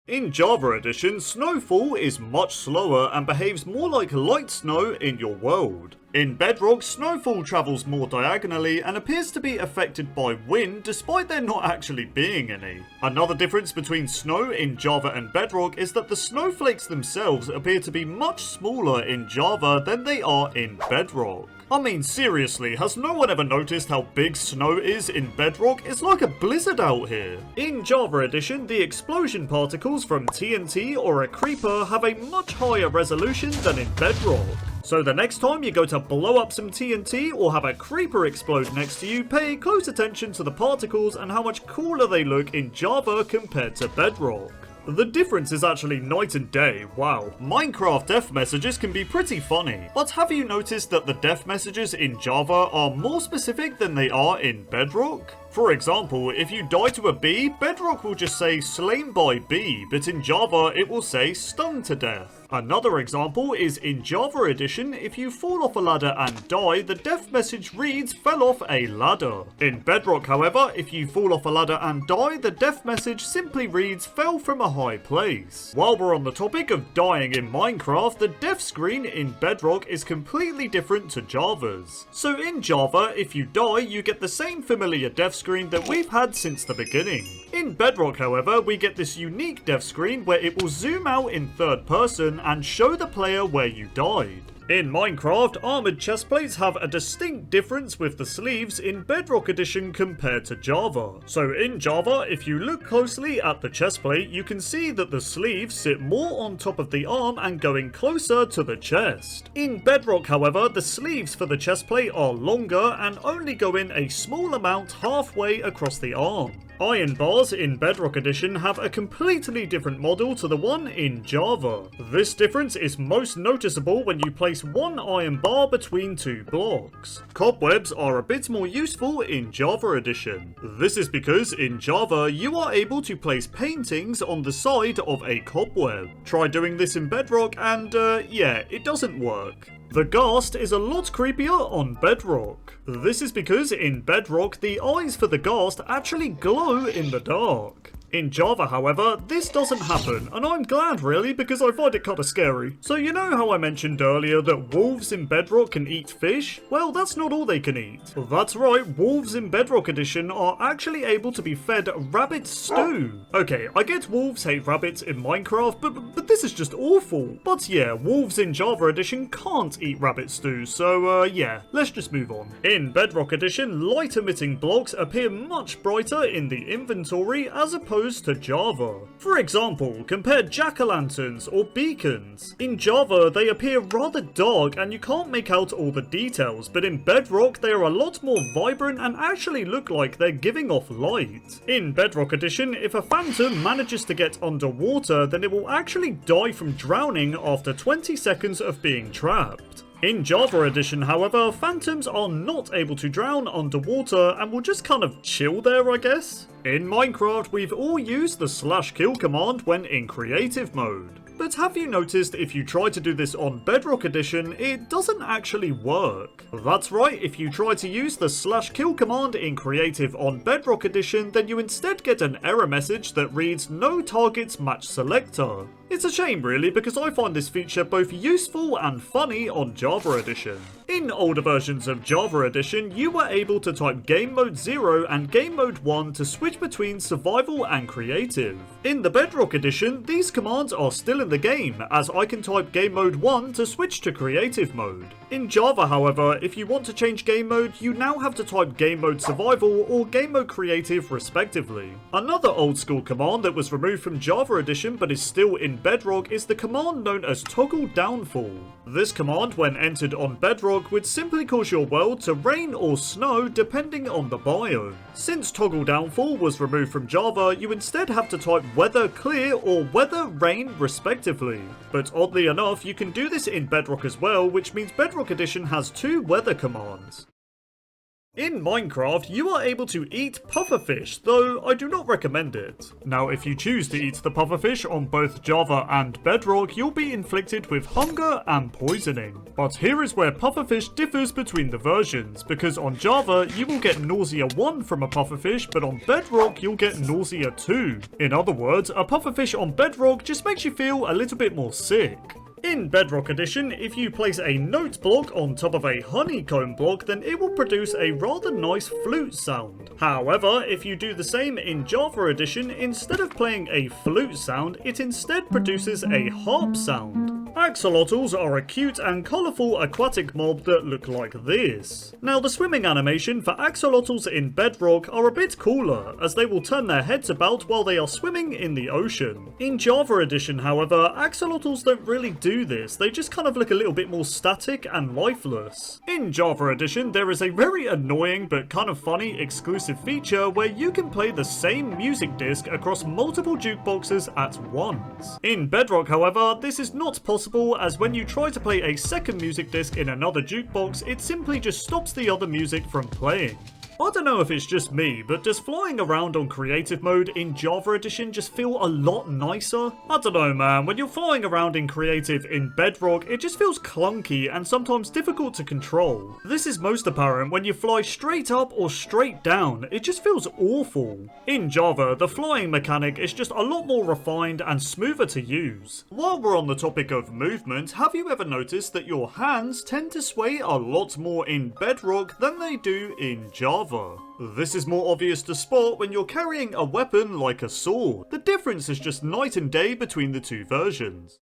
In Java Edition, snowfall is much slower and behaves more like light snow in your world. In Bedrock, snowfall travels more diagonally and appears to be affected by wind despite there not actually being any. Another difference between snow in Java and Bedrock is that the snowflakes themselves appear to be much smaller in Java than they are in Bedrock. I mean, seriously, has no one ever noticed how big snow is in Bedrock? It's like a blizzard out here. In Java Edition, the explosion particles from TNT or a creeper have a much higher resolution than in Bedrock. So the next time you go to blow up some TNT or have a creeper explode next to you, pay close attention to the particles and how much cooler they look in Java compared to Bedrock. The difference is actually night and day, wow. Minecraft death messages can be pretty funny, but have you noticed that the death messages in Java are more specific than they are in Bedrock? For example, if you die to a bee, Bedrock will just say slain by bee, but in Java it will say stung to death. Another example is in Java Edition, if you fall off a ladder and die, the death message reads fell off a ladder. In Bedrock, however, if you fall off a ladder and die, the death message simply reads fell from a high place. While we're on the topic of dying in Minecraft, the death screen in Bedrock is completely different to Java's. So in Java, if you die, you get the same familiar death screen that we've had since the beginning. In Bedrock, however, we get this unique death screen where it will zoom out in third person and show the player where you died. In Minecraft, armoured chestplates have a distinct difference with the sleeves in Bedrock Edition compared to Java. So in Java, if you look closely at the chestplate, you can see that the sleeves sit more on top of the arm and going closer to the chest. In Bedrock, however, the sleeves for the chestplate are longer and only go in a small amount halfway across the arm. Iron bars in Bedrock Edition have a completely different model to the one in Java. This difference is most noticeable when you place one iron bar between two blocks. Cobwebs are a bit more useful in Java Edition. This is because in Java you are able to place paintings on the side of a cobweb. Try doing this in Bedrock and yeah, it doesn't work. The Ghast is a lot creepier on Bedrock. This is because in Bedrock, the eyes for the Ghast actually glow in the dark. In Java, however, this doesn't happen, and I'm glad really because I find it kinda scary. So you know how I mentioned earlier that wolves in Bedrock can eat fish? Well, that's not all they can eat. That's right, wolves in Bedrock Edition are actually able to be fed rabbit stew. Okay, I get wolves hate rabbits in Minecraft, but this is just awful. But yeah, wolves in Java Edition can't eat rabbit stew, so yeah, let's just move on. In Bedrock Edition, light emitting blocks appear much brighter in the inventory as opposed to Java. For example, compare jack-o'-lanterns or beacons. In Java, they appear rather dark and you can't make out all the details, but in Bedrock, they are a lot more vibrant and actually look like they're giving off light. In Bedrock Edition, if a phantom manages to get underwater, then it will actually die from drowning after 20 seconds of being trapped. In Java Edition, however, phantoms are not able to drown underwater and will just kind of chill there, I guess. In Minecraft, we've all used the /kill command when in creative mode. But have you noticed if you try to do this on Bedrock Edition, it doesn't actually work? That's right, if you try to use the /kill command in creative on Bedrock Edition, then you instead get an error message that reads no targets match selector. It's a shame really, because I find this feature both useful and funny on Java Edition. In older versions of Java Edition, you were able to type Game Mode 0 and Game Mode 1 to switch between survival and creative. In the Bedrock Edition, these commands are still in the game, as I can type Game Mode 1 to switch to creative mode. In Java, however, if you want to change game mode, you now have to type Game Mode Survival or Game Mode Creative respectively. Another old school command that was removed from Java Edition but is still in Bedrock is the command known as Toggle Downfall. This command, when entered on Bedrock, would simply cause your world to rain or snow depending on the biome. Since Toggle Downfall was removed from Java, you instead have to type Weather Clear or Weather Rain respectively. But oddly enough, you can do this in Bedrock as well, which means Bedrock Edition has two weather commands. In Minecraft, you are able to eat pufferfish, though I do not recommend it. Now, if you choose to eat the pufferfish on both Java and Bedrock, you'll be inflicted with hunger and poisoning. But here is where pufferfish differs between the versions, because on Java, you will get nausea 1 from a pufferfish, but on Bedrock, you'll get nausea 2. In other words, a pufferfish on Bedrock just makes you feel a little bit more sick. In Bedrock Edition, if you place a note block on top of a honeycomb block, then it will produce a rather nice flute sound. However, if you do the same in Java Edition, instead of playing a flute sound, it instead produces a harp sound. Axolotls are a cute and colourful aquatic mob that look like this. Now, the swimming animation for axolotls in Bedrock are a bit cooler, as they will turn their heads about while they are swimming in the ocean. In Java Edition, however, axolotls don't really do this, they just kind of look a little bit more static and lifeless. In Java Edition, there is a very annoying but kind of funny exclusive feature where you can play the same music disc across multiple jukeboxes at once. In Bedrock, however, this is not possible, as when you try to play a second music disc in another jukebox, it simply just stops the other music from playing. I don't know if it's just me, but does flying around on creative mode in Java Edition just feel a lot nicer? I don't know, man, when you're flying around in creative in Bedrock, it just feels clunky and sometimes difficult to control. This is most apparent when you fly straight up or straight down, it just feels awful. In Java, the flying mechanic is just a lot more refined and smoother to use. While we're on the topic of movement, have you ever noticed that your hands tend to sway a lot more in Bedrock than they do in Java? This is more obvious to spot when you're carrying a weapon like a sword. The difference is just night and day between the two versions.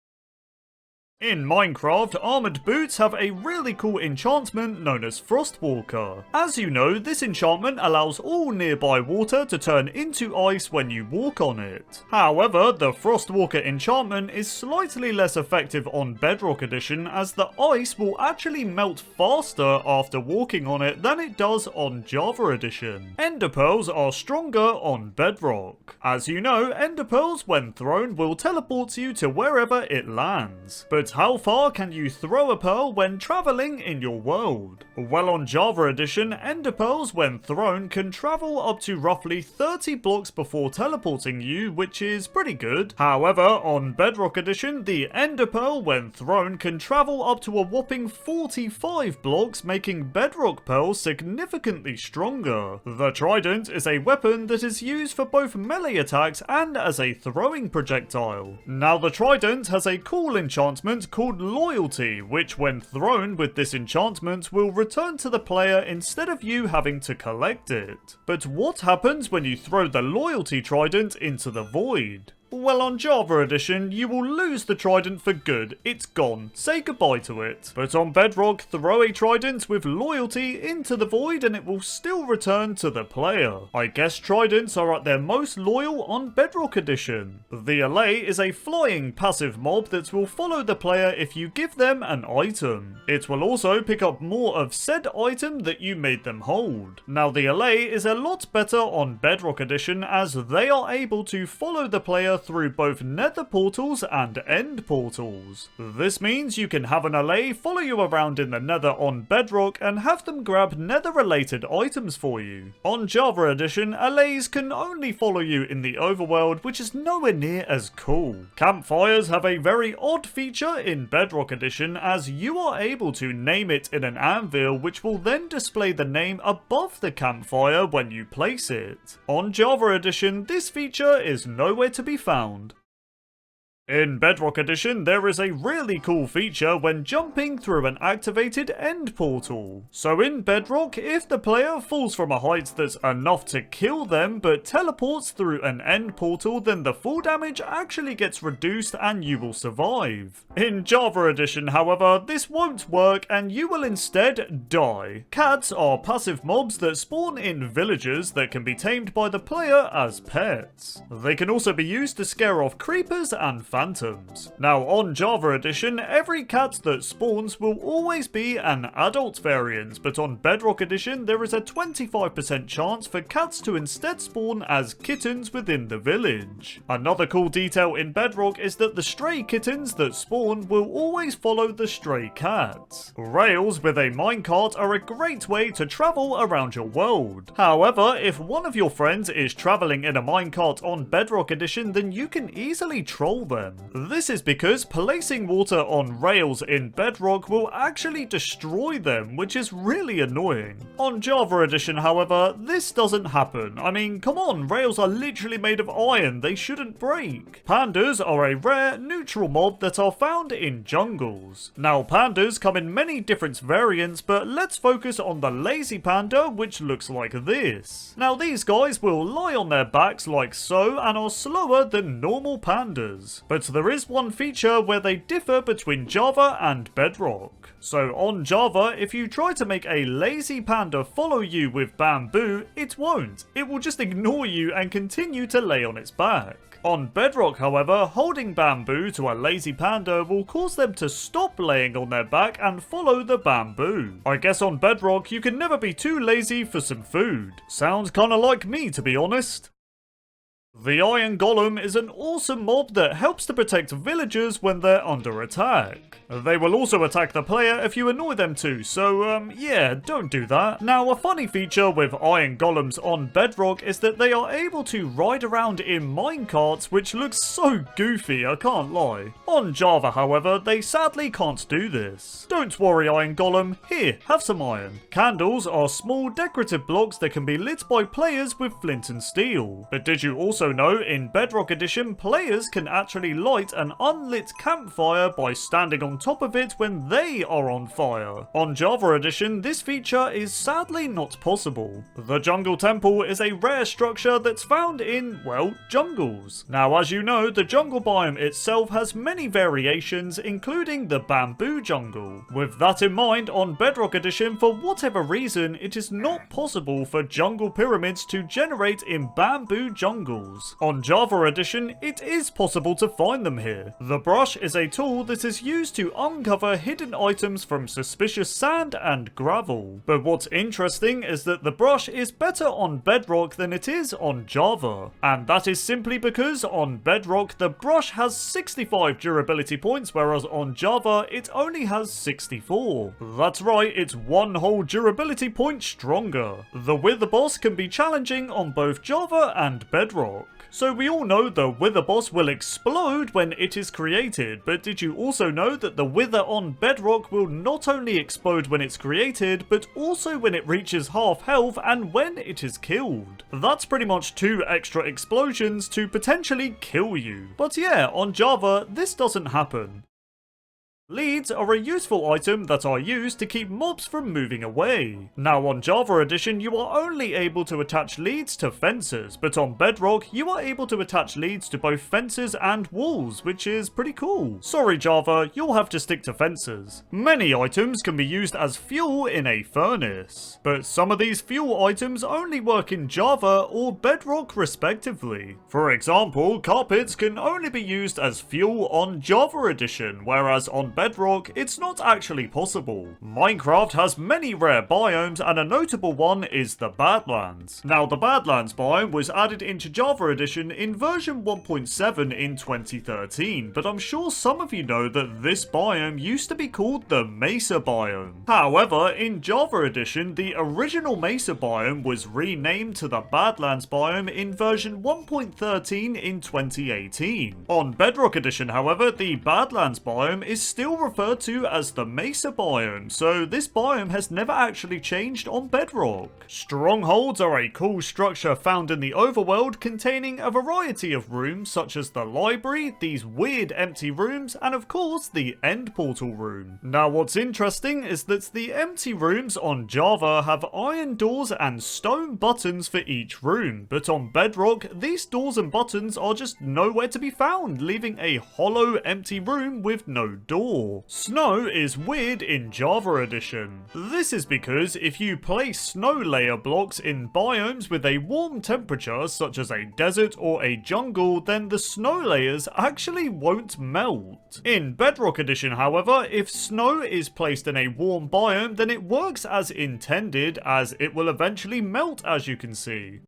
In Minecraft, armoured boots have a really cool enchantment known as Frostwalker. As you know, this enchantment allows all nearby water to turn into ice when you walk on it. However, the Frostwalker enchantment is slightly less effective on Bedrock Edition, as the ice will actually melt faster after walking on it than it does on Java Edition. Ender pearls are stronger on Bedrock. As you know, ender pearls when thrown will teleport you to wherever it lands. But how far can you throw a pearl when traveling in your world? Well, on Java Edition, ender pearls when thrown can travel up to roughly 30 blocks before teleporting you, which is pretty good. However, on Bedrock Edition, the ender pearl when thrown can travel up to a whopping 45 blocks, making Bedrock pearls significantly stronger. The trident is a weapon that is used for both melee attacks and as a throwing projectile. Now, the trident has a cool enchantment called Loyalty, which when thrown with this enchantment will return to the player instead of you having to collect it. But what happens when you throw the Loyalty trident into the void? Well, on Java Edition, you will lose the trident for good. It's gone. Say goodbye to it. But on Bedrock, throw a trident with Loyalty into the void and it will still return to the player. I guess tridents are at their most loyal on Bedrock Edition. The Allay is a flying passive mob that will follow the player if you give them an item. It will also pick up more of said item that you made them hold. Now, the Allay is a lot better on Bedrock Edition as they are able to follow the player through both nether portals and end portals. This means you can have an Allay follow you around in the nether on Bedrock and have them grab nether related items for you. On Java Edition, Allays can only follow you in the overworld, which is nowhere near as cool. Campfires have a very odd feature in Bedrock Edition as you are able to name it in an anvil, which will then display the name above the campfire when you place it. On Java Edition, this feature is nowhere to be found. In Bedrock Edition, there is a really cool feature when jumping through an activated end portal. So in Bedrock, if the player falls from a height that's enough to kill them but teleports through an end portal, then the fall damage actually gets reduced and you will survive. In Java Edition, however, this won't work and you will instead die. Cats are passive mobs that spawn in villages that can be tamed by the player as pets. They can also be used to scare off creepers and phantoms. Now, on Java Edition, every cat that spawns will always be an adult variant, but on Bedrock Edition, there is a 25% chance for cats to instead spawn as kittens within the village. Another cool detail in Bedrock is that the stray kittens that spawn will always follow the stray cats. Rails with a minecart are a great way to travel around your world. However, if one of your friends is traveling in a minecart on Bedrock Edition, then you can easily troll them. This is because placing water on rails in Bedrock will actually destroy them, which is really annoying. On Java Edition, however, this doesn't happen. I mean, come on, rails are literally made of iron, they shouldn't break. Pandas are a rare, neutral mob that are found in jungles. Now, pandas come in many different variants, but let's focus on the lazy panda, which looks like this. Now, these guys will lie on their backs like so and are slower than normal pandas. But there is one feature where they differ between Java and Bedrock. So on Java, if you try to make a lazy panda follow you with bamboo, it won't. It will just ignore you and continue to lay on its back. On Bedrock, however, holding bamboo to a lazy panda will cause them to stop laying on their back and follow the bamboo. I guess on Bedrock, you can never be too lazy for some food. Sounds kinda like me, to be honest. The Iron Golem is an awesome mob that helps to protect villagers when they're under attack. They will also attack the player if you annoy them too, so yeah, don't do that. Now, a funny feature with Iron Golems on Bedrock is that they are able to ride around in minecarts, which looks so goofy, I can't lie. On Java, however, they sadly can't do this. Don't worry, Iron Golem, here, have some iron. Candles are small decorative blocks that can be lit by players with flint and steel. But did you also know in Bedrock Edition, players can actually light an unlit campfire by standing on top of it when they are on fire. On Java Edition, this feature is sadly not possible. The Jungle Temple is a rare structure that's found in, well, jungles. Now, as you know, the jungle biome itself has many variations, including the bamboo jungle. With that in mind, on Bedrock Edition, for whatever reason, it is not possible for jungle pyramids to generate in bamboo jungles. walls. On Java Edition, it is possible to find them here. The brush is a tool that is used to uncover hidden items from suspicious sand and gravel. But what's interesting is that the brush is better on Bedrock than it is on Java. And that is simply because on Bedrock the brush has 65 durability points, whereas on Java it only has 64. That's right, it's one whole durability point stronger. The Wither Boss can be challenging on both Java and Bedrock. So we all know the Wither Boss will explode when it is created, but did you also know that the Wither on Bedrock will not only explode when it's created, but also when it reaches half health and when it is killed? That's pretty much 2 extra explosions to potentially kill you. But yeah, on Java, this doesn't happen. Leads are a useful item that are used to keep mobs from moving away. Now on Java Edition you are only able to attach leads to fences, but on Bedrock you are able to attach leads to both fences and walls, which is pretty cool. Sorry Java, you'll have to stick to fences. Many items can be used as fuel in a furnace, but some of these fuel items only work in Java or Bedrock respectively. For example, carpets can only be used as fuel on Java Edition, whereas on Bedrock, it's not actually possible. Minecraft has many rare biomes, and a notable one is the Badlands. Now, the Badlands biome was added into Java Edition in version 1.7 in 2013, but I'm sure some of you know that this biome used to be called the Mesa biome. However, in Java Edition, the original Mesa biome was renamed to the Badlands biome in version 1.13 in 2018. On Bedrock Edition, however, the Badlands biome is still referred to as the Mesa biome, so this biome has never actually changed on Bedrock. Strongholds are a cool structure found in the overworld containing a variety of rooms such as the library, these weird empty rooms, and of course the end portal room. Now what's interesting is that the empty rooms on Java have iron doors and stone buttons for each room, but on Bedrock these doors and buttons are just nowhere to be found, leaving a hollow empty room with no door. Snow is weird in Java Edition. This is because if you place snow layer blocks in biomes with a warm temperature, such as a desert or a jungle, then the snow layers actually won't melt. In Bedrock Edition, however, if snow is placed in a warm biome, then it works as intended, as it will eventually melt, as you can see.